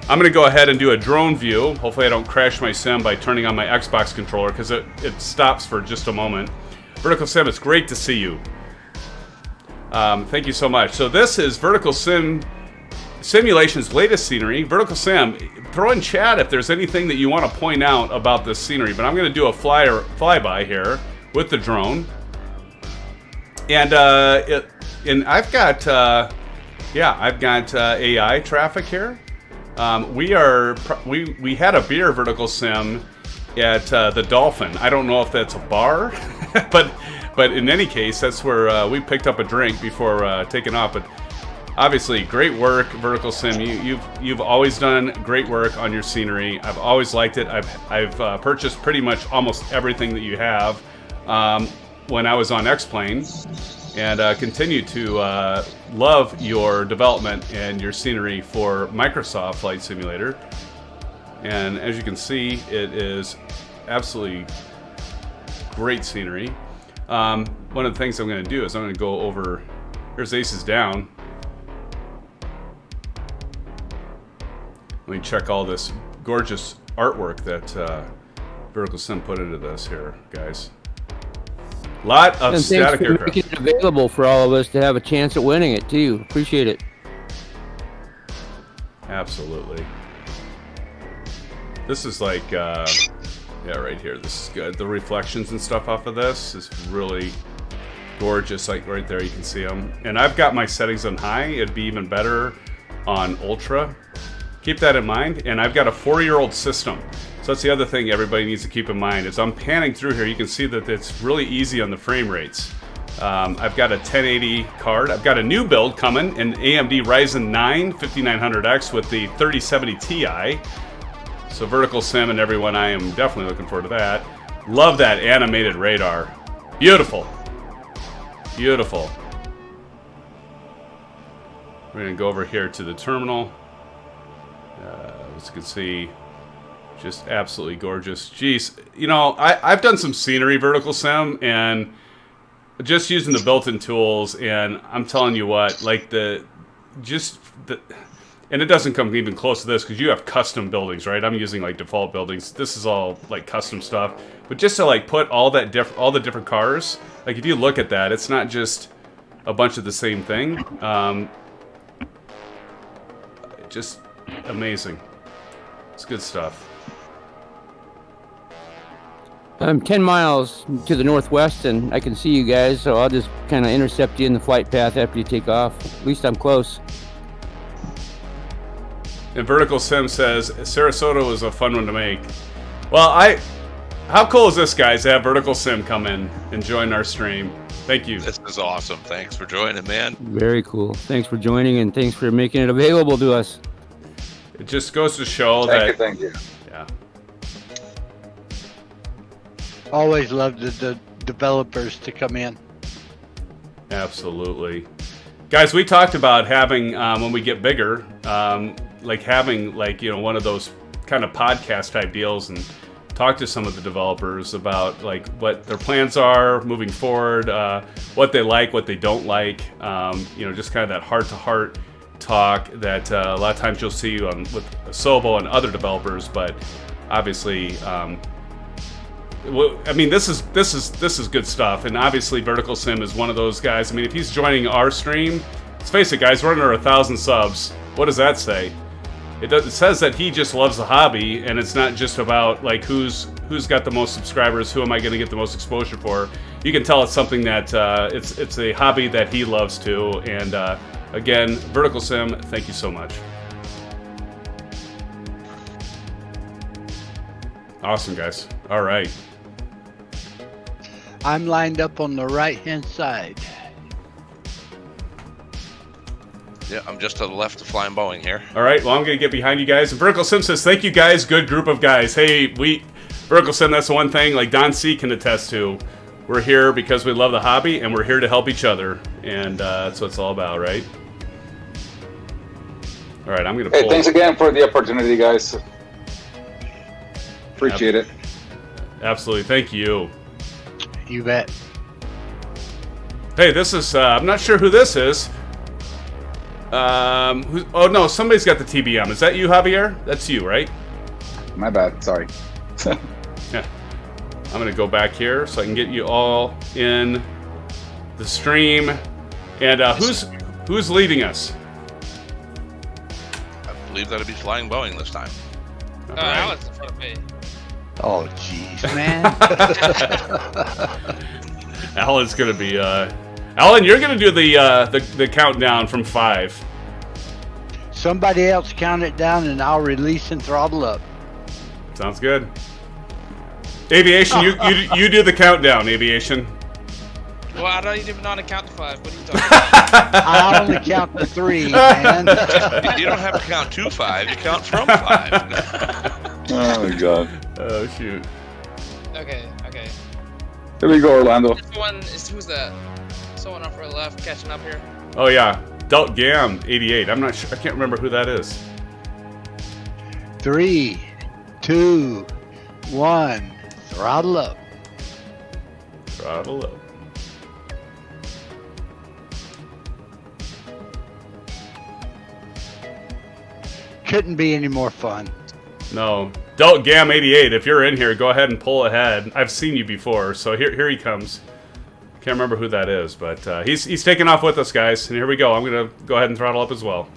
I'm going to go ahead and do a drone view. Hopefully I don't crash my sim by turning on my Xbox controller because it stops for just a moment. VerticalSim, it's great to see you. Thank you so much. So this is VerticalSim Simulation's latest scenery. VerticalSim, throw in chat if there's anything that you want to point out about this scenery. But I'm going to do a flyby here with the drone. And I've got AI traffic here. We had a beer, VerticalSim, at the Dolphin. I don't know if that's a bar, but But in any case, that's where we picked up a drink before taking off. But obviously, great work, VerticalSim. You've always done great work on your scenery. I've always liked it. I've purchased pretty much almost everything that you have when I was on X-Plane, and continue to love your development and your scenery for Microsoft Flight Simulator. And as you can see, it is absolutely great scenery. One of the things I'm going to do is I'm going to go over. Here's Aces Down. Let me check all this gorgeous artwork that VerticalSim put into this here, guys. Lot of static aircraft. Making it available for all of us to have a chance at winning it too. Appreciate it. Absolutely. This is like, yeah, right here. This is good. The reflections and stuff off of this is really gorgeous. Like right there, you can see them. And I've got my settings on high. It'd be even better on ultra. Keep that in mind. And I've got a 4-year-old system. So that's the other thing everybody needs to keep in mind. As I'm panning through here, you can see that it's really easy on the frame rates. I've got a 1080 card. I've got a new build coming, an AMD Ryzen 9 5900X with the 3070 Ti. So VerticalSim and everyone, I am definitely looking forward to that. Love that animated radar. Beautiful. Beautiful. We're going to go over here to the terminal. As you can see, just absolutely gorgeous. Jeez, you know, I've done some scenery VerticalSim and just using the built-in tools, and I'm telling you what, like and it doesn't come even close to this because you have custom buildings, right? I'm using like default buildings. This is all like custom stuff, but just to like put all the different cars, like if you look at that, it's not just a bunch of the same thing. Just amazing. It's good stuff. I'm 10 miles to the northwest, and I can see you guys, so I'll just kind of intercept you in the flight path after you take off. At least I'm close. And VerticalSim says, Sarasota was a fun one to make. Well, how cool is this, guys, to have VerticalSim come in and join our stream? Thank you. This is awesome. Thanks for joining, man. Very cool. Thanks for joining, and thanks for making it available to us. It just goes to show Thank you. Yeah. Always loved the developers to come in. Absolutely. Guys, we talked about having, when we get bigger, like having like, you know, one of those kind of podcast type deals and talk to some of the developers about like what their plans are moving forward, what they like, what they don't like, you know, just kind of that heart-to-heart talk that a lot of times you'll see with Sobo and other developers, but obviously, I mean, this is good stuff, and obviously VerticalSim is one of those guys. I mean, if he's joining our stream, let's face it, guys, we're under 1,000 subs. What does that say? It says that he just loves the hobby, and it's not just about like who's got the most subscribers, who am I going to get the most exposure for. You can tell it's something that it's a hobby that he loves too, and again, VerticalSim, thank you so much. Awesome, guys. All right. I'm lined up on the right-hand side. Yeah, I'm just to the left of Flying Boeing here. All right, well, I'm going to get behind you guys. And VerticalSim says, thank you, guys. Good group of guys. Hey, VerticalSim, that's the one thing, like Don C can attest to. We're here because we love the hobby, and we're here to help each other. And that's what it's all about, right? All right, I'm going to pull. Hey, thanks again for the opportunity, guys. Appreciate it. Absolutely. Thank you. You bet. Hey, this is, I'm not sure who this is. Oh, no, somebody's got the TBM. Is that you, Javier? That's you, right? My bad. Sorry. Yeah. I'm going to go back here so I can get you all in the stream. And who's leading us? I believe that'll be Flying Boeing this time. All right. Alex in front of me. Oh, jeez, man. Alan's going to be... Alan, you're going to do the countdown from 5. Somebody else count it down, and I'll release and throttle up. Sounds good. Aviation, you do the countdown, Aviation. Well, I don't even know how to count to 5. What are you talking about? I only count to 3, man. You don't have to count to 5. You count from 5. Oh my god. Oh shoot. Okay. Here we go, Orlando. Who's that? Someone off our left catching up here. Oh yeah, Delt Gam 88. I'm not sure. I can't remember who that is. 3, 2, 1. Throttle up. Throttle up. Couldn't be any more fun. No. Delt Gam 88, if you're in here, go ahead and pull ahead. I've seen you before, so here he comes. Can't remember who that is, but he's taking off with us, guys. And here we go. I'm going to go ahead and throttle up as well.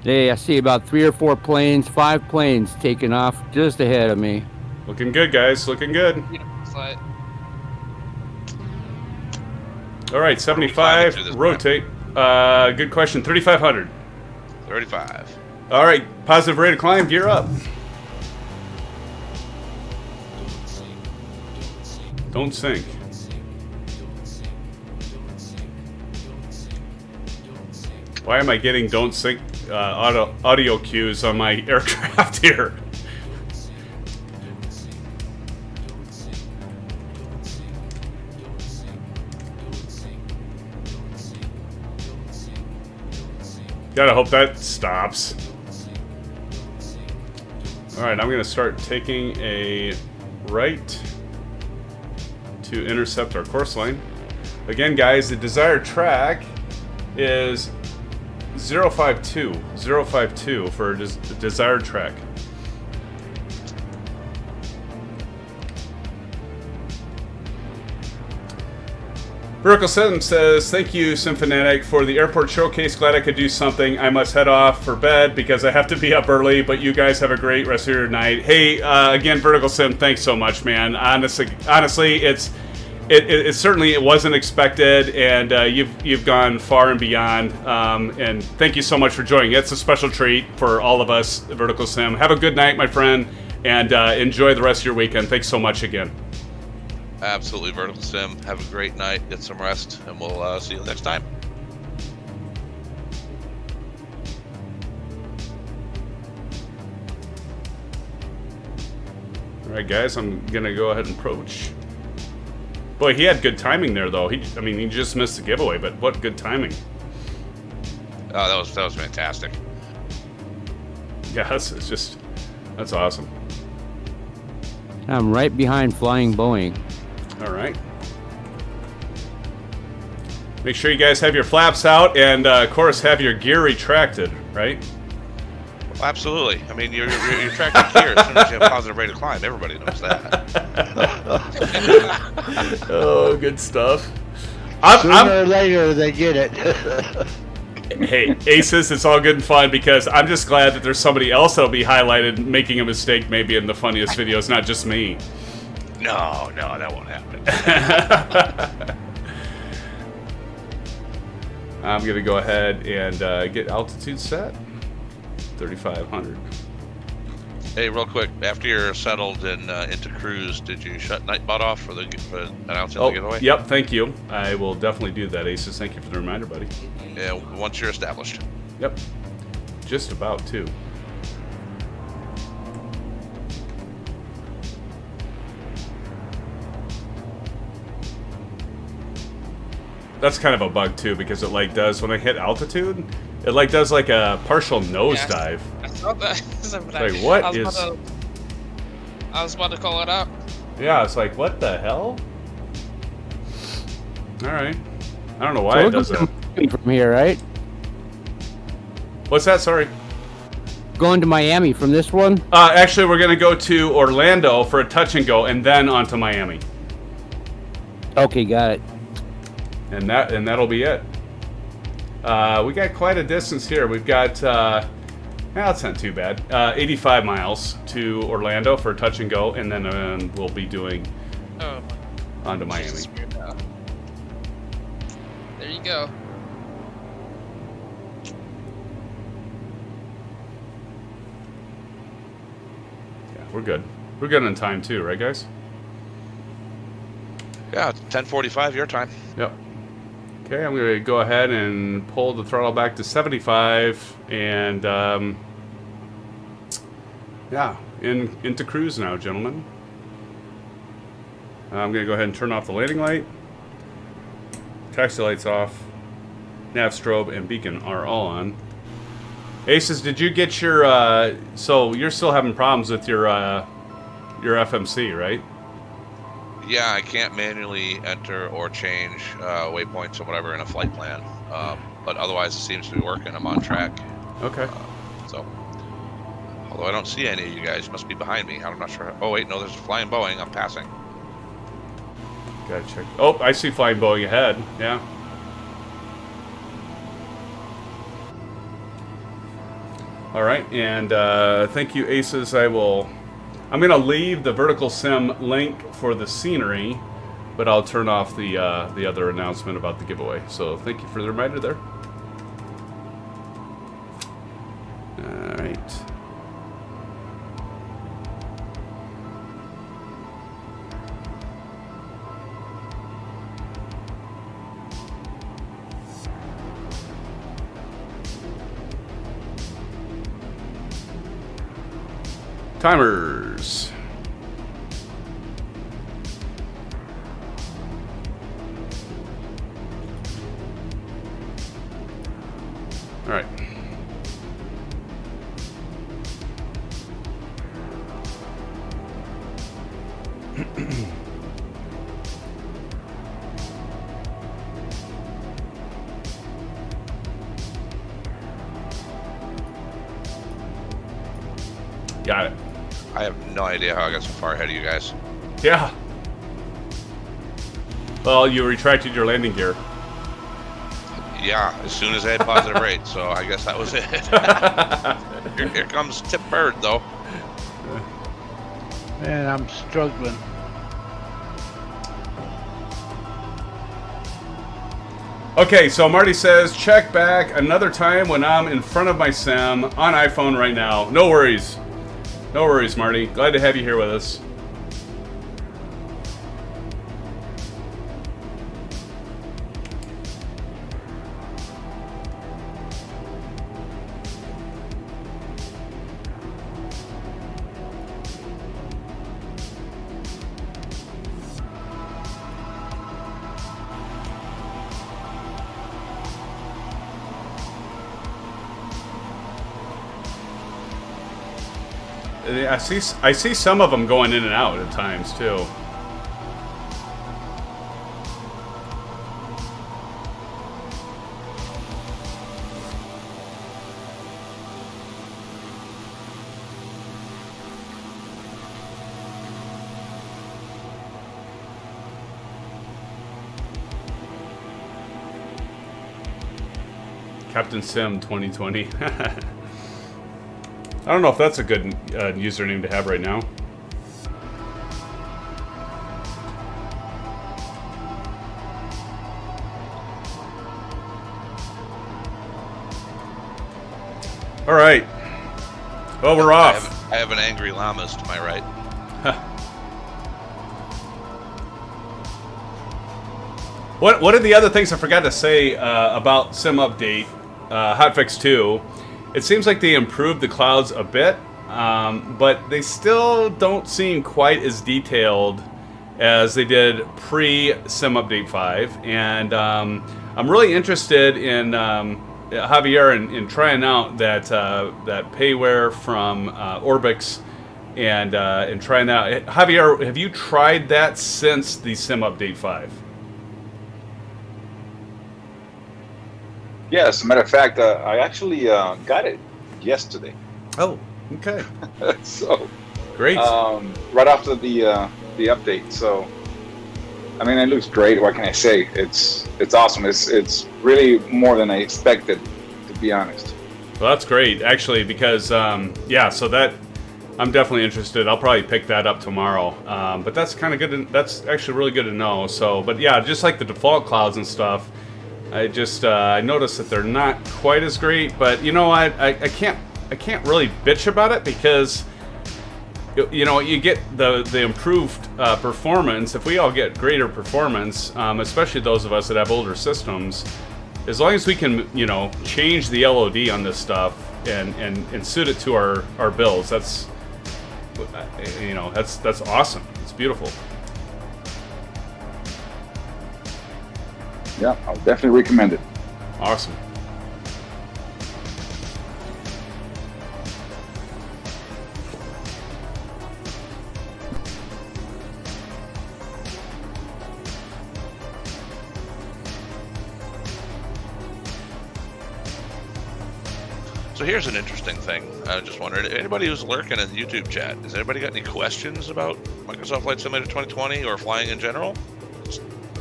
Hey, I see about 3 or 4 planes, 5 planes taking off just ahead of me. Looking good, guys. Looking good. Beautiful flight. All right, 75. Rotate. Good question. 3,500. 35. All right, positive rate of climb. Gear up. Don't sink. Why am I getting don't sink audio cues on my aircraft here? Gotta hope that stops. Alright, I'm gonna start taking a right to intercept our course line. Again, guys, the desired track is 052. 052 for the desired track. VerticalSim says, thank you, SimFanatic, for the airport showcase. Glad I could do something. I must head off for bed because I have to be up early, but you guys have a great rest of your night. Hey, again, VerticalSim, thanks so much, man. Honestly, it certainly it wasn't expected, and you've gone far and beyond. And thank you so much for joining. It's a special treat for all of us, VerticalSim. Have a good night, my friend, and enjoy the rest of your weekend. Thanks so much again. Absolutely, VerticalSim. Have a great night. Get some rest, and we'll see you next time. All right, guys, I'm gonna go ahead and approach. Boy, he had good timing there, though. He just missed the giveaway, but what good timing! Oh, that was fantastic. Yeah, that's awesome. I'm right behind Flying Boeing. All right. Make sure you guys have your flaps out, and of course, have your gear retracted, right? Well, absolutely. I mean, you're tracking gear as soon as you have positive rate of climb. Everybody knows that. Oh, good stuff. Sooner or later, they get it. Hey, Aces, it's all good and fun because I'm just glad that there's somebody else that'll be highlighted making a mistake maybe in the funniest videos, not just me. No, that won't happen. I'm going to go ahead and get altitude set. 3,500. Hey, real quick, after you're settled and into cruise, did you shut Nightbot off for announcing the giveaway? Yep, thank you. I will definitely do that, Aces. Thank you for the reminder, buddy. Yeah, once you're established. Yep. Just about to. That's kind of a bug too, because it does when I hit altitude, it does like a partial nosedive. I thought that. Like what I was about to call it out. Yeah, it's like what the hell? All right, I don't know why it does that. From here, right? What's that? Sorry. Going to Miami from this one? Actually, we're gonna go to Orlando for a touch and go, and then on to Miami. Okay, got it. And that'll be it. We got quite a distance here. We've got, that's not too bad. 85 miles to Orlando for a touch and go, and then we'll be doing on to Miami. There you go. we're good. We're good on time too, right, guys? Yeah, it's 10:45 your time. Yep. Okay, I'm going to go ahead and pull the throttle back to 75, and yeah, into cruise now, gentlemen. I'm going to go ahead and turn off the landing light. Taxi lights off. Nav strobe and beacon are all on. Aces, did you get your? So you're still having problems with your FMC, right? Yeah, I can't manually enter or change waypoints or whatever in a flight plan, but otherwise it seems to be working. I'm on track. Okay. So, although I don't see any of you guys, you must be behind me. I'm not sure. Oh wait, no, there's a flying Boeing. I'm passing. Gotta check. Oh, I see flying Boeing ahead. Yeah. All right, and thank you, Aces. I'm gonna leave the VerticalSim link for the scenery, but I'll turn off the other announcement about the giveaway. So thank you for the reminder there. All right. Timers. All right. Got it. I have no idea how I got so far ahead of you guys. Yeah. Well, you retracted your landing gear. Yeah, as soon as I had positive rate, so I guess that was it. Here comes Tip Bird, though. Man, I'm struggling. Okay, so Marty says, check back another time when I'm in front of my sim on iPhone right now. No worries. No worries, Marty. Glad to have you here with us. I see some of them going in and out at times too. Captain Sim 2020. I don't know if that's a good username to have right now. All right. Well, we're off. I have an angry llamas to my right. What are the other things I forgot to say about Sim Update, Hotfix 2? It seems like they improved the clouds a bit, but they still don't seem quite as detailed as they did pre-Sim Update 5. And I'm really interested in Javier in trying out that payware from Orbix and trying that. Javier, have you tried that since the Sim Update 5? Yeah, as a matter of fact, I actually got it yesterday. Oh, okay. So great. Right after the update. So, I mean, it looks great. What can I say? It's awesome. It's really more than I expected, to be honest. Well, that's great, actually, because yeah. So that I'm definitely interested. I'll probably pick that up tomorrow. But that's kind of good. That's actually really good to know. So, but yeah, just like the default clouds and stuff. I just I noticed that they're not quite as great, but you know what? I can't really bitch about it because you know, you get the improved performance. If we all get greater performance, especially those of us that have older systems, as long as we can, you know, change the LOD on this stuff and suit it to our builds, that's, you know, that's awesome. It's beautiful. Yeah, I'll definitely recommend it. Awesome. So here's an interesting thing. I just wondered, anybody who's lurking in the YouTube chat, has anybody got any questions about Microsoft Flight Simulator 2020 or flying in general?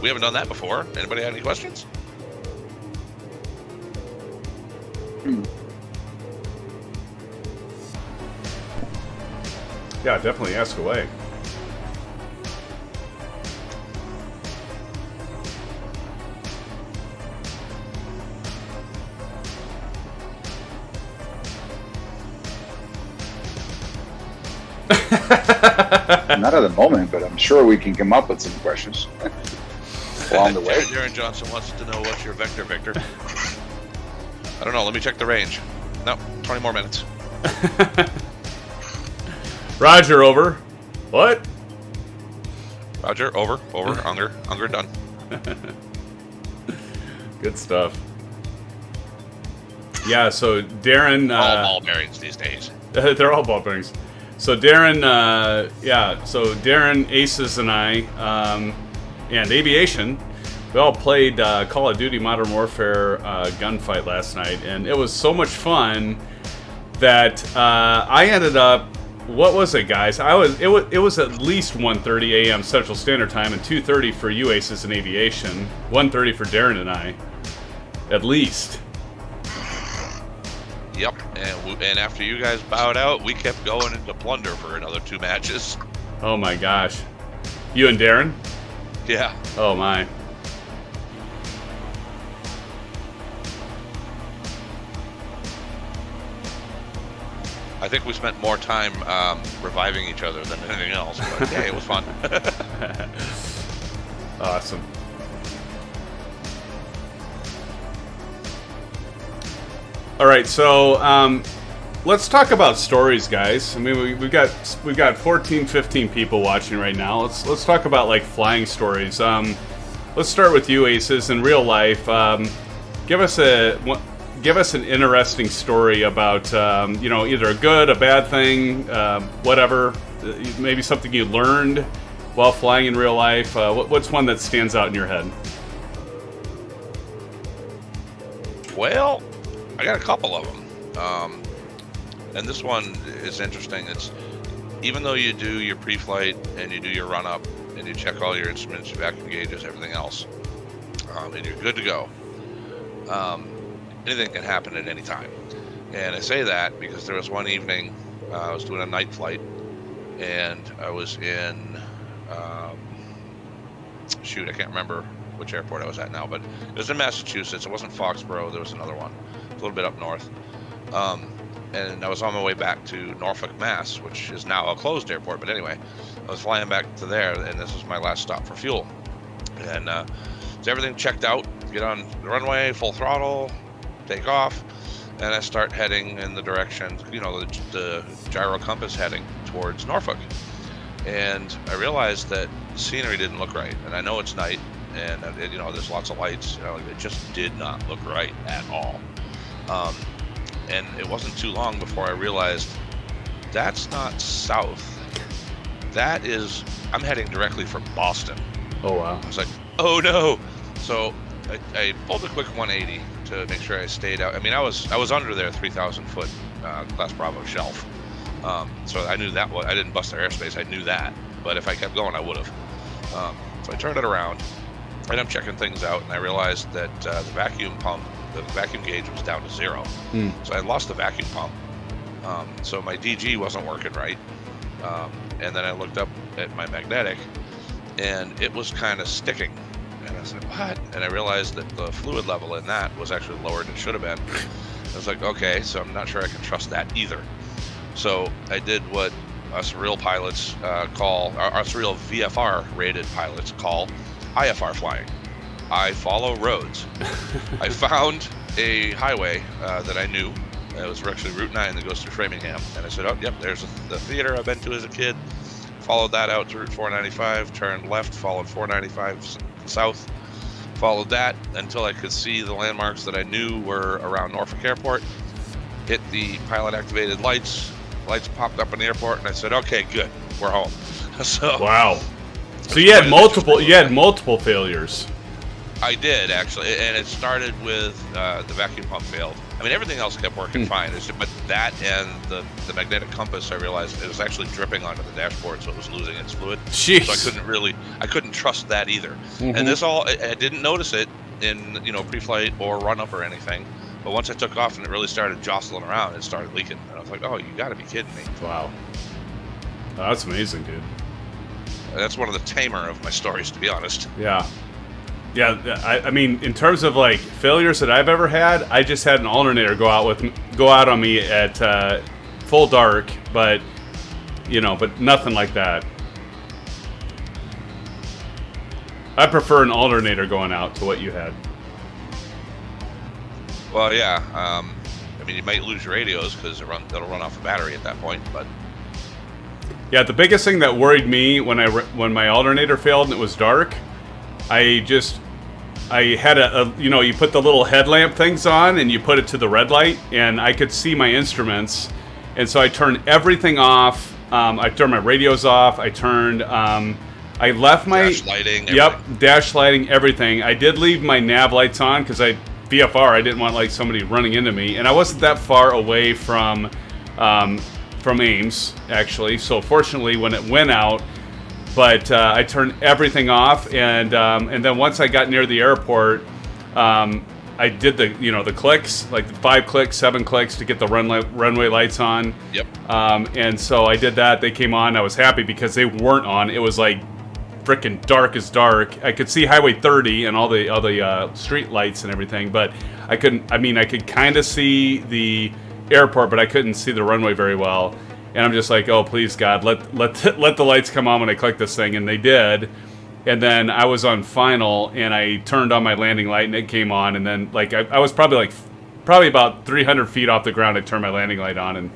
We haven't done that before. Anybody have any questions? Yeah, definitely ask away. Not at the moment, but I'm sure we can come up with some questions along the way. Darren Johnson wants to know what's your vector, Victor. I don't know. Let me check the range. No, 20 more minutes. Roger, over. What? Roger, over, Unger, done. Good stuff. Yeah, so Darren... all ball bearings these days. They're all ball bearings. So Darren, Darren, Aces, and I, and Aviation, we all played Call of Duty Modern Warfare gunfight last night, and it was so much fun that I ended up. What was it, guys? It was at least 1:30 a.m. Central Standard Time and 2:30 for you Aces and Aviation, 1:30 for Darren and I, at least. Yep, and after you guys bowed out, we kept going into Plunder for another 2 matches. Oh my gosh. You and Darren? Yeah. Oh my. I think we spent more time reviving each other than anything else, but yeah, it was fun. Awesome. All right, so let's talk about stories, guys. I mean, we've got 14, 15 people watching right now. Let's talk about like flying stories. Let's start with you, Aces. In real life, give us an interesting story about you know, either a good, a bad thing, whatever. Maybe something you learned while flying in real life. What's one that stands out in your head? Well, I got a couple of them, and this one is interesting. It's even though you do your pre-flight and you do your run-up and you check all your instruments, your vacuum gauges, everything else, and you're good to go, anything can happen at any time. And I say that because there was one evening I was doing a night flight, and I was in, shoot, I can't remember which airport I was at now, but it was in Massachusetts. It wasn't Foxborough. There was another one, a little bit up north. And I was on my way back to Norfolk, Mass, which is now a closed airport. But anyway, I was flying back to there, and this was my last stop for fuel. And so everything checked out, get on the runway, full throttle, take off, and I start heading in the direction, you know, the gyro compass heading towards Norfolk. And I realized that the scenery didn't look right. And I know it's night, and you know, there's lots of lights. You know, it just did not look right at all. And it wasn't too long before I realized that's not south. That is, I'm heading directly for Boston. Oh wow! I was like, oh no! So I pulled a quick 180 to make sure I stayed out. I mean, I was under their 3,000 foot Class Bravo shelf. So I knew that. I didn't bust their airspace. I knew that. But if I kept going, I would have. So I turned it around, and I'm checking things out, and I realized that the vacuum gauge was down to 0. So I lost the vacuum pump. So my DG wasn't working right. And then I looked up at my magnetic, and it was kind of sticking. And I said, what? And I realized that the fluid level in that was actually lower than it should have been. I was like, okay, so I'm not sure I can trust that either. So I did what us real pilots call, or us real VFR rated pilots call IFR flying. I follow roads. I found a highway that I knew. It was actually Route 9 that goes through Framingham. And I said, oh, yep, there's the theater I've been to as a kid. Followed that out to Route 495, turned left, followed 495 south. Followed that until I could see the landmarks that I knew were around Norfolk Airport. Hit the pilot-activated lights. Lights popped up in the airport, and I said, okay, good, we're home. So wow. So you had multiple failures. I did, actually, and it started with the vacuum pump failed. I mean, everything else kept working fine, but that and the magnetic compass, I realized it was actually dripping onto the dashboard, so it was losing its fluid. Jeez. So I couldn't trust that either. And this all, I didn't notice it in, pre-flight or run-up or anything, but once I took off and it really started jostling around, it started leaking. And I was like, oh, you gotta be kidding me. Wow. Oh, that's amazing, dude. That's one of the tamer of my stories, to be honest. Yeah. Yeah, I mean, in terms of like failures that I've ever had, I just had an alternator go out on me at full dark, but nothing like that. I prefer an alternator going out to what you had. Well, yeah. I mean, you might lose your radios because it'll run off a battery at that point, but. Yeah, the biggest thing that worried me when my alternator failed and it was dark, I had you put the little headlamp things on and you put it to the red light and I could see my instruments. And so I turned everything off. I turned my radios off. I left my... Dash lighting. Dash lighting, everything. I did leave my nav lights on because VFR, I didn't want like somebody running into me. And I wasn't that far away from Ames, actually. So fortunately, when it went out, but I turned everything off, and then once I got near the airport, I did the clicks, like the 5 clicks, 7 clicks to get the runway lights on. Yep. And so I did that. They came on. I was happy because they weren't on. It was like freaking dark as dark. I could see Highway 30 and all the street lights and everything, but I couldn't. I mean, I could kind of see the airport, but I couldn't see the runway very well. And I'm just like, oh, please, God, let the lights come on when I click this thing. And they did. And then I was on final, and I turned on my landing light, and it came on. And then, like, I was probably about 300 feet off the ground. I turned my landing light on and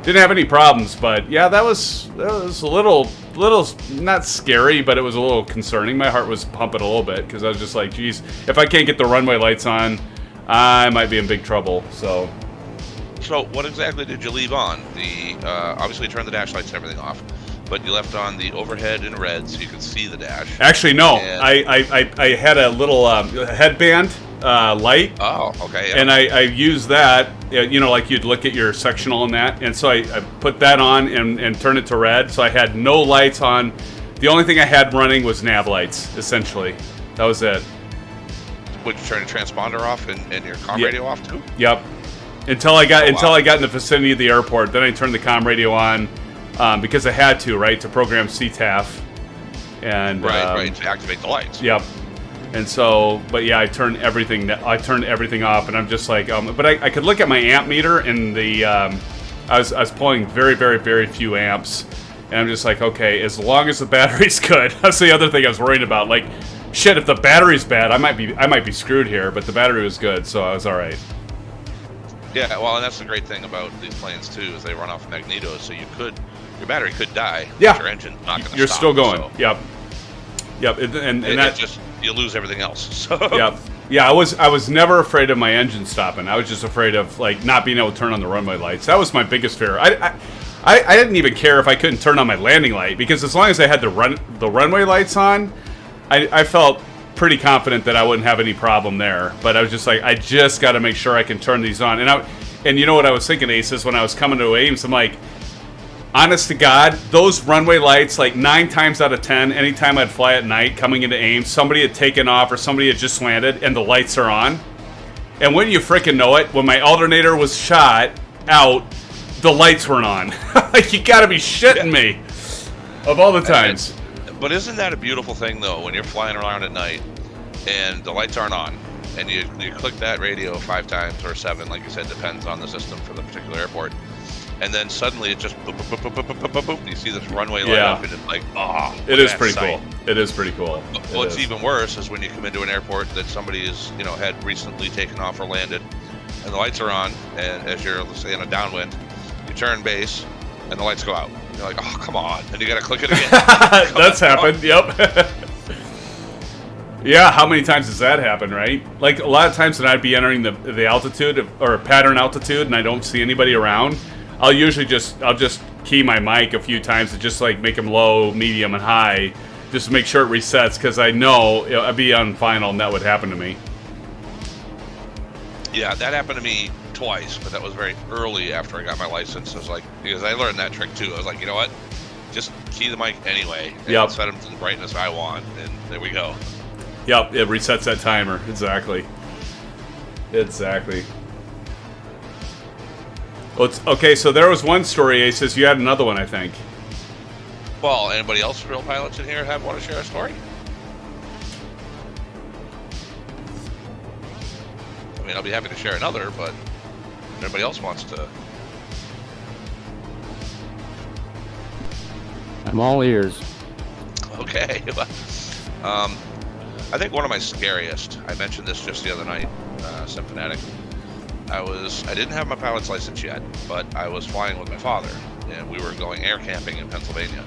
didn't have any problems. But, yeah, that was a little not scary, but it was a little concerning. My heart was pumping a little bit because I was just like, geez, if I can't get the runway lights on, I might be in big trouble. So what exactly did you leave on? Obviously you turned the dash lights and everything off, but you left on the overhead in red so you could see the dash. Actually, no. I had a little headband light. Oh, okay. Yeah. And I used that, like you'd look at your sectional and that. And so I put that on and turned it to red. So I had no lights on. The only thing I had running was nav lights, essentially. That was it. Would you turn the transponder off and your comm radio off too? Yep. Until I got in the vicinity of the airport, then I turned the comm radio on because I had to, right, to program CTAF. And right, to activate the lights. Yep. And so, but yeah, I turned everything off, and I'm just like, but I could look at my amp meter, and I was pulling very, very, very few amps, and I'm just like, okay, as long as the battery's good. That's the other thing I was worried about. Like, shit, if the battery's bad, I might be screwed here. But the battery was good, so I was all right. Yeah, well, and that's the great thing about these planes too, is they run off magnetos, so your battery could die. Yeah. But your engine's not going to stop. You're still going. So. Yep. And that just, you lose everything else. So. Yep. Yeah, I was never afraid of my engine stopping. I was just afraid of like not being able to turn on the runway lights. That was my biggest fear. I didn't even care if I couldn't turn on my landing light, because as long as I had the runway lights on, I felt pretty confident that I wouldn't have any problem there. But I was just like, I just got to make sure I can turn these on. And you know what I was thinking, Ace, is when I was coming to Ames, I'm like, honest to God, those runway lights, like 9 times out of 10, anytime I'd fly at night coming into Ames, somebody had taken off or somebody had just landed and the lights are on. And when you freaking know it, when my alternator was shot out, the lights weren't on. Like, you got to be shitting me. Of all the times. But isn't that a beautiful thing, though, when you're flying around at night and the lights aren't on, and you click that radio 5 times or 7, like you said, depends on the system for the particular airport, and then suddenly it just boop, boop, boop, boop, boop, boop, boop, boop. You see this runway light Yeah. up, and it's like, oh, It is pretty cool. It is pretty cool. What's even worse is when you come into an airport that somebody is, had recently taken off or landed, and the lights are on, and as you're, let's say, in a downwind, you turn base, and the lights go out. You're like, oh, come on, and you got to click it again. That's happened. Yep. Yeah, how many times does that happen, right? Like, a lot of times when I'd be entering the altitude or pattern altitude and I don't see anybody around, I'll just key my mic a few times to just like make them low, medium, and high, just to make sure it resets, because I know I'd be on final and that would happen to me. Yeah, that happened to me twice, but that was very early after I got my license. I was like, because I learned that trick too. I was like, you know what? Just key the mic anyway, and set them to the brightness I want, and there we go. Yep, it resets that timer. Exactly. Well, okay, so there was one story, Ace. Says you had another one, I think. Well, anybody else real pilots in here want to share a story? I mean, I'll be happy to share another, but if anybody else wants to. I'm all ears. Okay. I think one of my scariest, I mentioned this just the other night, SimFanatic. I didn't have my pilot's license yet, but I was flying with my father, and we were going air camping in Pennsylvania,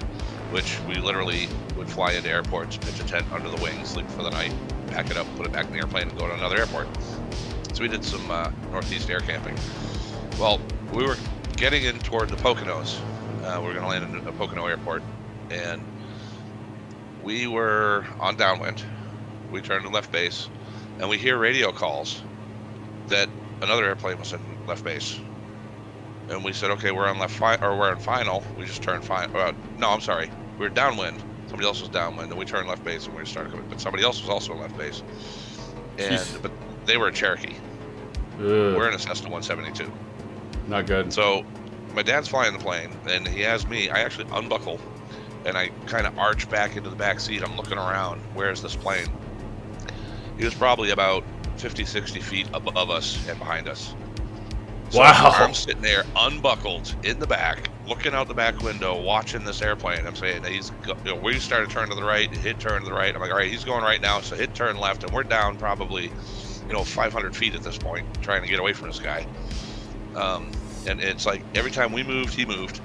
which we literally would fly into airports, pitch a tent under the wing, sleep for the night, pack it up, put it back in the airplane, and go to another airport. So we did some Northeast air camping. Well, we were getting in toward the Poconos. We were going to land in a Pocono airport, and we were on downwind. We turned to left base, and we hear radio calls that another airplane was in left base. And we said, okay, we're on we're on final. We just turned final. No, I'm sorry. We were downwind. Somebody else was downwind, and we turned left base, and we started coming. But somebody else was also in left base. But they were in Cherokee. We're in a Cessna 172. Not good. So my dad's flying the plane, and he has me. I actually unbuckle, and I kind of arch back into the back seat. I'm looking around. Where's this plane? He was probably about 50, 60 feet above us and behind us. So wow. I'm sitting there unbuckled in the back, looking out the back window, watching this airplane. I'm saying, we started to turn to the right, hit turn to the right. I'm like, all right, he's going right now, so hit turn left, and we're down probably, 500 feet at this point, trying to get away from this guy. And it's like every time we moved, he moved.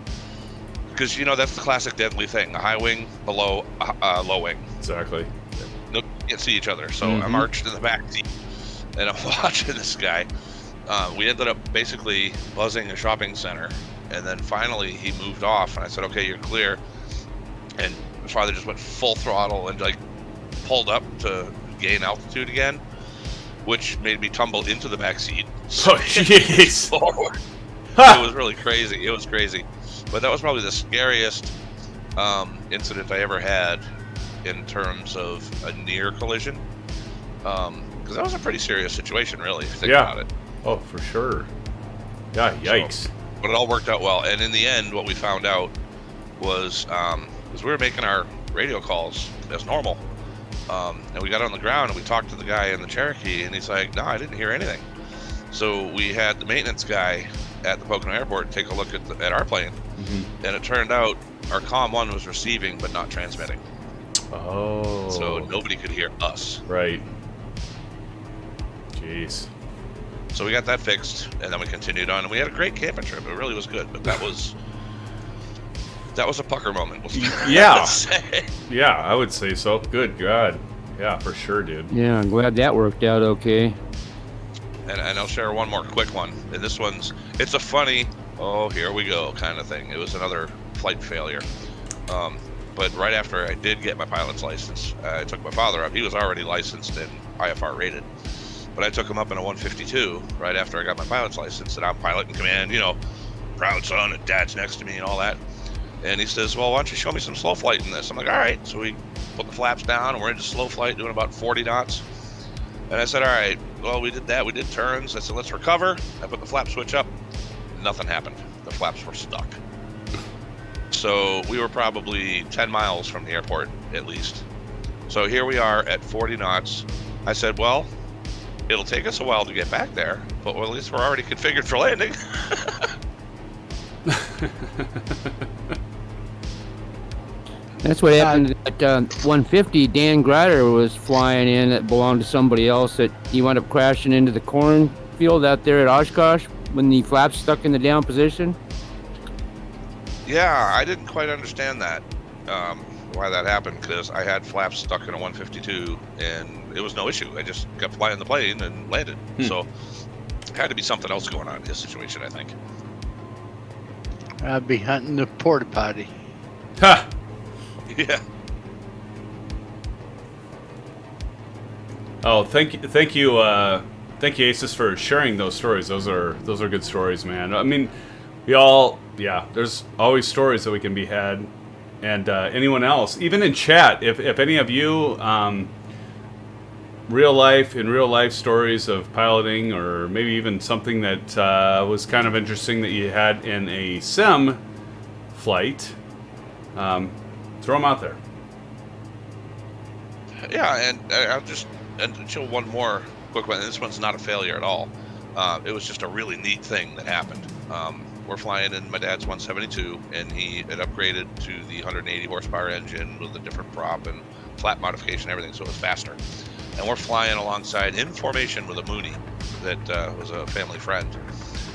Because, that's the classic deadly thing, a high wing below low wing. Exactly. No, can't see each other, so I'm arched in the back seat, and I'm watching this guy. We ended up basically buzzing a shopping center, and then finally he moved off, and I said, okay, you're clear. And my father just went full throttle and pulled up to gain altitude again, which made me tumble into the back seat. Oh, jeez. Forward. It was really crazy. It was crazy. But that was probably the scariest incident I ever had in terms of a near collision. Because that was a pretty serious situation, really, if you think about it. Oh, for sure. Yeah, yikes. But it all worked out well. And in the end, what we found out was we were making our radio calls as normal. And we got on the ground and we talked to the guy in the Cherokee, and he's like, no, I didn't hear anything. So we had the maintenance guy at the Pocono airport take a look at our plane. And it turned out our COM 1 was receiving but not transmitting. Oh. So nobody could hear us. Right. Jeez. So we got that fixed, and then we continued on, and we had a great camping trip. It really was good, but that was a pucker moment. Yeah. Yeah, I would say so. Good God. Yeah, for sure, dude. Yeah, I'm glad that worked out okay. And I'll share one more quick one. And this it's a funny, oh, here we go kind of thing. It was another flight failure. But right after I did get my pilot's license, I took my father up. He was already licensed and IFR rated. But I took him up in a 152 right after I got my pilot's license, and I'm pilot in command, proud son, and dad's next to me and all that. And he says, well, why don't you show me some slow flight in this? I'm like, all right. So we put the flaps down, and we're into slow flight, doing about 40 knots. And I said, all right, well, we did that. We did turns. I said, let's recover. I put the flap switch up. Nothing happened. The flaps were stuck. So we were probably 10 miles from the airport, at least. So here we are at 40 knots. I said, well, it'll take us a while to get back there, but at least we're already configured for landing. That's what happened at 150. Dan Grider was flying in that belonged to somebody else that he wound up crashing into the cornfield out there at Oshkosh when the flaps stuck in the down position. Yeah, I didn't quite understand that, why that happened, because I had flaps stuck in a 152 and it was no issue. I just kept flying the plane and landed. So it had to be something else going on in this situation, I think. I'd be hunting the porta potty. Ha! Yeah. Oh, thank you, Aces, for sharing those stories. Those are good stories, man. I mean, there's always stories that we can be had, and anyone else, even in chat, if any of you, real life stories of piloting, or maybe even something that was kind of interesting that you had in a sim flight, throw them out there. Yeah, and I'll just show one more quick one. This one's not a failure at all. It was just a really neat thing that happened. We're flying in my dad's 172, and he had upgraded to the 180 horsepower engine with a different prop and flap modification, everything, so it was faster. And we're flying alongside in formation with a Mooney that was a family friend.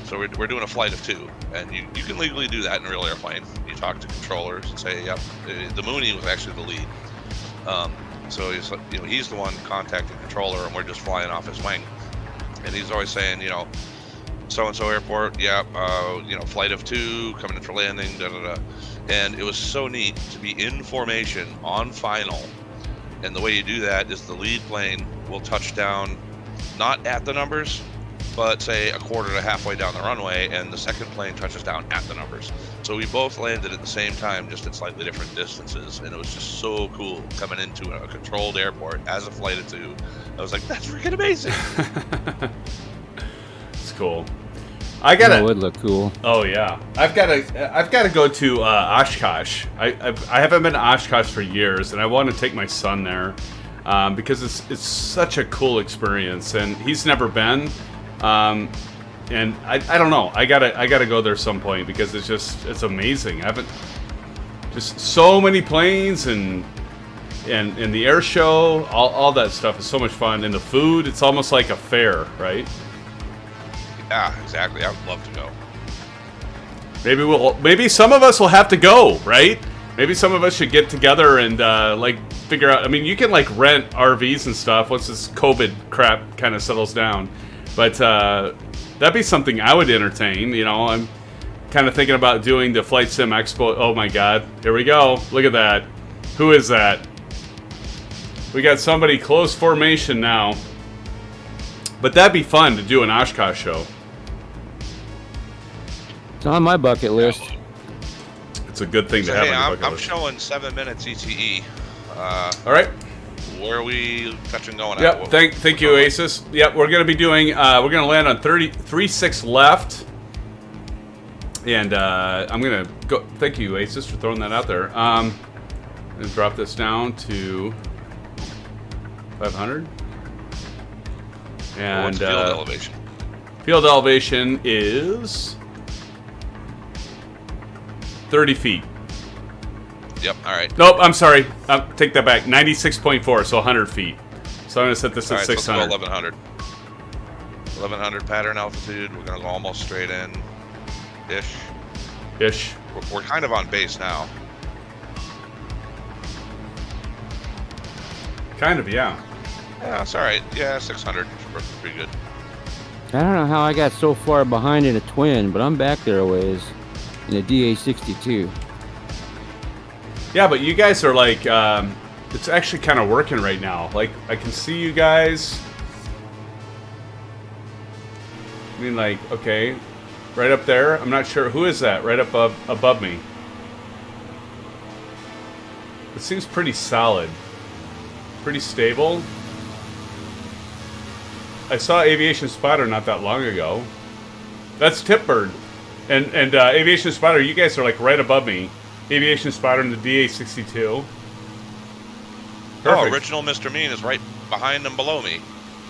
So we're doing a flight of 2, and you can legally do that in a real airplane. You talk to controllers and say, yep, the Mooney was actually the lead. So he's the one contacting the controller, and we're just flying off his wing. And he's always saying, so-and-so airport, flight of 2, coming in for landing, da-da-da. And it was so neat to be in formation on final. And the way you do that is the lead plane will touch down, not at the numbers, but say a quarter to halfway down the runway, and the second plane touches down at the numbers. So we both landed at the same time, just at slightly different distances, and it was just so cool coming into a controlled airport as a flight of 2. I was like, that's freaking amazing. It's cool. I gotta. It would look cool. Oh yeah, I've got to go to Oshkosh. I haven't been to Oshkosh for years, and I want to take my son there because it's such a cool experience, and he's never been. And I don't know. I gotta go there some point because it's amazing. I haven't just so many planes and the air show, all that stuff is so much fun, and the food. It's almost like a fair, right? Yeah, exactly. I would love to go. Maybe some of us will have to go, right? Maybe some of us should get together and figure out. I mean, you can rent RVs and stuff once this COVID crap kind of settles down. But that'd be something I would entertain. I'm kind of thinking about doing the Flight Sim Expo. Oh my God, here we go. Look at that. Who is that? We got somebody close formation now. But that'd be fun to do an Oshkosh show. It's on my bucket list. It's a good thing to have on your bucket I'm list. showing 7 minutes ETE. All right. Where are we touching going at? Yep. Thank you, Aces. Yep. We're gonna be doing. We're gonna land on 33.6 left, and I'm gonna go. Thank you, Aces, for throwing that out there. I'm gonna drop this down to 500. And what's field elevation? Field elevation is 30 feet. Yep, all right. Nope, I'm sorry. Take that back. 96.4, so 100 feet. So I'm going to set this at 600. So let's go 1100. 1100 pattern altitude. We're going to go almost straight in. Ish. We're kind of on base now. Kind of, yeah. Yeah, it's all right. Yeah, 600. We're pretty good. I don't know how I got so far behind in a twin, but I'm back there a ways in a DA62. Yeah, but you guys are it's actually kind of working right now. I can see you guys. I mean, okay, right up there. I'm not sure who is that. Right up above me. It seems pretty solid, pretty stable. I saw Aviation Spotter not that long ago. That's Tipbird, and Aviation Spotter. You guys are right above me. Aviation Spotter in the DA62. Perfect. Oh, original Mr. Mean is right behind and below me.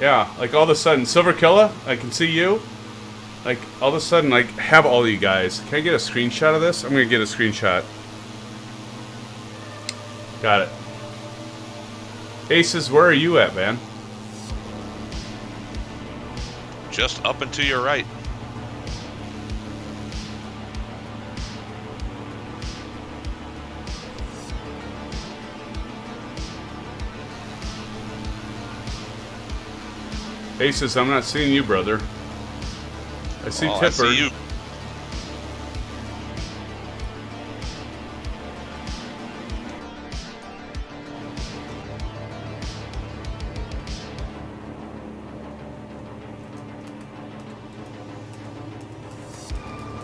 Yeah, all of a sudden, Silver Killa, I can see you. like, all of a sudden, like, have all you guys. Can I get a screenshot of this? I'm gonna get a screenshot. Got it. Aces, where are you at, man? Just up and to your right. Aces, I'm not seeing you, brother. I see Oh, Tipper. I see you.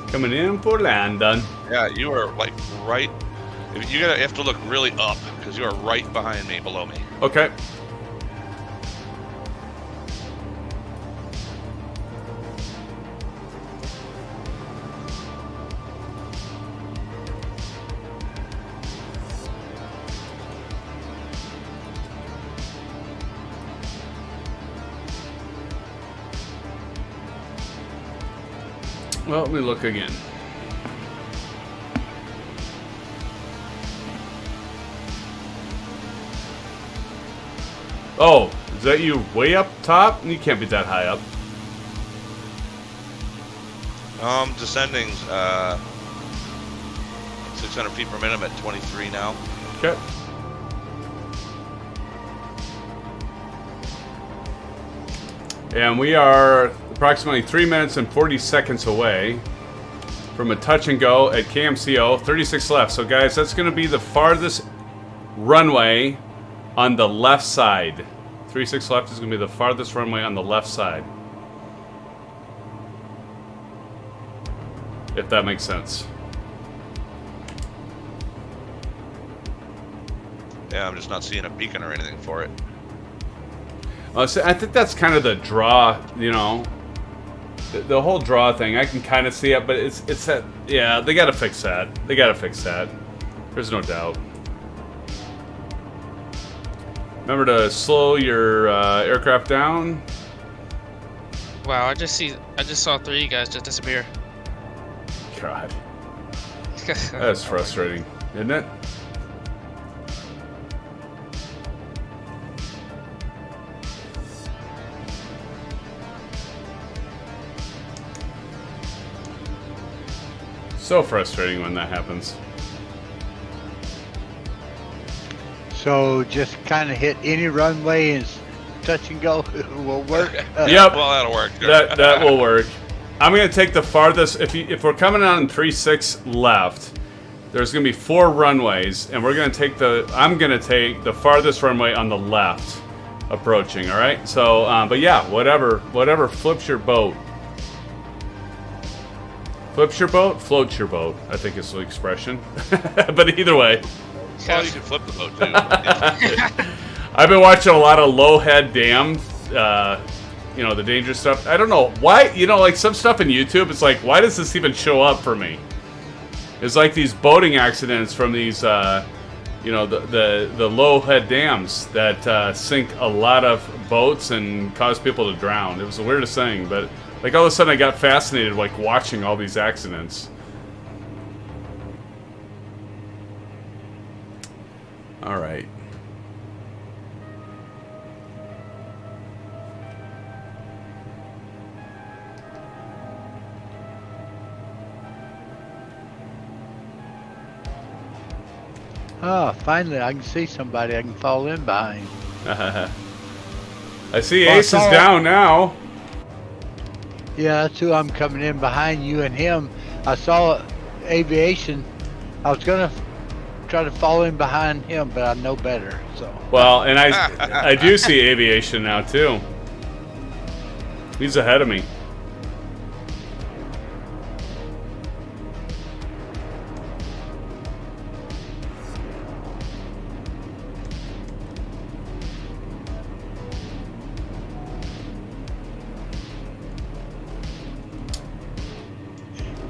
Coming in for Landon. Yeah, you are like right. You have to look really up because you are right behind me, below me. Okay. Well, let me look again. Oh, is that you way up top? You can't be that high up. Descending 600 feet per minute. I'm at 23 now. Okay. And we are approximately 3 minutes and 40 seconds away from a touch and go at KMCO, 36 left. So guys, that's going to be the farthest runway on the left side. 36 left is going to be the farthest runway on the left side. If that makes sense. Yeah, I'm just not seeing a beacon or anything for it. So I think that's kind of the draw, you know, the whole draw thing. I can kind of see it, but it's that, yeah, they got to fix that. They got to fix that. There's no doubt. Remember to slow your aircraft down. Wow, I just saw 3 of you guys just disappear. God, that's frustrating, isn't it? So frustrating when that happens. So just kind of hit any runway and touch and go will work. Yep. Well, that'll work. That will work. I'm gonna take the farthest. If we're coming on 3-6 left, there's gonna be 4 runways, and we're gonna take the. I'm gonna take the farthest runway on the left, approaching. All right. So, but yeah, whatever flips your boat. Flips your boat, floats your boat, I think is the expression. But either way. Well, you can flip the boat too. Yeah. I've been watching a lot of low head dams, you know, the dangerous stuff. I don't know why, you know, like some stuff in YouTube, it's like, why does this even show up for me? It's like these boating accidents from these, you know, the low head dams that sink a lot of boats and cause people to drown. It was the weirdest thing, but like all of a sudden I got fascinated like watching all these accidents. All right. Oh, finally I can see somebody I can fall in behind. I see Ace is down now. Yeah, that's who I'm coming in behind, you and him. I saw aviation. I was gonna try to fall in behind him, but I know better. So. Well, and I do see aviation now too. He's ahead of me.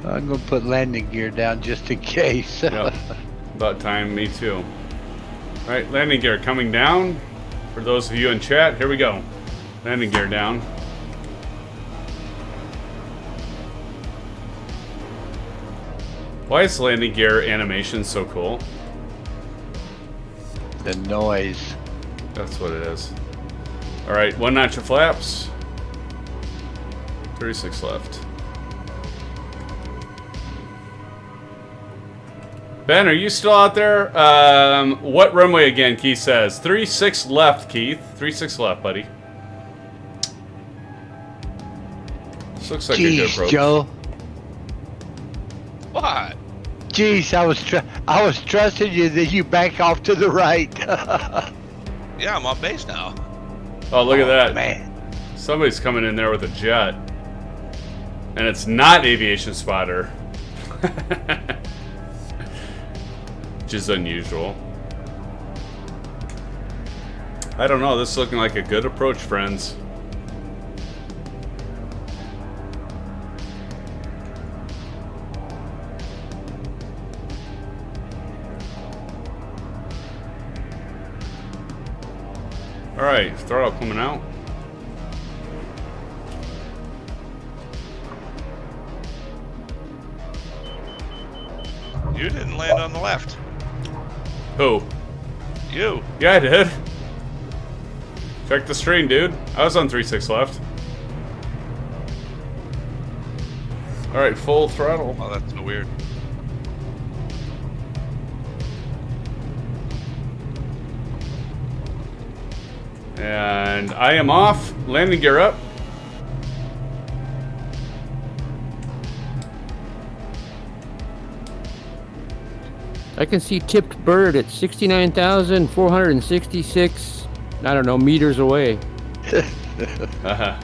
I'm gonna put landing gear down just in case. Yep. About time, me too. All right, landing gear coming down. For those of you in chat, here we go. Landing gear down. Why is landing gear animation so cool? The noise. That's what it is. Alright, 1 notch of flaps. 36 left. Ben, are you still out there? What runway again, Keith says? 36 left, Keith. 36 left, buddy. This looks like a good Jeez, approach. Joe. What? Jeez, I was trusting you that you back off to the right. Yeah, I'm on base now. Oh, look at that. Man. Somebody's coming in there with a jet. And it's not Aviation Spotter. Which is unusual. I don't know. This is looking like a good approach, friends. Alright, throttle coming out. You didn't land on the left. Who? You. Yeah, I did. Check the screen, dude. I was on 3.6 left. Alright, full throttle. Oh, that's so weird. And I am off. Landing gear up. I can see tipped bird at 69,466, I don't know, meters away. Uh-huh.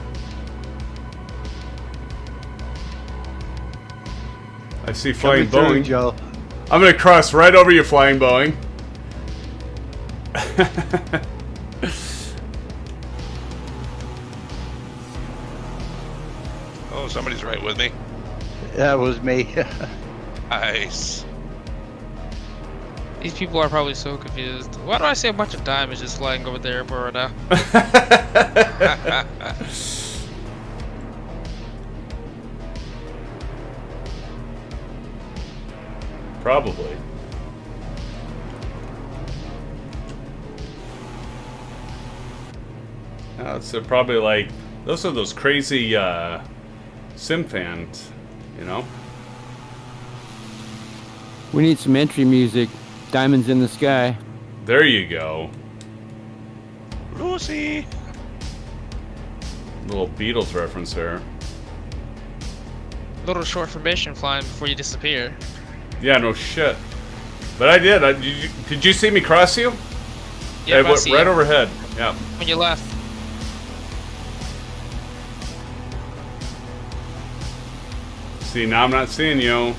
I see flying Coming through, Boeing. Joe. I'm gonna cross right over you, flying Boeing. Oh, somebody's right with me. That was me. Nice. These people are probably so confused. Why do I see a bunch of diamonds just flying over the airport right now? Probably. It's probably like those are those crazy SimFans, you know. We need some entry music. Diamonds in the sky. There you go. Lucy. Little Beatles reference there. Little short formation flying before you disappear. Yeah, no shit. But I did. Did you see me cross you? Yeah, I went right overhead. Yeah. When you left. See, now I'm not seeing you.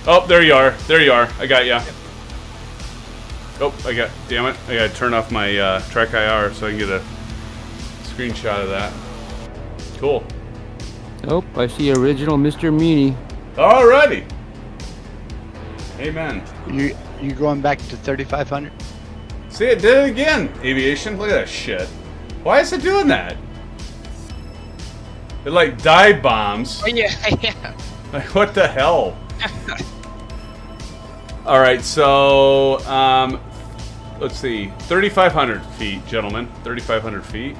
Oh, there you are. There you are. I got ya. Oh, damn it. I gotta turn off my track IR so I can get a screenshot of that. Cool. Oh, I see original Mr. Meanie. Alrighty. Amen. You going back to 3,500? See, it did it again. Aviation. Look at that shit. Why is it doing that? It like dive bombs. Oh yeah, yeah. Like what the hell? All right, so let's see, 3,500 feet, gentlemen. 3,500 feet.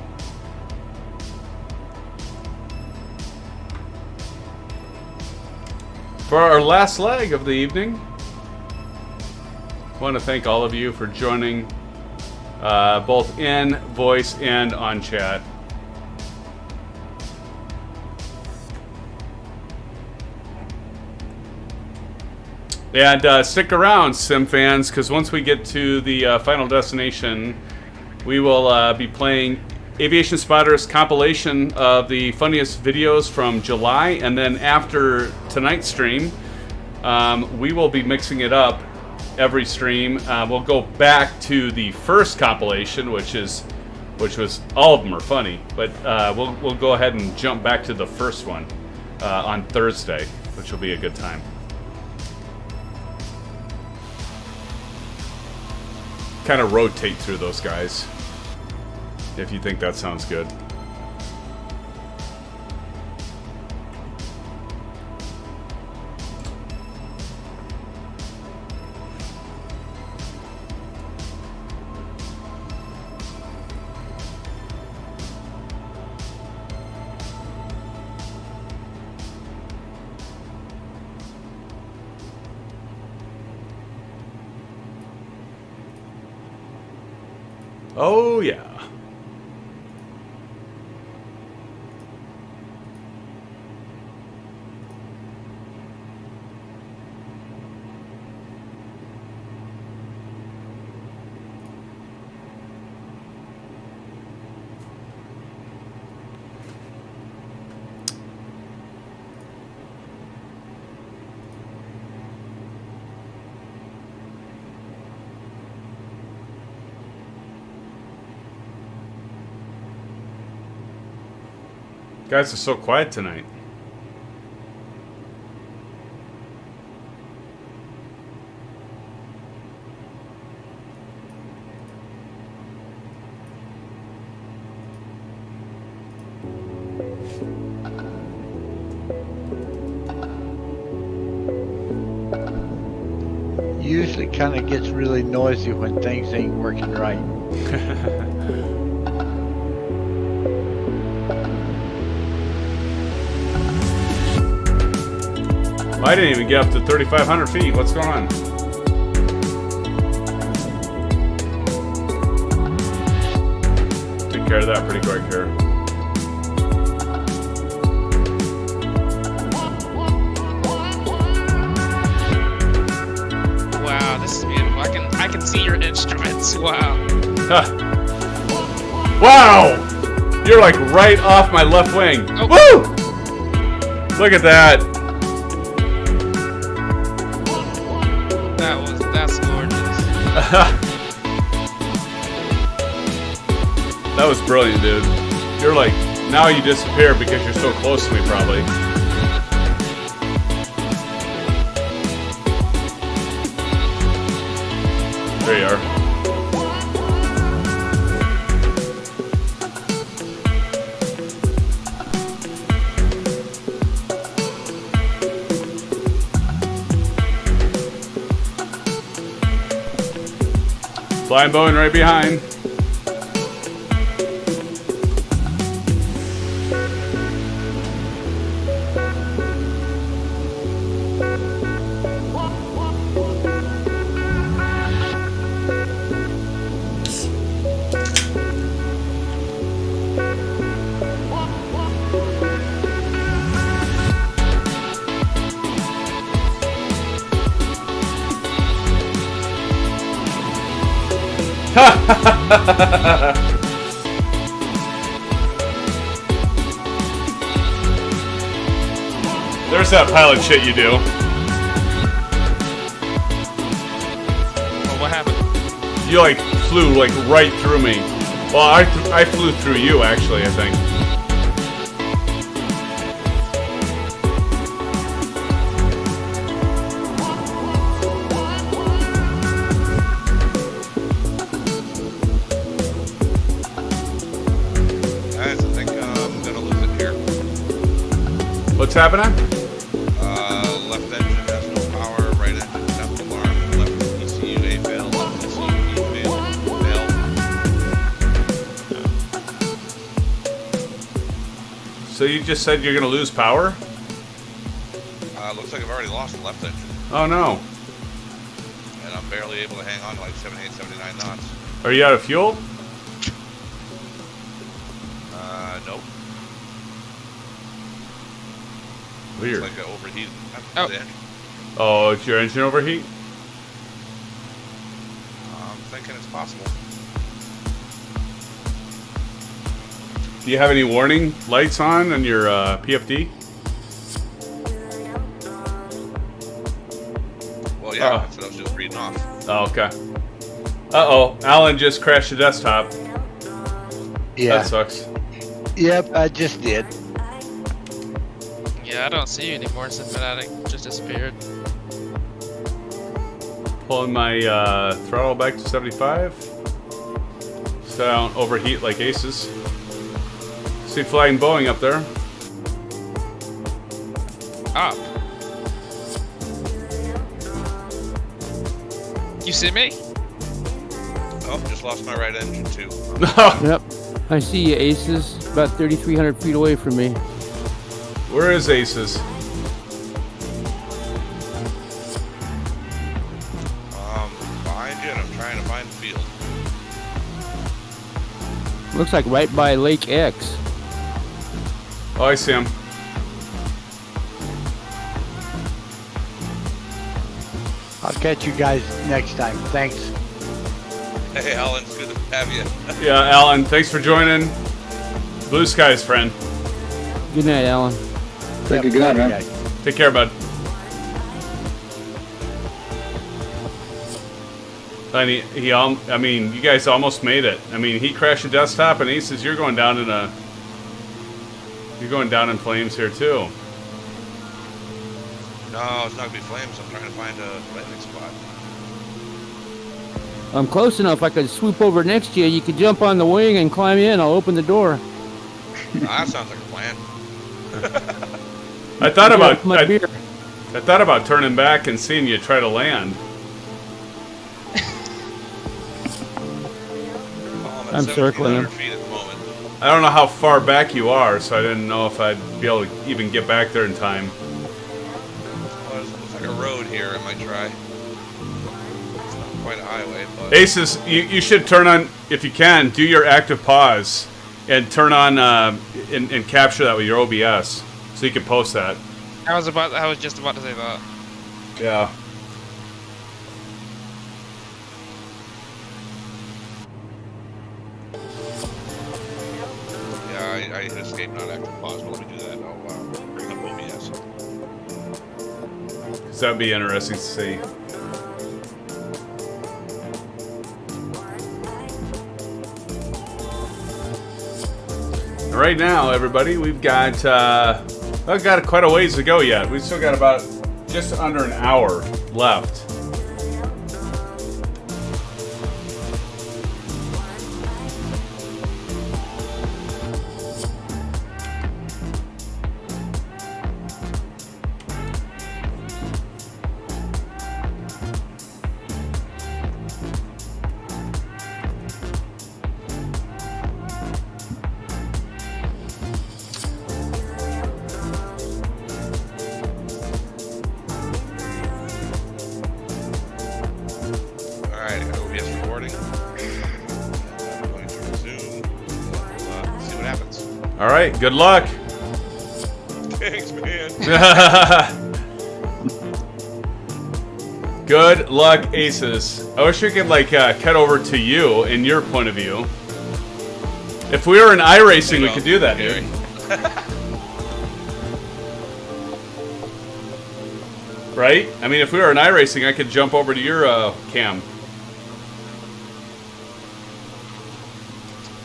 For our last leg of the evening, I want to thank all of you for joining, both in voice and on chat. And stick around, SimFans, because once we get to the final destination, we will be playing Aviation Spotter's compilation of the funniest videos from July, and then after tonight's stream, we will be mixing it up every stream. We'll go back to the first compilation, which was all of them are funny, but we'll go ahead and jump back to the first one on Thursday, which will be a good time. Kind of rotate through those guys, if you think that sounds good. Oh, yeah. Guys are so quiet tonight. Usually kind of gets really noisy when things ain't working right. I didn't even get up to 3,500 feet. What's going on? Take care of that pretty quick here. Wow, this is beautiful. I can see your instruments. Wow. Wow! You're like right off my left wing. Oh. Woo! Look at that. That's gorgeous. That was brilliant, dude. You're like, now you disappear because you're so close to me, probably. There you are. Flying Boeing right behind. There's that pilot shit you do. Oh, what happened? You like flew like right through me. Well, I flew through you actually, I think. Guys, I think I'm gonna lose it here. What's happening? Left engine has no power, right engine left alarm, left ECU A fail, left ECU B fail. So you just said you're gonna lose power? Looks like I've already lost the left engine, Oh no. and I'm barely able to hang on to like 78, 79 knots. Are you out of fuel? Nope. Weird. It's like an overheated. Oh. The engine. Oh, it's your engine overheat? I'm thinking it's possible. Do you have any warning lights on your PFD? Well, yeah, Oh. that's what I was just reading off. Oh, okay. Uh-oh, Alan just crashed the desktop. Yeah. That sucks. Yep, I just did. Yeah, I don't see you anymore. SimFan just disappeared. Pulling my throttle back to 75. So I don't overheat like aces. See flying Boeing up there. Up. You see me? Oh, just lost my right engine too. Yep. I see you, Aces, about 3,300 feet away from me. Where is aces? Behind you, and I'm trying to find the field. Looks like right by Lake X. Oh, I see him. I'll catch you guys next time. Thanks. Hey, Alan, it's good to have you. Yeah, Alan, thanks for joining. Blue skies, friend. Good night, Alan. Take a good night, man. guys. Take care, bud. And I mean, you guys almost made it. I mean, he crashed the desktop, and Aces, you're going down in flames here too. No, it's not gonna be flames. I'm trying to find a landing spot. I'm close enough. I could swoop over next to you. You could jump on the wing and climb in. I'll open the door. That sounds like a plan. I thought about My beer. I thought about turning back and seeing you try to land. Oh, I'm circling him. 1,700 feet at the moment. I don't know how far back you are, so I didn't know if I'd be able to even get back there in time. Well, it looks like a road here. I might try. It's not quite a highway, but Aces, you should turn on, if you can, do your active pause and turn on and capture that with your OBS, so you can post that. I was just about to say that. Yeah. yeah, I hit escape, not active pause. But let me do that. I'll bring up OBS. Because that'd be interesting to see. Right now, everybody, we've got quite a ways to go yet. We've still got about just under an hour left. All right, good luck. Thanks, man. Good luck, Aces. I wish we could cut over to you in your point of view. If we were in iRacing, we could do that, dude. Right? I mean, if we were in iRacing, I could jump over to your cam.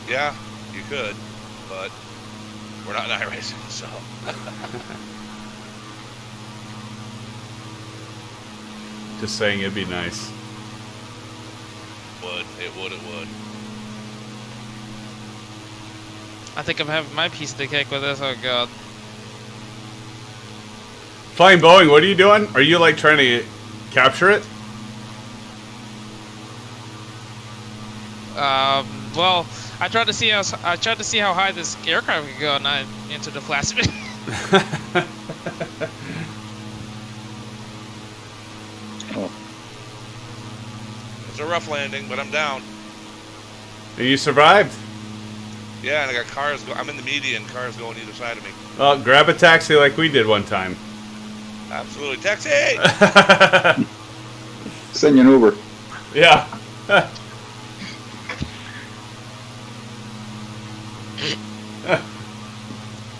Yeah, you could, but we're not in iRacing, so. Just saying, it'd be nice. It would. I think I'm having my piece of the cake with this. Oh god. Flying Boeing, what are you doing? Are you trying to capture it? Well, I tried to see how high this aircraft could go, and I entered the flat spin. It's a rough landing, but I'm down. And you survived. Yeah, and I got cars. I'm in the median. Cars going either side of me. Well, grab a taxi like we did one time. Absolutely, taxi. Send you an Uber. Yeah.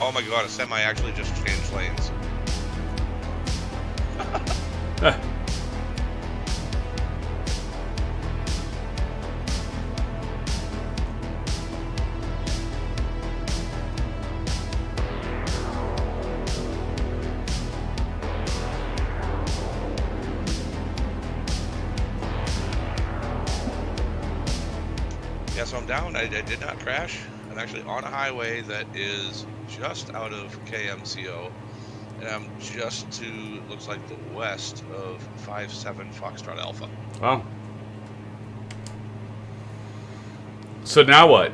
Oh my god, a semi actually just changed lanes. Yeah, so I'm down. I did not crash. I'm actually on a highway that is just out of KMCO, and I'm just to, looks like, the west of 57 Foxtrot Alpha. Wow. So now what?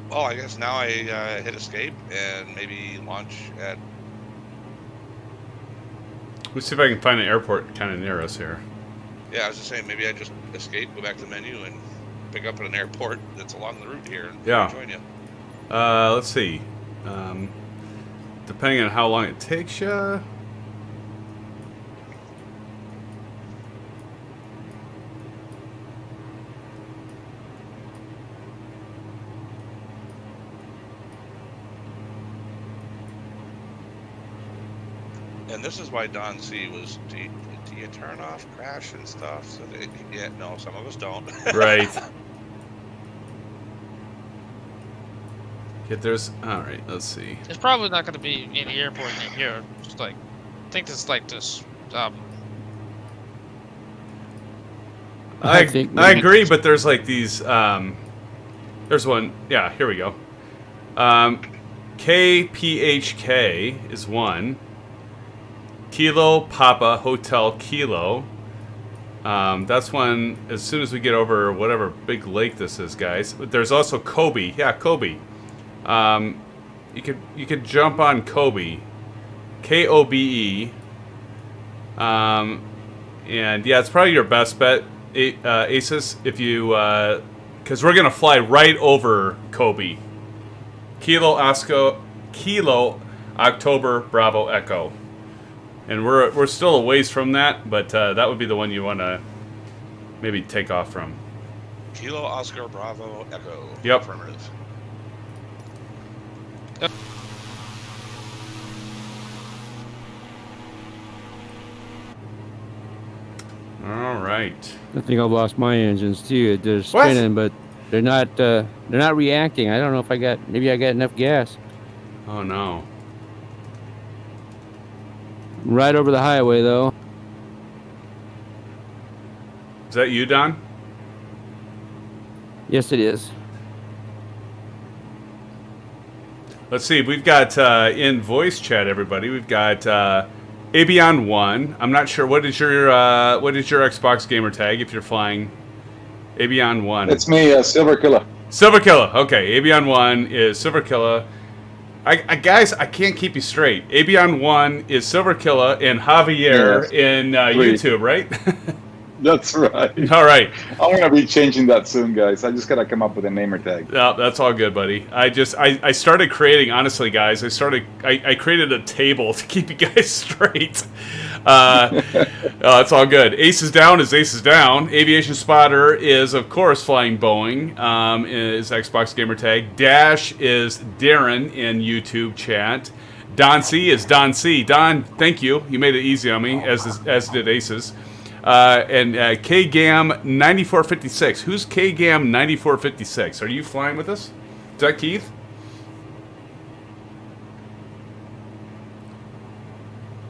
Well, I guess now I hit escape and maybe launch at... Let's see if I can find an airport kind of near us here. Yeah, I was just saying, maybe I just escape, go back to the menu, and pick up at an airport that's along the route here and Yeah. join you. Let's see. Depending on how long it takes you. And this is why Don C was, do you turn off crash and stuff? So yeah, no, some of us don't. Right. Yeah, there's. All right. Let's see. There's probably not going to be any airport near here. Just like, I think it's like this. I think agree, but there's like these. There's one. Yeah, here we go. KPHK is one. Kilo Papa Hotel Kilo. That's one. As soon as we get over whatever big lake this is, guys. But there's also Kobe. Yeah, Kobe. You could jump on Kobe. KOBE. And yeah, it's probably your best bet, Asus, if you, because we're gonna fly right over Kobe. Kilo October Bravo Echo, and we're still a ways from that, but that would be the one you want to maybe take off from. Kilo Oscar Bravo Echo. Yep. Affirmative. All right. I think I've lost my engines too. They're spinning, but they're not reacting. I don't know if maybe I got enough gas. Oh no. Right over the highway though. Is that you, Don? Yes, it is. Let's see. We've got in voice chat, everybody. We've got Avion 1. I'm not sure what is your Xbox gamer tag if you're flying Avion 1. It's me, Silver Killer. Silver Killer. Okay, Avion 1 is Silver Killer. Guys, I can't keep you straight. Avion 1 is Silver Killer and Javier in YouTube, right? That's right. All right. I'm gonna be changing that soon, guys. I just gotta come up with a namer tag. No, that's all good, buddy. I started creating, honestly, guys. I created a table to keep you guys straight. It's all good. Ace is down is Ace is down. Aviation Spotter is, of course, flying Boeing. Is Xbox gamer tag. Dash is Darren in YouTube chat. Don C is Don C. Don, thank you. You made it easy on me, as did Aces. And KGAM 9456. Who's KGAM 9456? Are you flying with us? Is that Keith?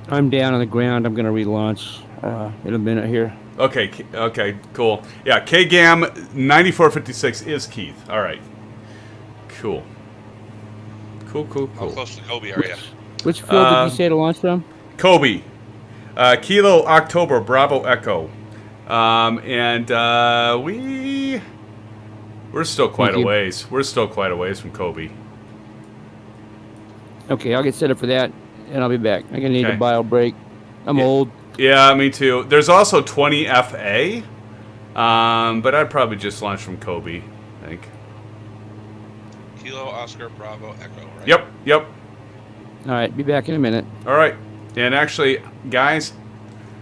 I'm down on the ground. I'm going to relaunch in a minute here. Okay, cool. Yeah, KGAM 9456 is Keith. All right. Cool. Cool. How close to Kobe are you? Which field did you say to launch from? Kobe. Kilo October Bravo Echo. We're still quite a ways. We're still quite a ways from Kobe. Okay, I'll get set up for that, and I'll be back. I'm going to need a bio break. I'm old. Yeah, me too. There's also 20 FA, but I'd probably just launch from Kobe, I think. Kilo Oscar Bravo Echo, right? Yep. All right, be back in a minute. All right. And actually, guys,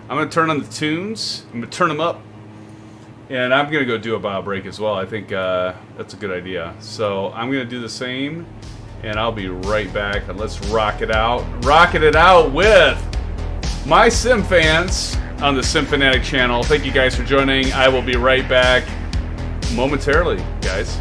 I'm going to turn on the tunes. I'm going to turn them up. And I'm going to go do a bio break as well. I think that's a good idea. So I'm going to do the same. And I'll be right back. And let's rock it out. Rocking it out with my SimFans on the SimFanatic channel. Thank you guys for joining. I will be right back momentarily, guys.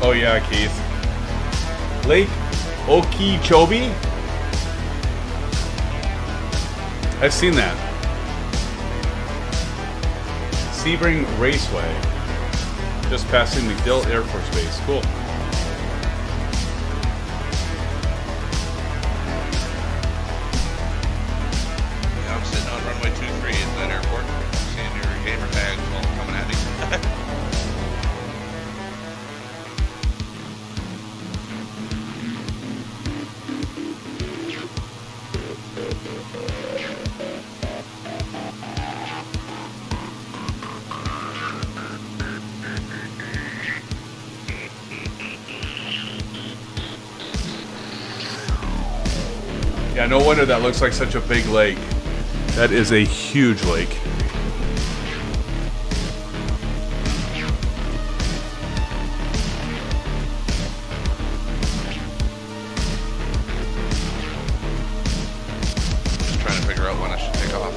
Oh yeah, Keith. Lake Okeechobee? I've seen that. Sebring Raceway. Just passing MacDill Air Force Base. Cool. Yeah, I'm sitting on runway 23 at that airport, seeing your gamer tags while coming at you. Yeah, no wonder that looks like such a big lake. That is a huge lake. Just trying to figure out when I should take off.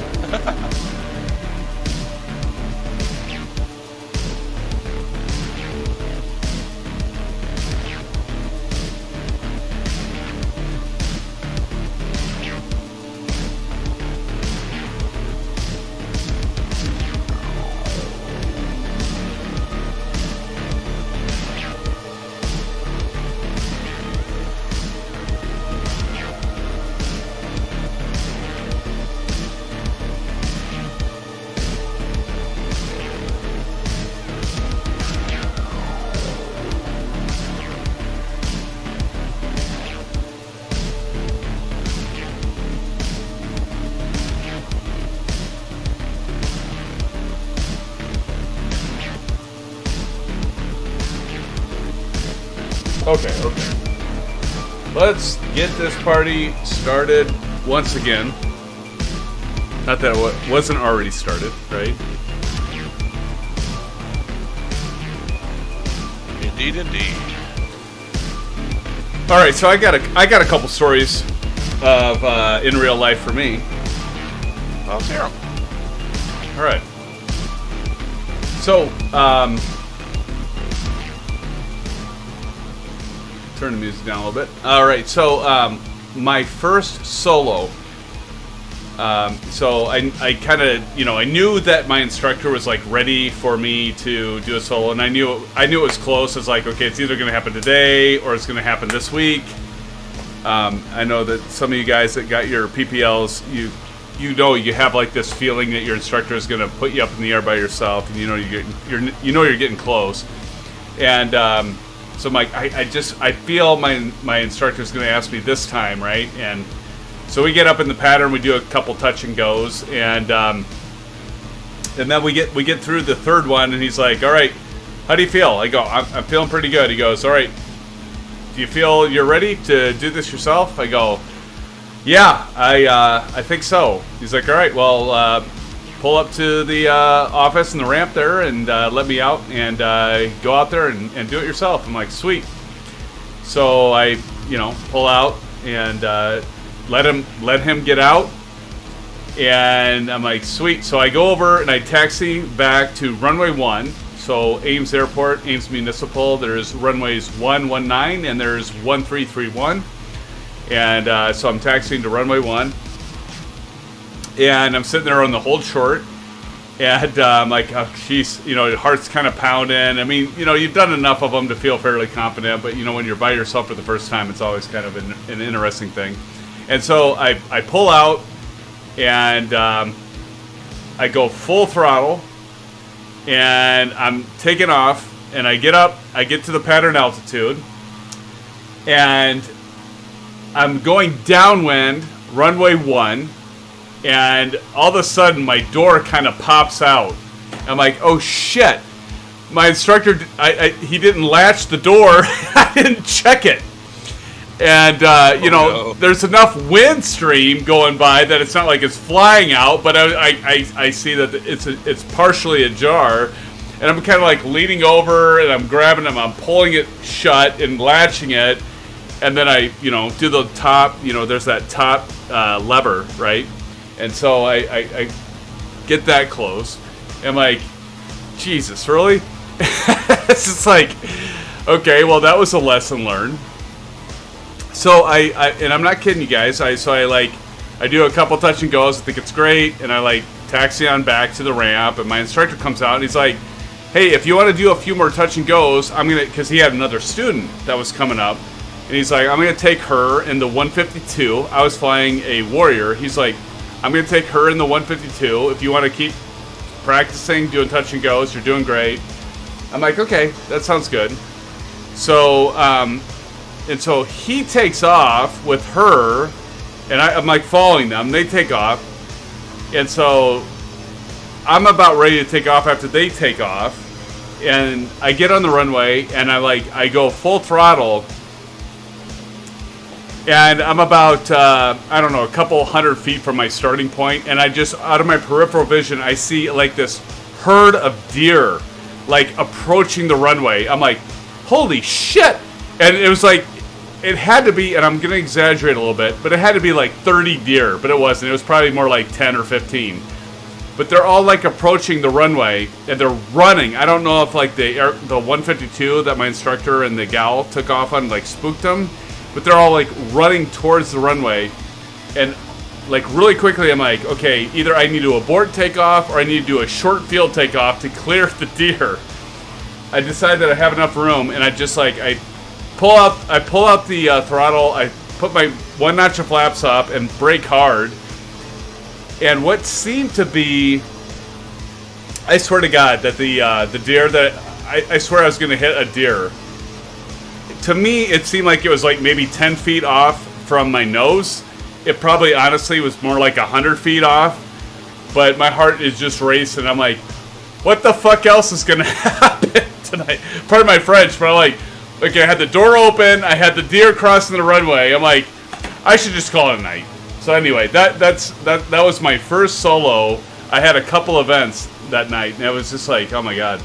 Okay. Let's get this party started once again. Not that it wasn't already started, right? Indeed. All right, so I got a couple stories of in real life for me. Well, let's hear 'em. All right. So, turn the music down a little bit. All right, so my first solo. So I kind of, I knew that my instructor was like ready for me to do a solo, and I knew it was close. It's like, okay, it's either going to happen today or it's going to happen this week. I know that some of you guys that got your PPLs, you have like this feeling that your instructor is going to put you up in the air by yourself, and you're getting close, and so I feel my instructor is going to ask me this time, right? And so we get up in the pattern, we do a couple touch and goes, and then we get through the third one, and he's like, "All right, how do you feel?" I go, "I'm feeling pretty good." He goes, "All right, do you feel you're ready to do this yourself?" I go, "Yeah, I think so." He's like, "All right, well, pull up to the office and the ramp there, and let me out, and go out there and do it yourself." I'm like, "Sweet." So I, pull out and let him get out, and I'm like, "Sweet." So I go over and I taxi back to runway 1. So Ames Airport, Ames Municipal. There's runways 119 and there's 1331, and so I'm taxiing to runway 1. And I'm sitting there on the hold short, and I'm like, oh, geez, heart's kind of pounding. I mean, you've done enough of them to feel fairly confident, but, when you're by yourself for the first time, it's always kind of an interesting thing. And so I pull out, and I go full throttle, and I'm taking off, and I get up, I get to the pattern altitude, and I'm going downwind, runway 1, and all of a sudden my door kind of pops out. I'm like, oh shit, my instructor, he didn't latch the door. I didn't check it. And no. There's enough wind stream going by that it's not like it's flying out, but I see that it's partially ajar, and I'm kind of like leaning over, and I'm grabbing him, I'm pulling it shut and latching it, and then I do the top, there's that top lever, right? And so I get that close. I'm like, Jesus, really? It's just like, Okay, well, that was a lesson learned. So and I'm not kidding you guys. I do a couple touch and goes. I think it's great, and I like taxi on back to the ramp, and my instructor comes out and he's like, "Hey, if you want to do a few more touch and goes, I'm gonna," because he had another student that was coming up, and he's like, "I'm gonna take her in the 152." I was flying a Warrior. He's like, "I'm gonna take her in the 152. If you want to keep practicing doing touch and goes, you're doing great." I'm like, "Okay, that sounds good." So, and so he takes off with her, and I'm like following them. They take off, and so I'm about ready to take off after they take off, and I get on the runway, and I go full throttle, and I'm about I don't know, a couple 100 feet from my starting point, and I just, out of my peripheral vision, I see like this herd of deer like approaching the runway. I'm like, holy shit! And it was like, it had to be, and I'm going to exaggerate a little bit, but it had to be like 30 deer, but it wasn't. It was probably more like 10 or 15. But they're all like approaching the runway, and they're running. I don't know if like the 152 that my instructor and the gal took off on like spooked them, but they're all like running towards the runway. And like really quickly, I'm like, okay, either I need to abort takeoff or I need to do a short field takeoff to clear the deer. I decide that I have enough room, and I just like, I pull out the throttle, I put my one notch of flaps up and brake hard. And what seemed to be, I swear to God, that the deer that, I swear I was going to hit a deer. To me, it seemed like it was like maybe 10 feet off from my nose. It probably honestly was more like 100 feet off. But my heart is just racing. I'm like, what the fuck else is going to happen tonight? Pardon my French, but I'm like, okay, I had the door open, I had the deer crossing the runway. I'm like, I should just call it a night. So anyway, that was my first solo. I had a couple events that night, and it was just like, oh my God.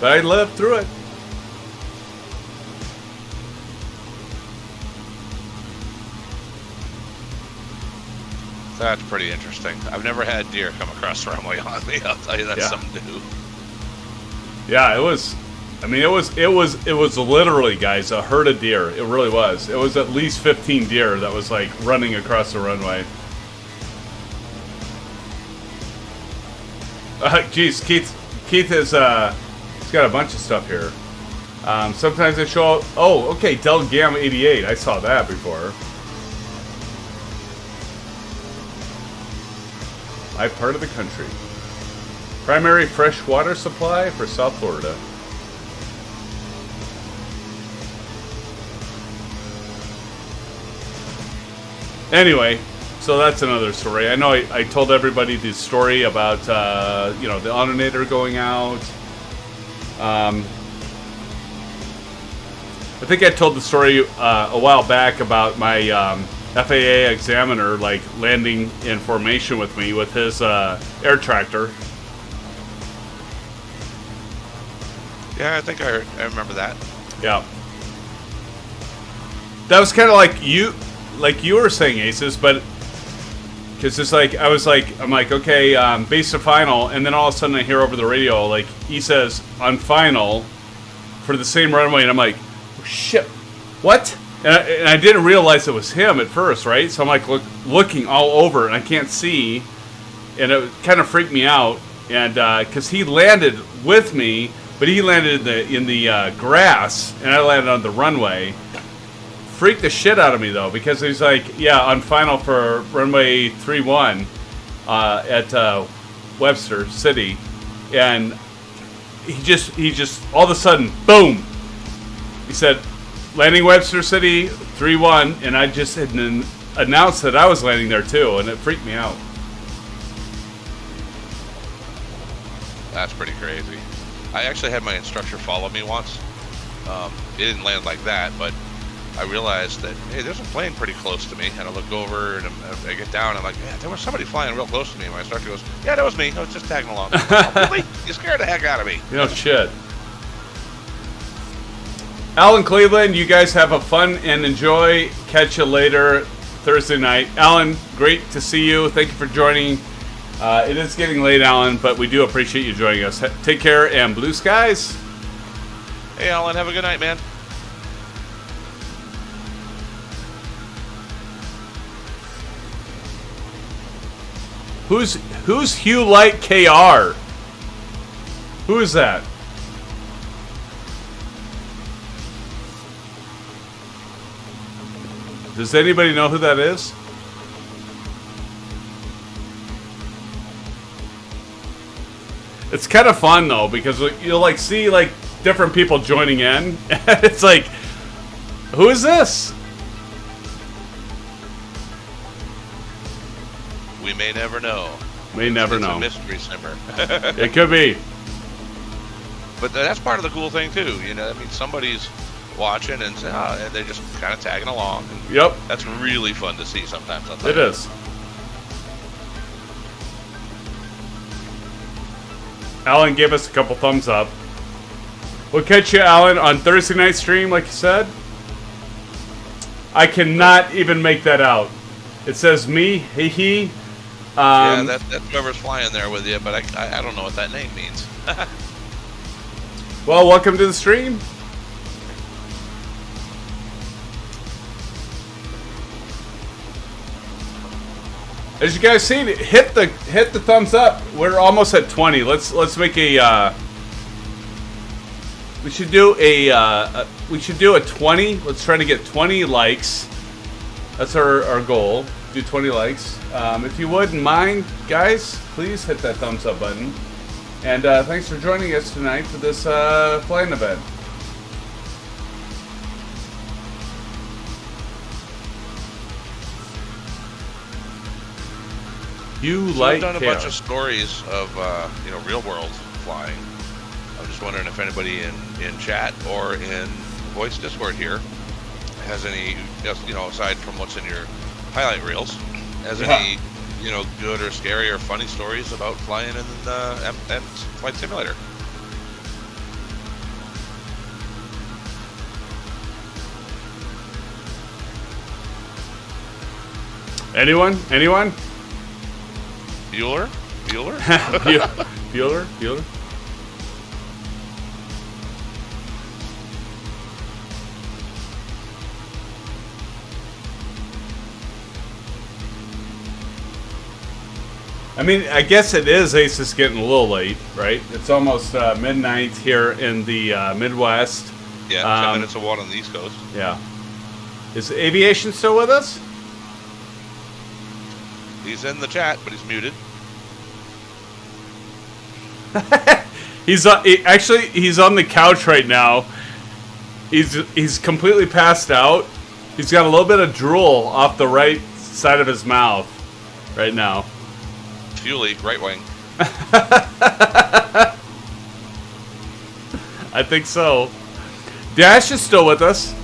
But I lived through it. That's pretty interesting. I've never had deer come across the runway on me. I'll tell you, that's something new. Yeah, it was. I mean, it was literally, guys, a herd of deer. It really was. It was at least 15 deer that was like running across the runway. Geez, Keith is he's got a bunch of stuff here. Sometimes they show. Oh, okay, Del Gamma 88. I saw that before. My part of the country. Primary fresh water supply for South Florida. Anyway, so that's another story. I know I told everybody the story about the alternator going out. I think I told the story a while back about my FAA examiner like landing in formation with me with his air tractor. Yeah, I think I remember that. Yeah. That was kind of like you were saying, Aces, but because it's like I'm like, okay, base to final, and then all of a sudden I hear over the radio like he says on final for the same runway, and I'm like, oh, shit, what? And I didn't realize it was him at first, right? So I'm like looking all over, and I can't see, and it kind of freaked me out, and because he landed with me. But he landed in the grass, and I landed on the runway. Freaked the shit out of me, though, because he's like, yeah, on final for runway 31 at Webster City. And he just, all of a sudden, boom! He said, landing Webster City, 3-1, and I just had announced that I was landing there, too, and it freaked me out. That's pretty crazy. I actually had my instructor follow me once. It didn't land like that, but I realized that, hey, there's a plane pretty close to me. And I look over, and I get down, and I'm like, yeah, there was somebody flying real close to me. And my instructor goes, yeah, that was me. I was just tagging along. Oh, really? You scared the heck out of me. You know, shit. Alan Cleveland, you guys have a fun and enjoy. Catch you later Thursday night. Alan, great to see you. Thank you for joining. It is getting late, Alan, but we do appreciate you joining us. Take care and blue skies. Hey, Alan, have a good night, man. Who's Hugh Light KR? Who is that? Does anybody know who that is? It's kind of fun though, because you'll like see like different people joining in. It's like, who is this? We may never know. May never It's know. a mystery simmer. It could be. But that's part of the cool thing too. You know, I mean, somebody's watching and they're just kind of tagging along. And Yep, that's really fun to see sometimes. it is. Alan gave us a couple thumbs up. We'll catch you, Alan, on Thursday night stream, like you said. I cannot even make that out. It says me, he. Yeah, that's whoever's flying there with you, but I don't know what that name means. Well, welcome to the stream. As you guys see, hit the thumbs up. We're almost at 20. Let's make a. We should do a 20. Let's try to get 20 likes. That's our goal. Do 20 likes. If you wouldn't mind, guys, please hit that thumbs up button. And thanks for joining us tonight for this flying event. I've done a bunch of stories of real world flying. I'm just wondering if anybody in chat or in voice Discord here has any, aside from what's in your highlight reels, has any good or scary or funny stories about flying in the Flight Simulator. Anyone? Bueller? Bueller? I mean, I guess it is. Ace is getting a little late, right? It's almost midnight here in the Midwest. Yeah, 10 minutes of one on the East Coast. Yeah. Is Aviation still with us? He's in the chat, but he's muted. He's on the couch right now. He's completely passed out. He's got a little bit of drool off the right side of his mouth right now. Fuely, right wing. I think so. Dash is still with us.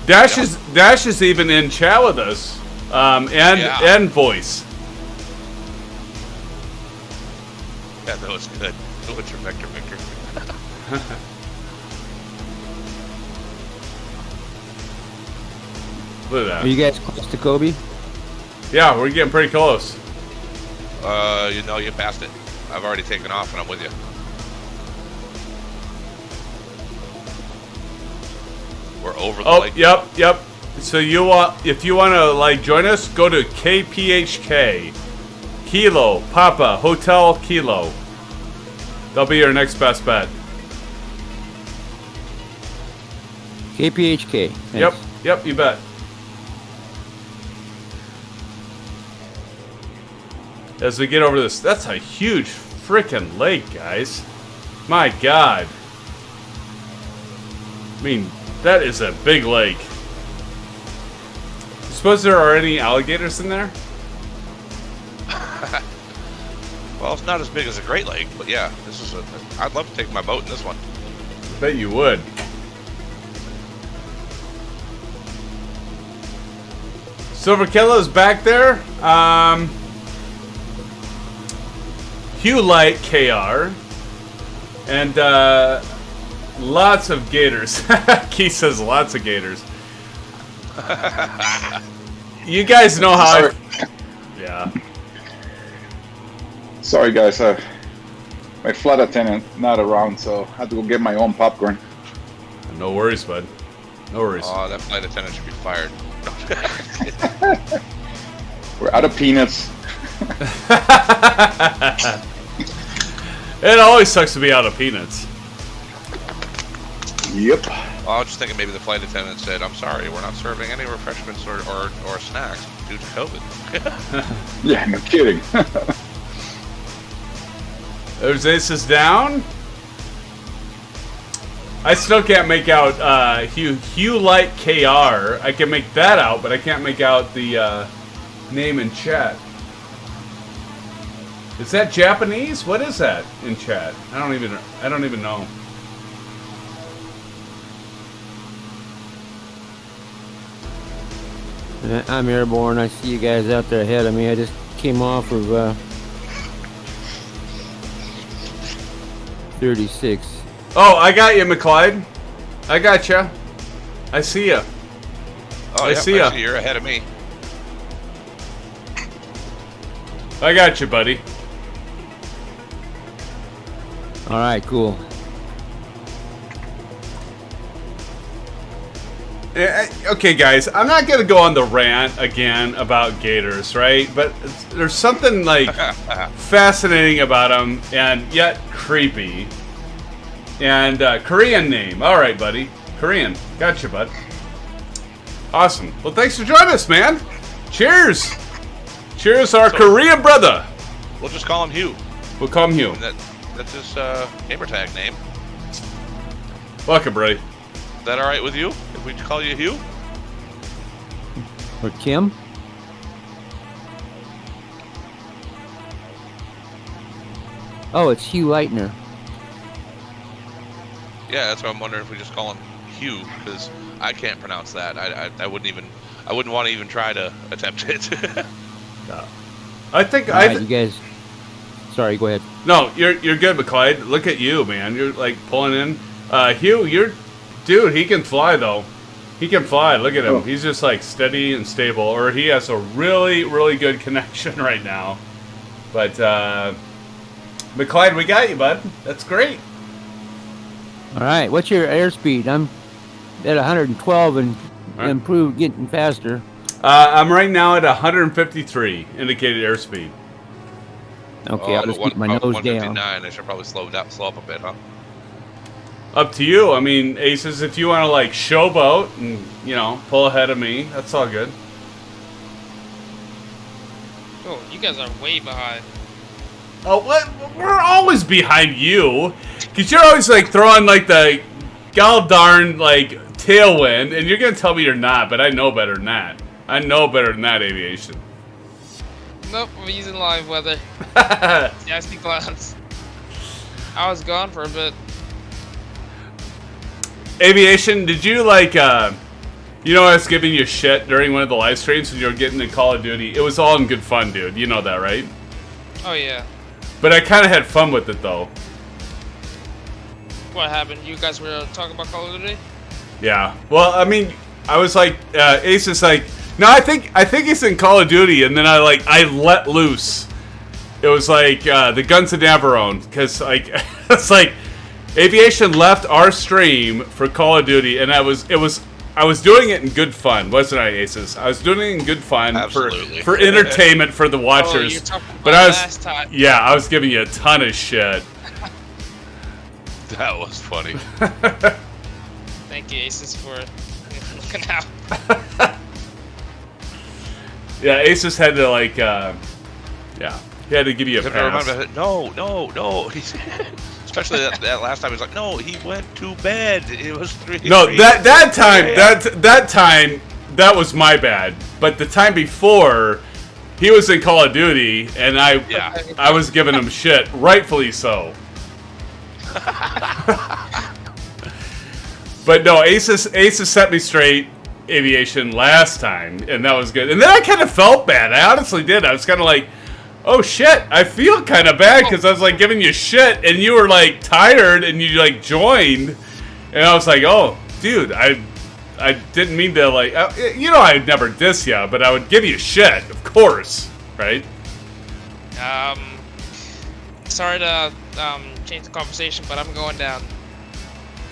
Dash is even in chat with us, and voice. Yeah, that was good. What's your vector? Look at that. Are you guys close to Kobe? Yeah, we're getting pretty close. You passed it. I've already taken off and I'm with you. We're over the lake. Yep. So if you want to join us, go to KPHK, Kilo Papa Hotel Kilo. That'll be your next best bet. KPHK. Thanks. Yep, you bet. As we get over this, that's a huge freaking lake, guys. My God. I mean, that is a big lake. You suppose there are any alligators in there? Well, it's not as big as a Great Lake, but yeah, I'd love to take my boat in this one. I bet you would. Silver Kilo's back there. Hugh Light KR. And lots of gators. Keith says lots of gators. You guys know how Yeah. Sorry, guys. My flight attendant not around, so I had to go get my own popcorn. No worries, bud. No worries. Oh, that flight attendant should be fired. We're out of peanuts. It always sucks to be out of peanuts. Yep. Well, I was just thinking maybe the flight attendant said, "I'm sorry, we're not serving any refreshments or snacks due to COVID." Yeah, no kidding. There's Aces down. I still can't make out Hugh Light KR. I can make that out, but I can't make out the name in chat. Is that Japanese? What is that in chat? I don't even know. I'm airborne. I see you guys out there ahead of me. I just came off of 36. Oh, I got you, McClyde. I got you. I see you. Oh, I see ya. You're ahead of me. I got you, buddy. All right, cool. Okay, guys, I'm not gonna go on the rant again about gators, right? But there's something like fascinating about them, and yet creepy. And Korean name. All right, buddy. Korean. Gotcha, bud. Awesome. Well, thanks for joining us, man. Cheers. Cheers, our Korean brother. We'll just call him Hugh. We'll call him Hugh. That's his gamer tag name. Welcome, buddy. Is that all right with you? If we call you Hugh? Or Kim? Oh, it's Hugh Leitner. Yeah, that's what I'm wondering if we just call him Hugh, because I can't pronounce that. I wouldn't want to even try to attempt it. I think All right, you guys. Sorry, go ahead. No, you're good, McClyde. Look at you, man. You're like pulling in. Hugh, dude. He can fly though. He can fly. Look at him. Oh. He's just like steady and stable. Or he has a really, really good connection right now. But McClyde, we got you, bud. That's great. All right, what's your airspeed? I'm at 112 and right. improved, getting faster. I'm right now at 153 indicated airspeed. Okay, I'll just keep my nose 159. down. I should probably slow up a bit, huh? Up to you. I mean, Aces, if you want to like showboat and pull ahead of me, that's all good. Oh, you guys are way behind. Oh, what? We're always behind you, cause you're always like throwing like the god darn like tailwind, and you're gonna tell me you're not, but I know better than that. I know better than that, aviation. Nope, I'm using live weather. Nasty clouds. I was gone for a bit. Aviation, did you like, I was giving you shit during one of the live streams when you were getting into Call of Duty? It was all in good fun, dude. You know that, right? Oh yeah. But I kind of had fun with it, though. What happened? You guys were talking about Call of Duty? Yeah. Well, I mean, I was like, Ace is like, no, I think he's in Call of Duty, and then I let loose. It was like the Guns of Navarone, because like it's like Aviation left our stream for Call of Duty, and I was doing it in good fun, wasn't I, Aces? I was doing it in good fun for entertainment for the watchers. You're talking about but I was last time. yeah, I was giving you a ton of shit. That was funny. Thank you, Aces, for looking out. Yeah, Aces had to like, he had to give you a You pass. have to remember, no. Especially that last time, he was like, no, he went to bed. It was 3. No, that time, that was my bad. But the time before, he was in Call of Duty, and I was giving him shit, rightfully so. But no, Aces set me straight, Aviation, last time, and that was good. And then I kind of felt bad. I honestly did. I was kind of like, oh shit, I feel kind of bad because I was like giving you shit, and you were like tired, and you like joined, and I was like, oh, dude, I didn't mean to like, I'd never diss you, but I would give you shit, of course. right? Sorry to change the conversation, but I'm going down.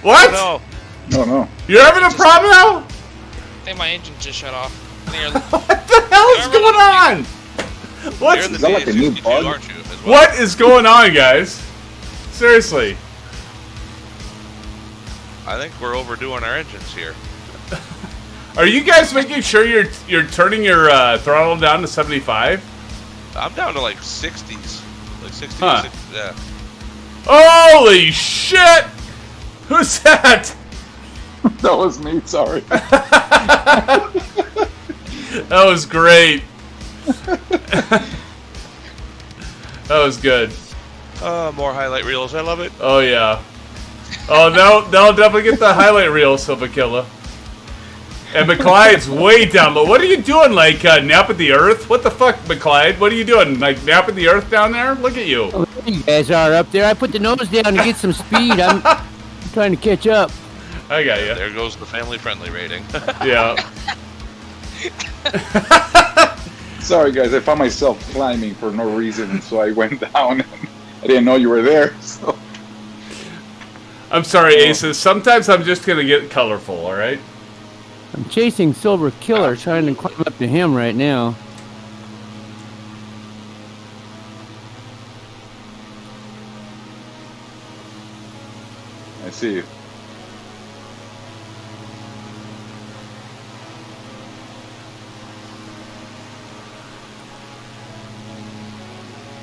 What? No. No. You're having a problem now? I think my engine just shut off. What the hell is going on? You're in the Is that like a new DA62, bug? aren't you? As well? What is going on, guys? Seriously. I think we're overdoing our engines here. Are you guys making sure you're turning your throttle down to 75? I'm down to like 60s. Like 60s. Huh. 60s, yeah. Holy shit! Who's that? That was me. Sorry. That was great. That was good. More highlight reels. I love it. Oh yeah. Oh, they'll definitely get the highlight reel, Silva Killa. And McClyde's way down low. What are you doing, like napping the earth? What the fuck, McClyde? What are you doing, like napping the earth down there? Look at you. Oh, there you guys are up there. I put the nose down to get some speed. I'm trying to catch up. I got you. There goes the family-friendly rating. Yeah. Sorry, guys. I found myself climbing for no reason, so I went down. I didn't know you were there. So. I'm sorry, Aces. Sometimes I'm just gonna get colorful. All right. I'm chasing Silver Killer, trying to climb up to him right now. I see you.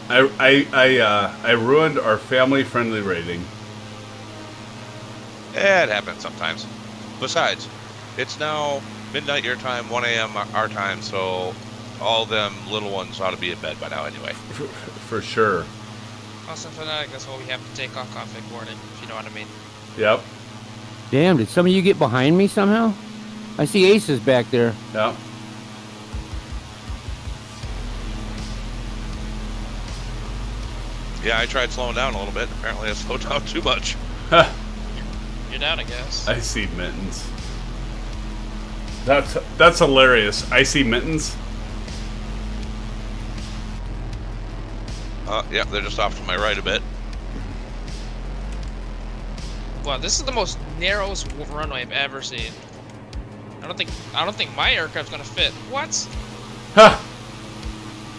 I ruined our family-friendly rating. It happens sometimes. Besides, it's now midnight your time, 1 a.m. our time, so all them little ones ought to be in bed by now anyway. For sure. Also, for that, that's why we have to take off conflict warning, if you know what I mean. Yep. Damn, did some of you get behind me somehow? I see Aces back there. Yep. Yeah, I tried slowing down a little bit. Apparently I slowed down too much. Huh. You're down, I guess. I see mittens. That's hilarious. I see mittens. Yeah, they're just off to my right a bit. Wow, this is the most narrowest runway I've ever seen. I don't think my aircraft's gonna fit. What? Huh.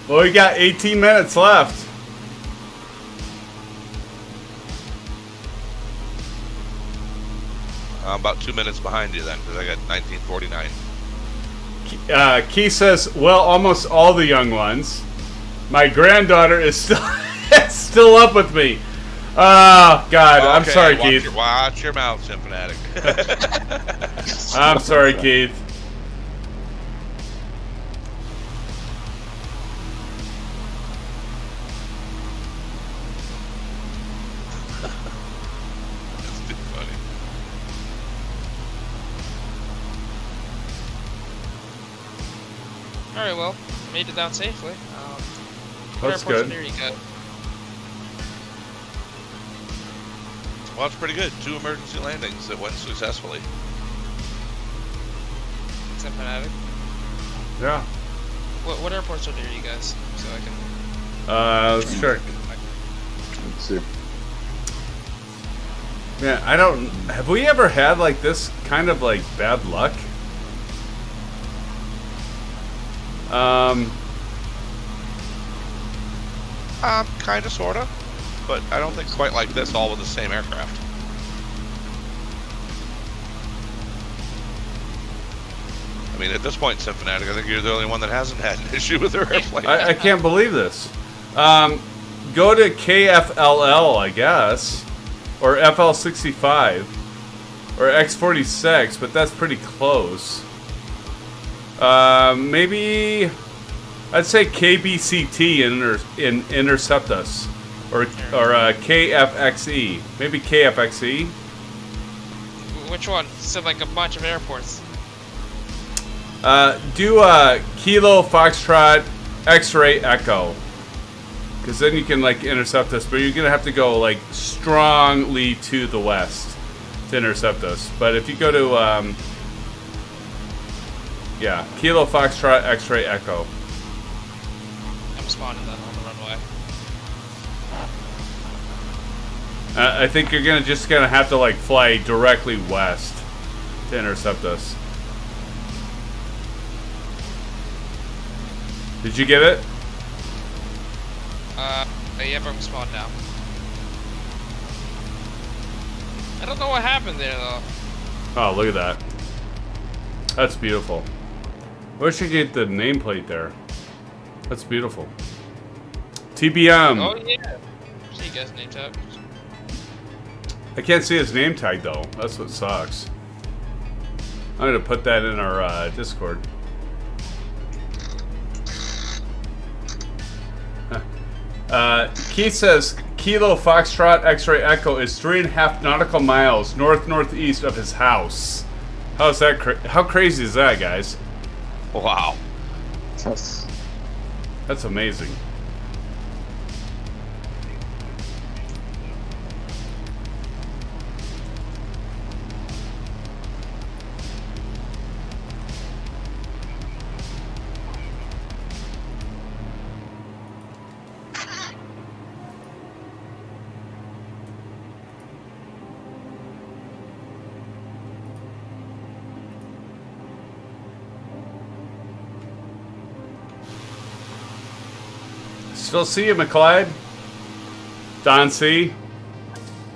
Well, we got 18 minutes left. I'm about 2 minutes behind you then, because I got 1949. Key says, well, almost all the young ones. My granddaughter is still up with me. Oh, God. I'm sorry, Keith. Watch your mouth, SimFanatic. I'm sorry, Keith. That's too funny. Alright, well, made it down safely. What That's airports good. near you got? Well, it's pretty good. 2 emergency landings that went successfully. SimFanatic. Yeah. What airports are near you guys? So I can. Let's check. Let's see. Man, I don't... Have we ever had, like, this kind of, like, bad luck? Kinda, sorta. But I don't think quite like this, all with the same aircraft. I mean, at this point, SimFanatic, I think you're the only one that hasn't had an issue with their airplane. I can't believe this. Go to KFLL, I guess. Or FL65. Or X46, but that's pretty close. Maybe... I'd say KBCT intercept us. Or KFXE. Maybe KFXE? Which one? So like a bunch of airports. Do Kilo Foxtrot X-Ray Echo. Because then you can like intercept us. But you're going to have to go like strongly to the west to intercept us. But if you go to... yeah, Kilo Foxtrot X-Ray Echo. spawning then on the runway. I think you're just gonna have to like fly directly west to intercept us. Did you get it? Yeah, but I'm spawned now. I don't know what happened there though. Oh, look at that. That's beautiful. Where should you get the nameplate there? That's beautiful. TBM. Oh yeah. See you guys name tag. I can't see his name tag though. That's what sucks. I'm gonna put that in our Discord. Keith says Kilo Foxtrot X-Ray Echo is 3.5 nautical miles northeast of his house. How's that? How crazy is that, guys? Wow. That's amazing. Still see you, McLeod. Don C.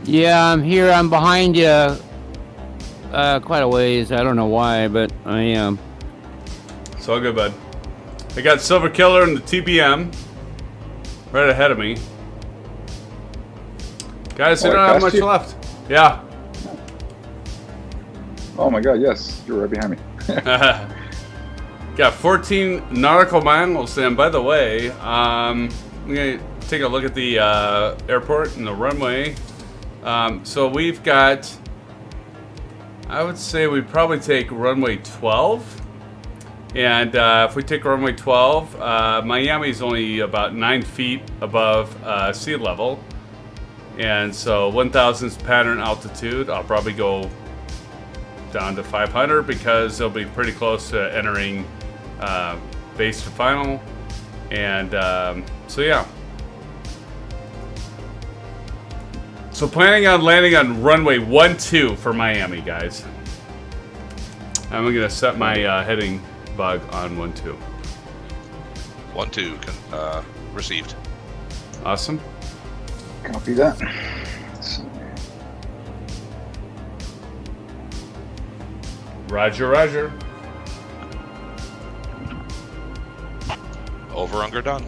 Yeah, I'm here. I'm behind you. Quite a ways. I don't know why, but I am. It's all good, bud. I got Silver Killer and the TBM right ahead of me. Guys, we don't have much left. Yeah. Oh my god, yes. You're right behind me. Got 14 nautical miles, and by the way, I'm going to take a look at the airport and the runway. So we've got, I would say we'd probably take runway 12. And if we take runway 12, Miami is only about 9 feet above sea level. And so 1,000 pattern altitude, I'll probably go down to 500 because they'll be pretty close to entering base to final. And so yeah. So planning on landing on runway 12 for Miami, guys. I'm gonna set my heading bug on 12. 1-2 received. Awesome. Copy that. Roger, roger. Over, under, done.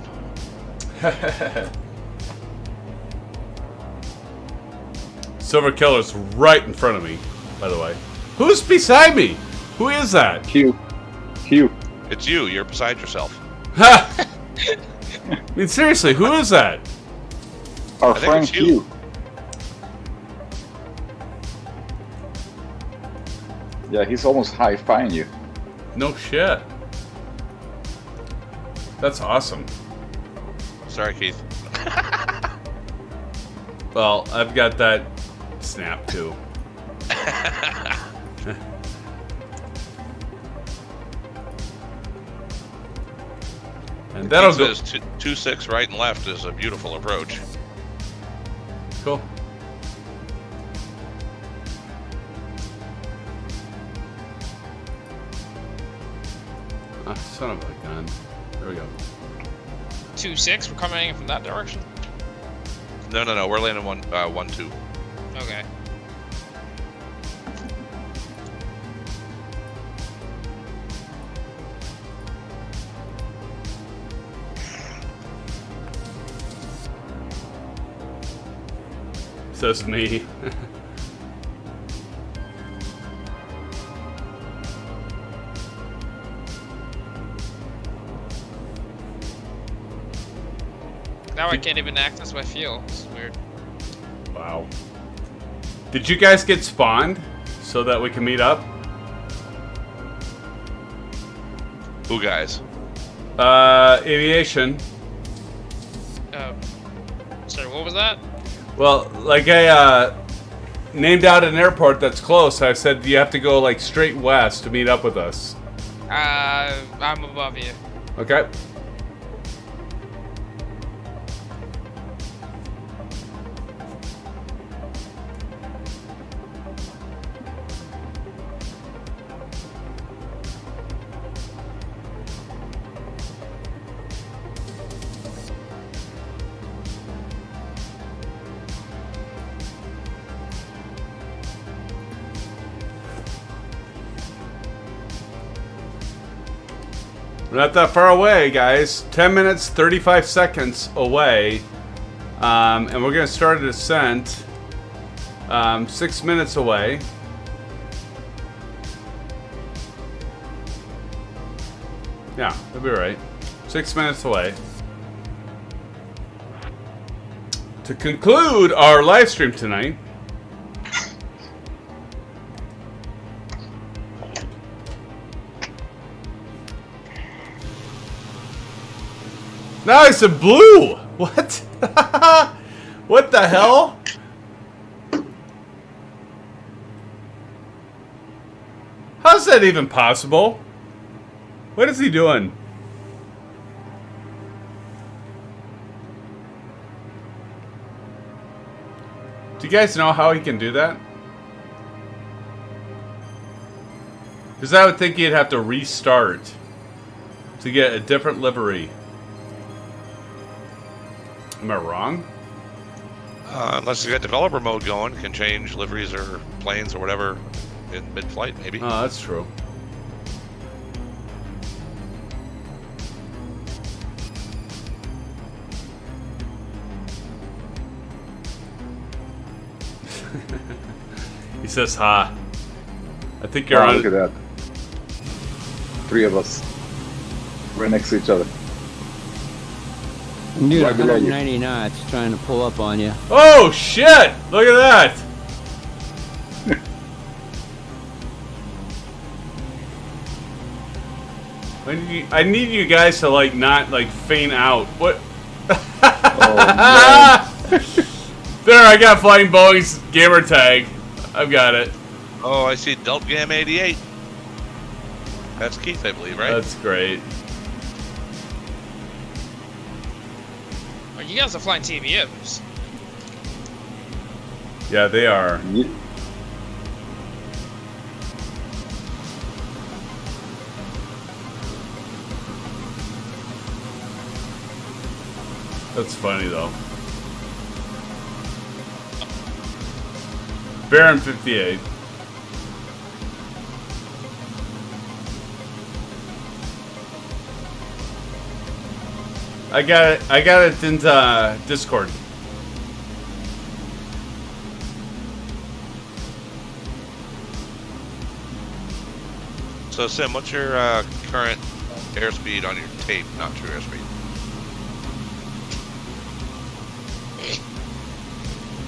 Silver Killer's right in front of me, by the way. Who's beside me? Who is that? Q. It's you. You're beside yourself. Ha! I mean, seriously, who is that? Our think friend it's you. Q. Yeah, he's almost high-fiving you. No shit. That's awesome. Sorry, Keith. Well, I've got that snap too. And that'll Keith go. says 2-6 right and left is a beautiful approach. Cool. Ah, son of a gun. There we go. 2-6. We're coming in from that direction. No. We're landing 1-2. Okay. Says me. Now I can't even access my fuel. This is weird. Wow. Did you guys get spawned so that we can meet up? Who guys? Aviation. Sorry, what was that? Well, like I named out an airport that's close. I said you have to go like straight west to meet up with us. I'm above you. Okay. We're not that far away, guys. 10 minutes, 35 seconds away. And we're going to start a descent 6 minutes away. Yeah, that'll be right. 6 minutes away. To conclude our live stream tonight. Now it's a blue! What? What the hell? How's that even possible? What is he doing? Do you guys know how he can do that? Because I would think he'd have to restart to get a different livery. Am I wrong? Unless you got developer mode going, you can change liveries or planes or whatever in mid-flight, maybe. Oh, that's true. He says, "Ha." I think you're on. Look at that. 3 of us. We're next to each other. I'm doing Right below you. 190 knots trying to pull up on you. Oh shit! Look at that. I need you guys to like not like faint out. What? There, I got Flying Boeing's gamer tag. I've got it. Oh, I see Deltgam 88. That's Keith, I believe, right? That's great. Oh, you guys are flying TBMs. Yeah, they are. That's funny though. Baron 58. I got it in Discord. So, Sim, what's your current airspeed on your tape, not true airspeed?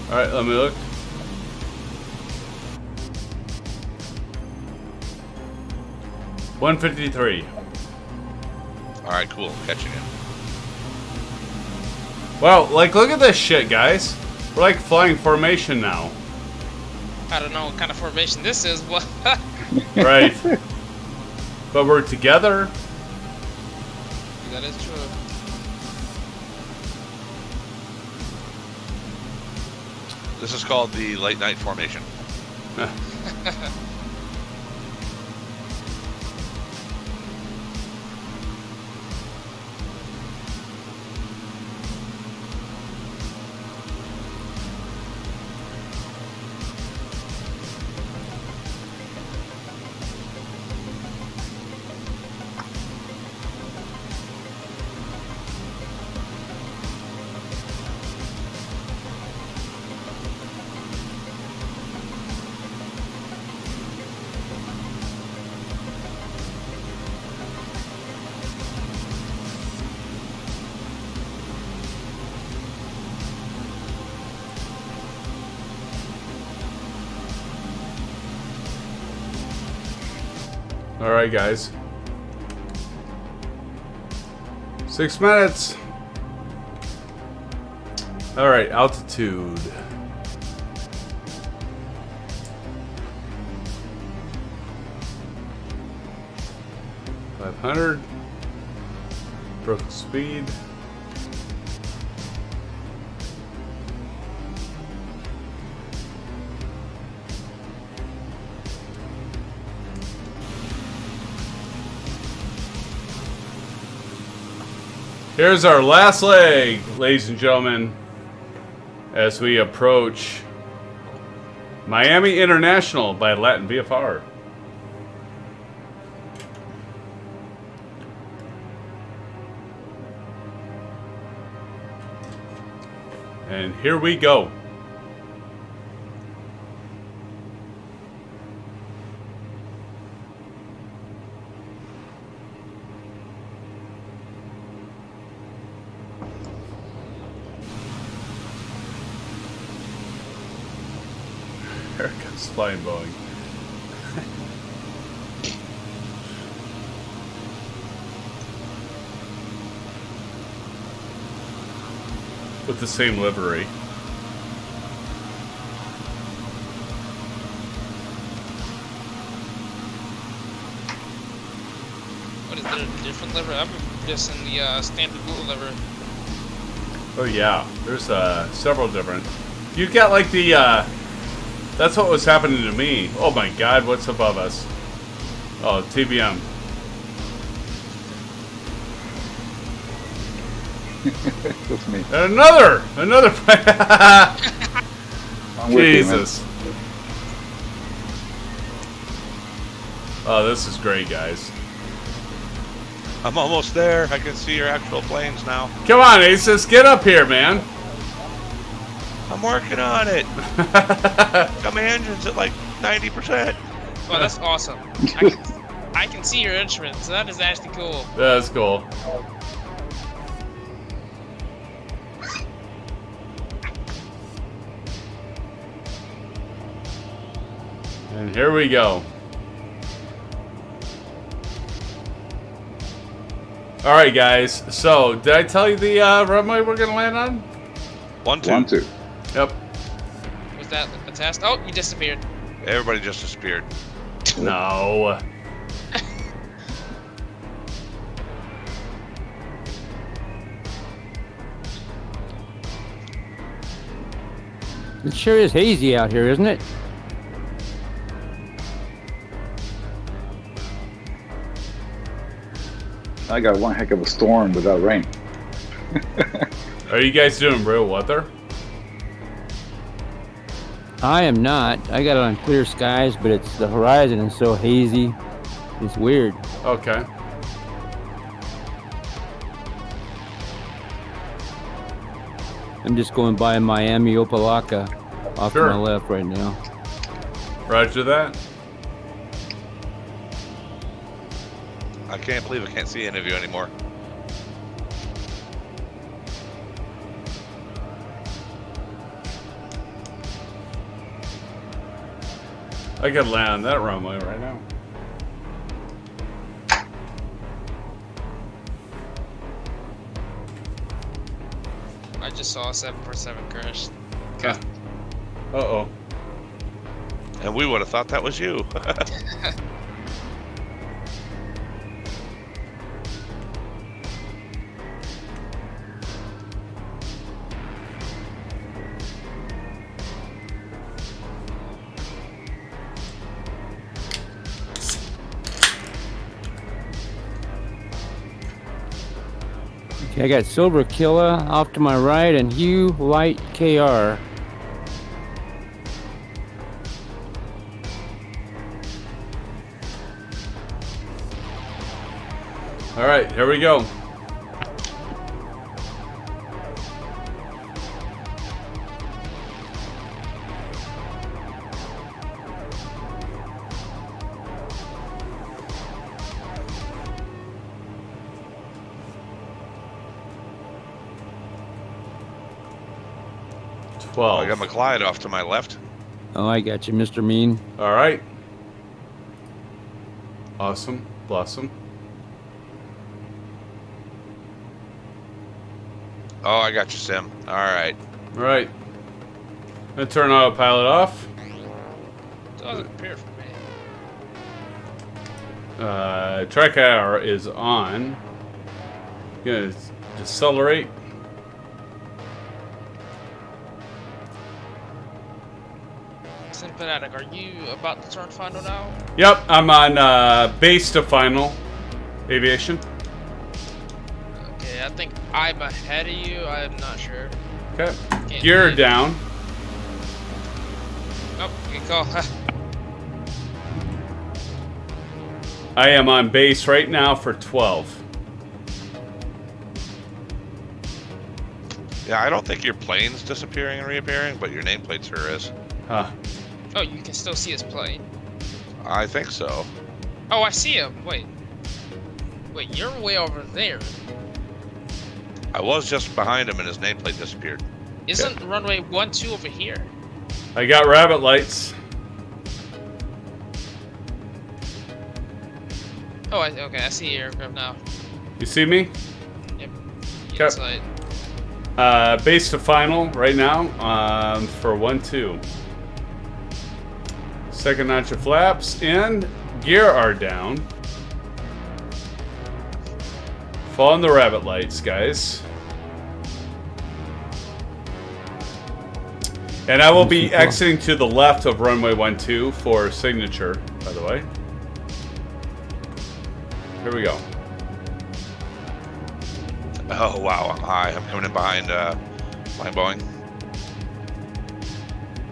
Alright, let me look. $153. Alright, cool. Catching it. Wow, like look at this shit, guys. We're like flying formation now. I don't know what kind of formation this is, but Right. But we're together. that is true. This is called the late night formation. Alright, guys. 6 minutes. Alright, altitude. $500. Broken speed. Here's our last leg, ladies and gentlemen, as we approach Miami International by Latin VFR. And here we go. Here comes flying Boeing. With the same livery. What is there a different liver? I'm just in the standard blue liver. Oh yeah, there's several different. You got like the that's what was happening to me. Oh my god, what's above us? Oh, TBM. That's me. And another I'm with you, man. Jesus. Oh, this is great, guys. I'm almost there. I can see your actual planes now. Come on, Aces, get up here, man. I'm working on it. Got my engines at like 90%. Well, that's awesome. I can see your instruments. That is actually cool. That's cool. And here we go. All right, guys. So, did I tell you the runway we're gonna land on? 1-2. 1-2. Yep. Was that a test? Oh, you disappeared. Everybody just disappeared. No. It sure is hazy out here, isn't it? I got one heck of a storm without rain. Are you guys doing real weather? I am not. I got it on clear skies, but it's the horizon is so hazy. It's weird. Okay. I'm just going by Miami Opelika off Sure. to my left right now. Roger that. I can't believe I can't see any of you anymore. I could land on that runway right now. I just saw a 747 crash. Okay. Uh-oh. And we would have thought that was you. Okay, I got Silver Killa off to my right and Hugh Light KR. All right, here we go. I got my Clyde off to my left. Oh, I got you, Mr. Mean. All right. Awesome. Blossom. Oh, I got you, Sim. All right. All right. Gonna turn autopilot off. Doesn't appear for me. Track hour is on. Gonna decelerate. Synthetic, are you about to turn final now? Yep, I'm on base to final aviation. Okay, I think I'm ahead of you. I'm not sure. Okay. Can't Gear see it. down. Oh, good call. I am on base right now for 12. Yeah, I don't think your plane's disappearing and reappearing, but your nameplate sure is. Huh. Oh, you can still see his plane. I think so. Oh, I see him. Wait, you're way over there. I was just behind him and his nameplate disappeared. Isn't runway 12 over here? I got rabbit lights. Oh, okay, I see your aircraft now. You see me? Yep. Okay. Inside. Base to final right now for 1-2. Second notch of flaps and gear are down. Following the rabbit lights, guys. And I will be exiting to the left of runway 12 for signature, by the way. Here we go. Oh wow, I'm high. I'm coming in behind my Boeing.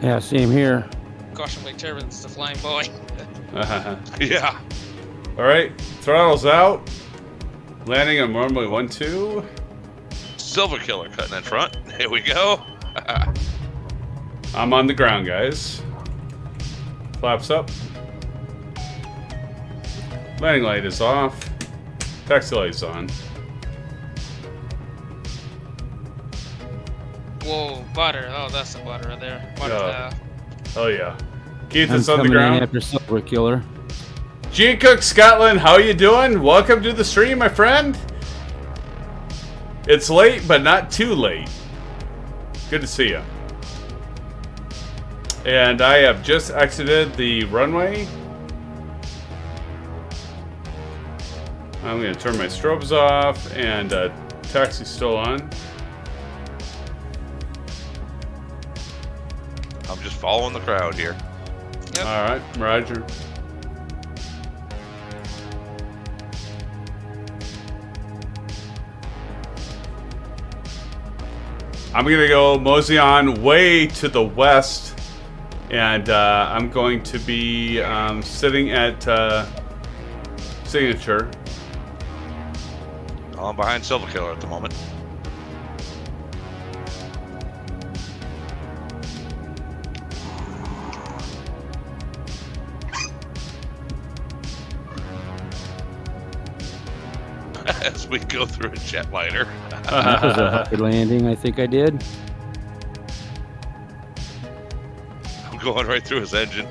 Yeah, same here. Gosh, I'm like turbines, the flying boy. Yeah. All right, throttles out. Landing on runway 12. Silver Killer cutting in front. Here we go. I'm on the ground, guys. Flaps up. Landing light is off. Taxi light is on. Whoa, butter. Oh, that's the butter right there. Butter. Oh yeah. Keith I'm is on the coming in ground. after Silver Killer. G Cook Scotland, how you doing? Welcome to the stream, my friend. It's late, but not too late. Good to see you. And I have just exited the runway. I'm going to turn my strobes off, and taxi's still on. I'm just following the crowd here. Yep. All right, Roger. I'm going to go mosey on way to the west, and I'm going to be sitting at signature. I'm behind Silver Killer at the moment. As we go through a jetliner. That was a hard landing, I think I did. I'm going right through his engine.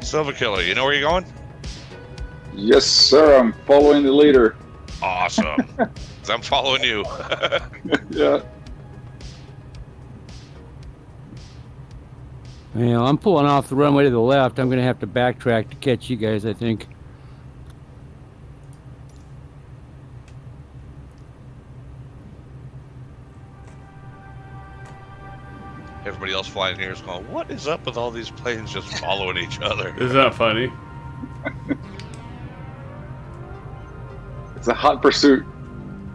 Silver Killer, you know where you're going? Yes, sir. I'm following the leader. Awesome. I'm following you. Yeah. Well, I'm pulling off the runway to the left. I'm going to have to backtrack to catch you guys, I think. Everybody else flying here is going, what is up with all these planes just following each other? Isn't that funny? It's a hot pursuit.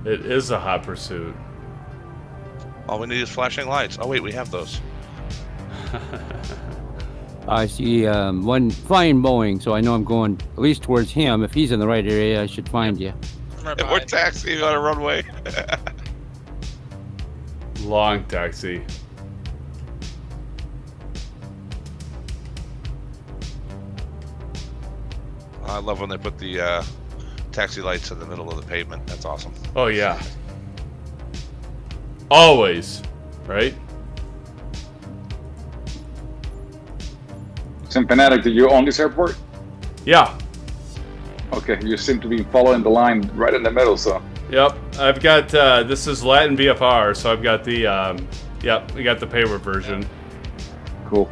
It is a hot pursuit. All we need is flashing lights. Oh, wait, we have those. I see one flying Boeing, so I know I'm going at least towards him. If he's in the right area, I should find you. I'm right And we're behind. taxiing on a runway. Long taxi. I love when they put the taxi lights in the middle of the pavement. That's awesome. Oh yeah. Always, right? SimFanatic, do you own this airport? Yeah. Okay, you seem to be following the line right in the middle, so. Yep. I've got this is Latin VFR, so I've got the yep, we got the payward version. Cool.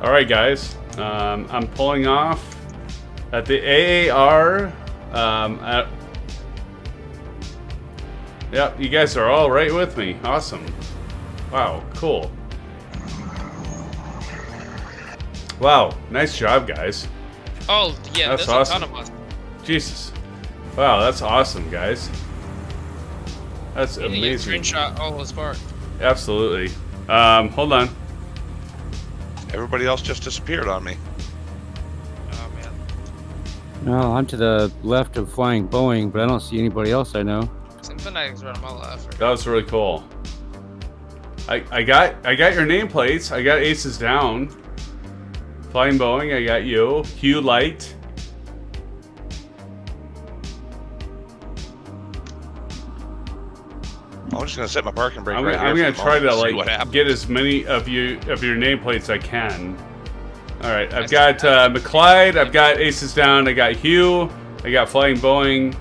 All right, guys. I'm pulling off at the AAR. Yep, you guys are all right with me. Awesome. Wow, cool. Wow, nice job, guys. Oh, yeah, That's there's awesome. a ton of us. Jesus. Wow, that's awesome, guys. That's You need to amazing. screenshot all those parts. Absolutely. Hold on. Everybody else just disappeared on me. Oh man. No, I'm to the left of flying Boeing, but I don't see anybody else I know. SimFan right on my left. That was really cool. I got your nameplates. I got Aces down. Flying Boeing, I got you. Hugh Light. I'm just gonna set my parking brake I'm right here. gonna try to see what happens. get as many of your nameplates I can. All right, I've got McClyde. I've got Aces down. I got Hugh. I got Flying Boeing.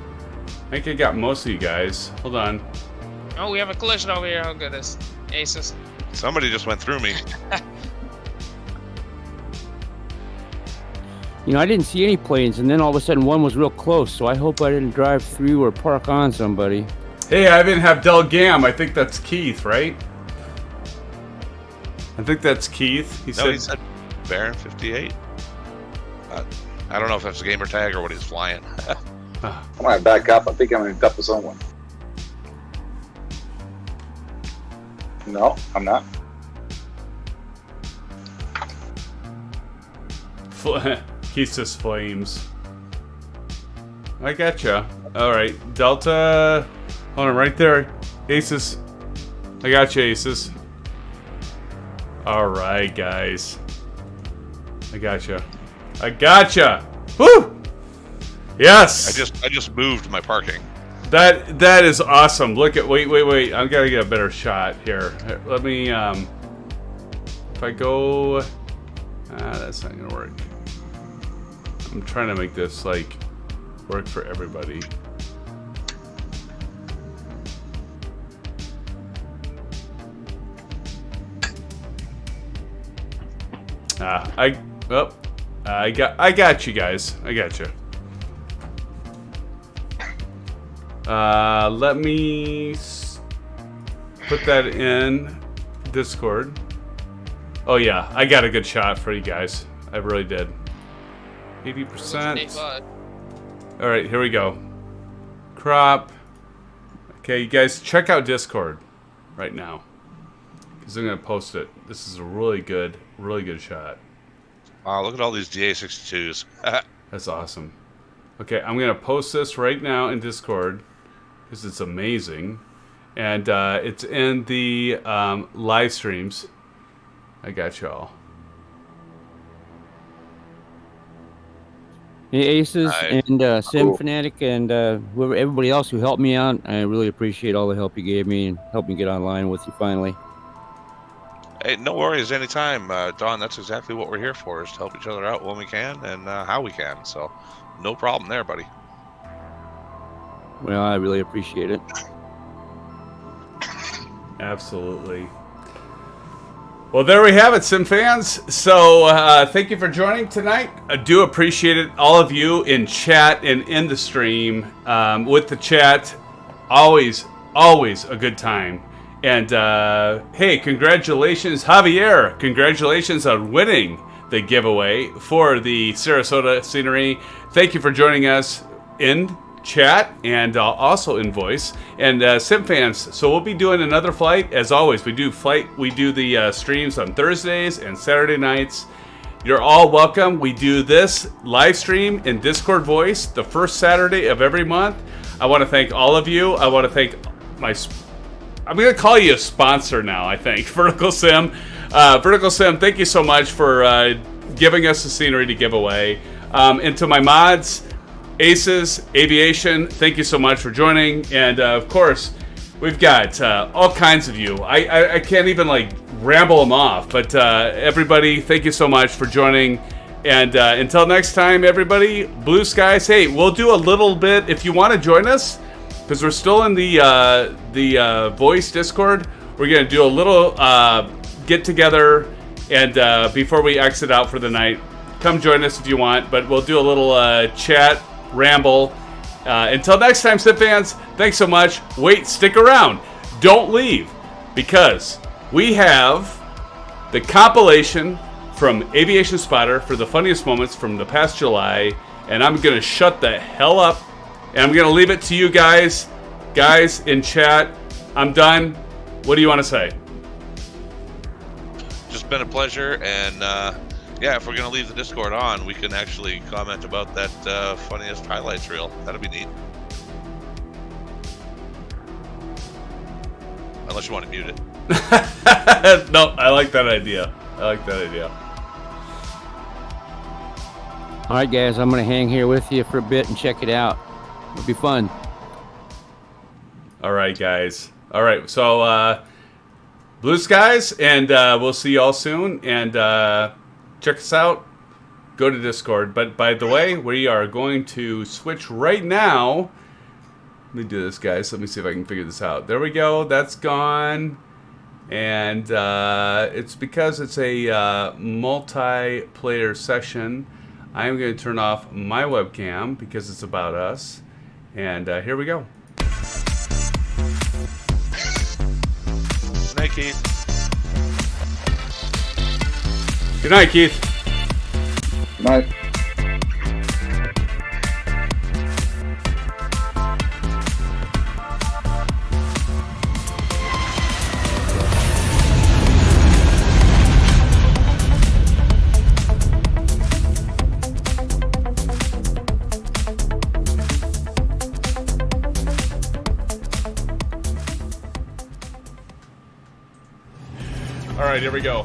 I think I got most of you guys. Hold on. Oh, we have a collision over here. Oh goodness. Aces. Somebody just went through me. You know, I didn't see any planes, and then all of a sudden one was real close, so I hope I didn't drive through or park on somebody. Hey, I even have Del Gam. I think that's Keith, right? I think that's Keith. He said Baron 58. I don't know if that's a gamer tag or what he's flying. I'm gonna back up. I think I'm gonna dump his own one. No, I'm not. Keith says flames. I gotcha. All right, Delta. Hold on, right there, Aces. I got you, Aces. All right, guys. I gotcha. I gotcha. Woo! Yes. I just moved my parking. That is awesome. Look at wait. I gotta get a better shot here. Let me if I go that's not gonna work. I'm trying to make this like work for everybody. I got you guys. I got you. Let me put that in Discord. Oh yeah, I got a good shot for you guys. I really did. 80%. All right, here we go. Crop. Okay, you guys check out Discord right now, because I'm gonna post it. This is a really good shot. Wow, look at all these DA62s. That's awesome. Okay, I'm gonna post this right now in Discord because it's amazing, and it's in the live streams. I got y'all. Hey, Aces Hi. and Sim Cool. Fanatic and whoever, everybody else who helped me out. I really appreciate all the help you gave me and helped me get online with you finally. Hey, no worries, anytime, Don. That's exactly what we're here for, is to help each other out when we can and how we can. So, no problem there, buddy. Well, I really appreciate it. Absolutely. Well, there we have it, SimFans. So, thank you for joining tonight. I do appreciate it, all of you in chat and in the stream. With the chat, always a good time. And, hey, congratulations, Javier. Congratulations on winning the giveaway for the Sarasota scenery. Thank you for joining us in chat and also in voice. And SimFans, so we'll be doing another flight. As always, we do the streams on Thursdays and Saturday nights. You're all welcome. We do this live stream in Discord voice the first Saturday of every month. I want to thank all of you. I want to thank I'm going to call you a sponsor now, I think. VerticalSim. VerticalSim, thank you so much for giving us the scenery to give away. And to my mods, Aces, Aviation, thank you so much for joining. And, of course, we've got all kinds of you. I can't even, ramble them off. But, everybody, thank you so much for joining. And until next time, everybody, blue skies. Hey, we'll do a little bit, if you want to join us, because we're still in the voice Discord. We're going to do a little get-together, and before we exit out for the night, come join us if you want, but we'll do a little chat, ramble. Until next time, SimFans, thanks so much. Wait, stick around. Don't leave, because we have the compilation from Aviation Spotter for the funniest moments from the past July, and I'm going to shut the hell up. And I'm going to leave it to you guys in chat. I'm done. What do you want to say? Just been a pleasure, and yeah, if we're gonna leave the Discord on, we can actually comment about that funniest highlights reel. That'd be neat. Unless you want to mute it. No, I like that idea. All right, guys, I'm gonna hang here with you for a bit and check it out. It'll be fun. All right, guys. All right, so blue skies, and we'll see you all soon. And check us out. Go to Discord. But by the way, we are going to switch right now. Let me do this, guys. Let me see if I can figure this out. There we go. That's gone. And it's because it's a multiplayer session. I'm going to turn off my webcam because it's about us. And here we go. Good night, Keith. Good night, Keith. Night. All right, here we go.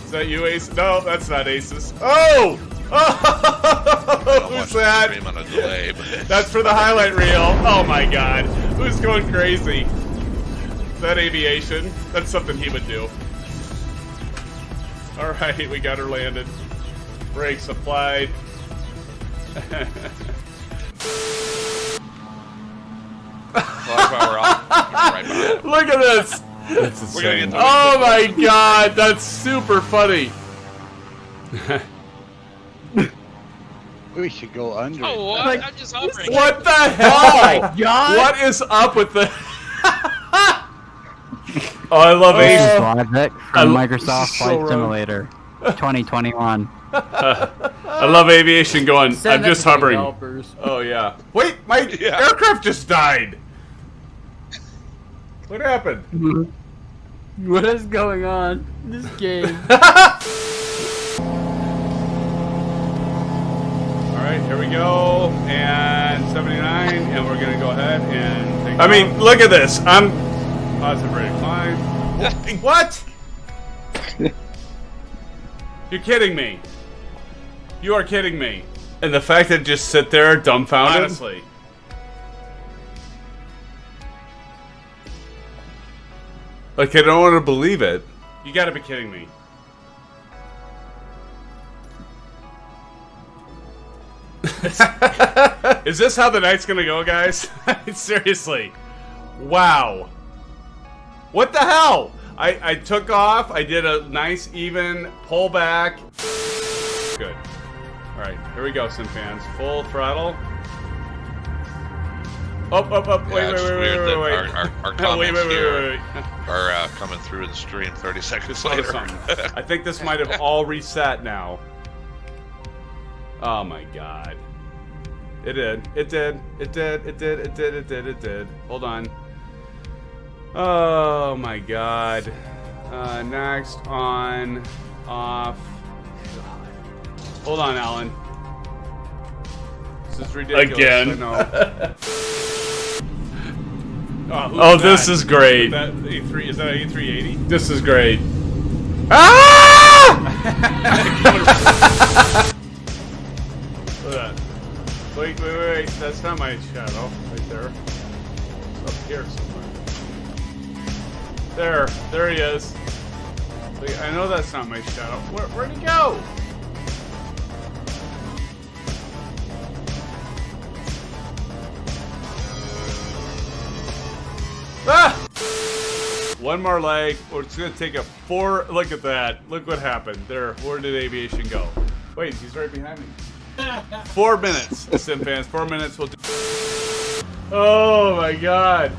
Is that you, Ace? No, that's not Aces. Oh! Oh! Who's that? Stream on a delay, but That's for the highlight reel. Oh my god. Who's going crazy? Is that aviation? That's something he would do. Alright, we got her landed. Brakes applied. power off. Right behind it. Look at this! That's We're gonna insane. get Oh my god, that's super funny. We should go under. Oh, what? Like, I'm just hovering. What the hell? Oh my god! What is up with the... Oh, I love This Ace. is Logic I from lo- Microsoft this is so Flight wrong. Simulator 2021. I love aviation going. I'm just hovering. Developers. Oh yeah. Wait, my Yeah. aircraft just died. What happened? What is going on in this game? All right, here we go. And 79, and we're gonna go ahead and take I mean, look at this. I'm positive rate of climb. What? You're kidding me. You are kidding me. And the fact that just sit there dumbfounded. Honestly. Like, I don't want to believe it. You gotta be kidding me. Is this how the night's gonna go, guys? Seriously. Wow. What the hell? I took off. I did a nice, even pullback. Good. Alright, here we go, SimFans. Full throttle. Up. Wait. Our comments Wait. here are coming through the stream 30 seconds later. I think this might have all reset now. Oh my god. It did. Hold on. Oh my god. Next, on, off. God. Hold on, Alan. This is ridiculous. Again. I know. Oh, this is great. That A3, is that an A380? This is great. Ah! Look at that. Wait. That's not my shadow. Right there. It's up here somewhere. There he is. Wait, I know that's not my shadow. Where'd he go? Ah! One more leg. Or it's gonna take a 4. Look at that. Look what happened. There. Where did aviation go? Wait, he's right behind me. 4 minutes, SimFans. 4 minutes. We'll do. Oh my god.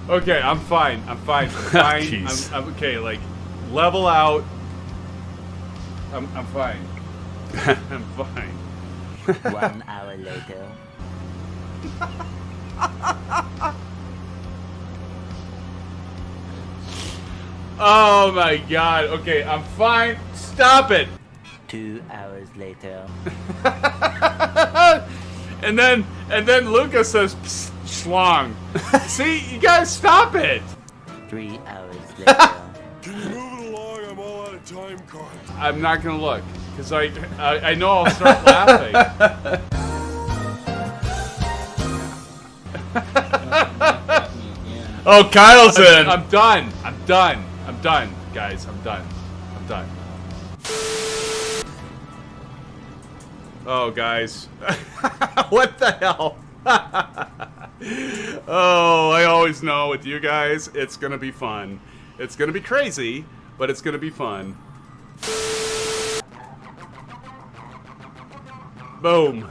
Okay, I'm fine. I'm fine. I'm okay. Like, level out. I'm fine. I'm fine. 1 hour later. Oh my god. Okay, I'm fine. Stop it. 2 hours later. and then Lucas says, "Psst, schlong." See, you guys stop it. 3 hours later. Can you move it along? I'm all out of time cards. I'm not gonna look because I know I'll start laughing. Oh, Kyle's in. I'm done. I'm done. I'm done, guys. I'm done. I'm done. Oh, guys. What the hell? Oh, I always know with you guys, it's gonna be fun. It's gonna be crazy, but it's gonna be fun. Boom.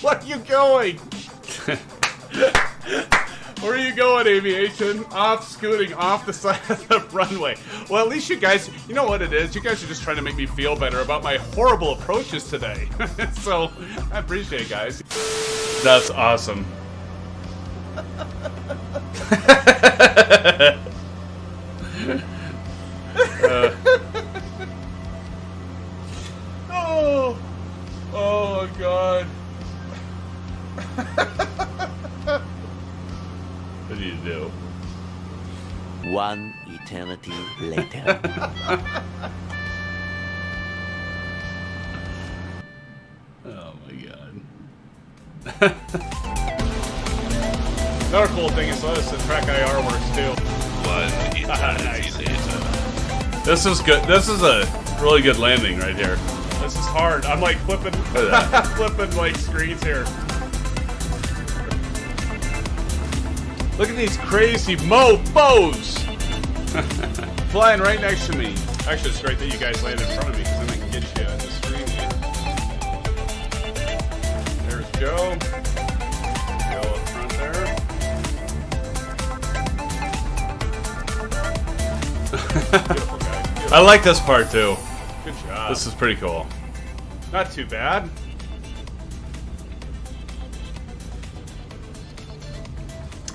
Where are you going? Where are you going, aviation? Off scooting off the side of the runway. Well, at least you guys, you know what it is? You guys are just trying to make me feel better about my horrible approaches today. So, I appreciate it, guys. That's awesome. Oh God. What do you do? 1 eternity later. Oh my god. Another cool thing is this, the track IR works too. 1 eternity later. This is good. This is a really good landing right here. This is hard. I'm like flipping, flipping like screens here. Look at these crazy mofos flying right next to me. Actually, it's great that you guys land in front of me because then I can get you on the screen here. There's Joe. Joe up front there. Beautiful guy. Beautiful. I like this part too. Good job. This is pretty cool. Not too bad.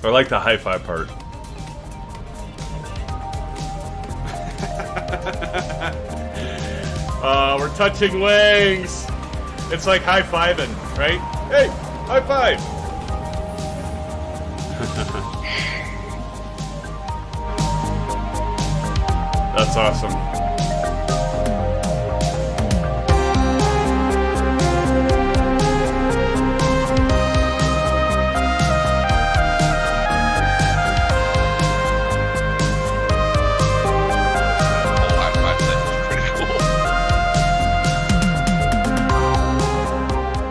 I like the high five part. We're touching wings. It's like high fiving, right? Hey, high five. That's awesome.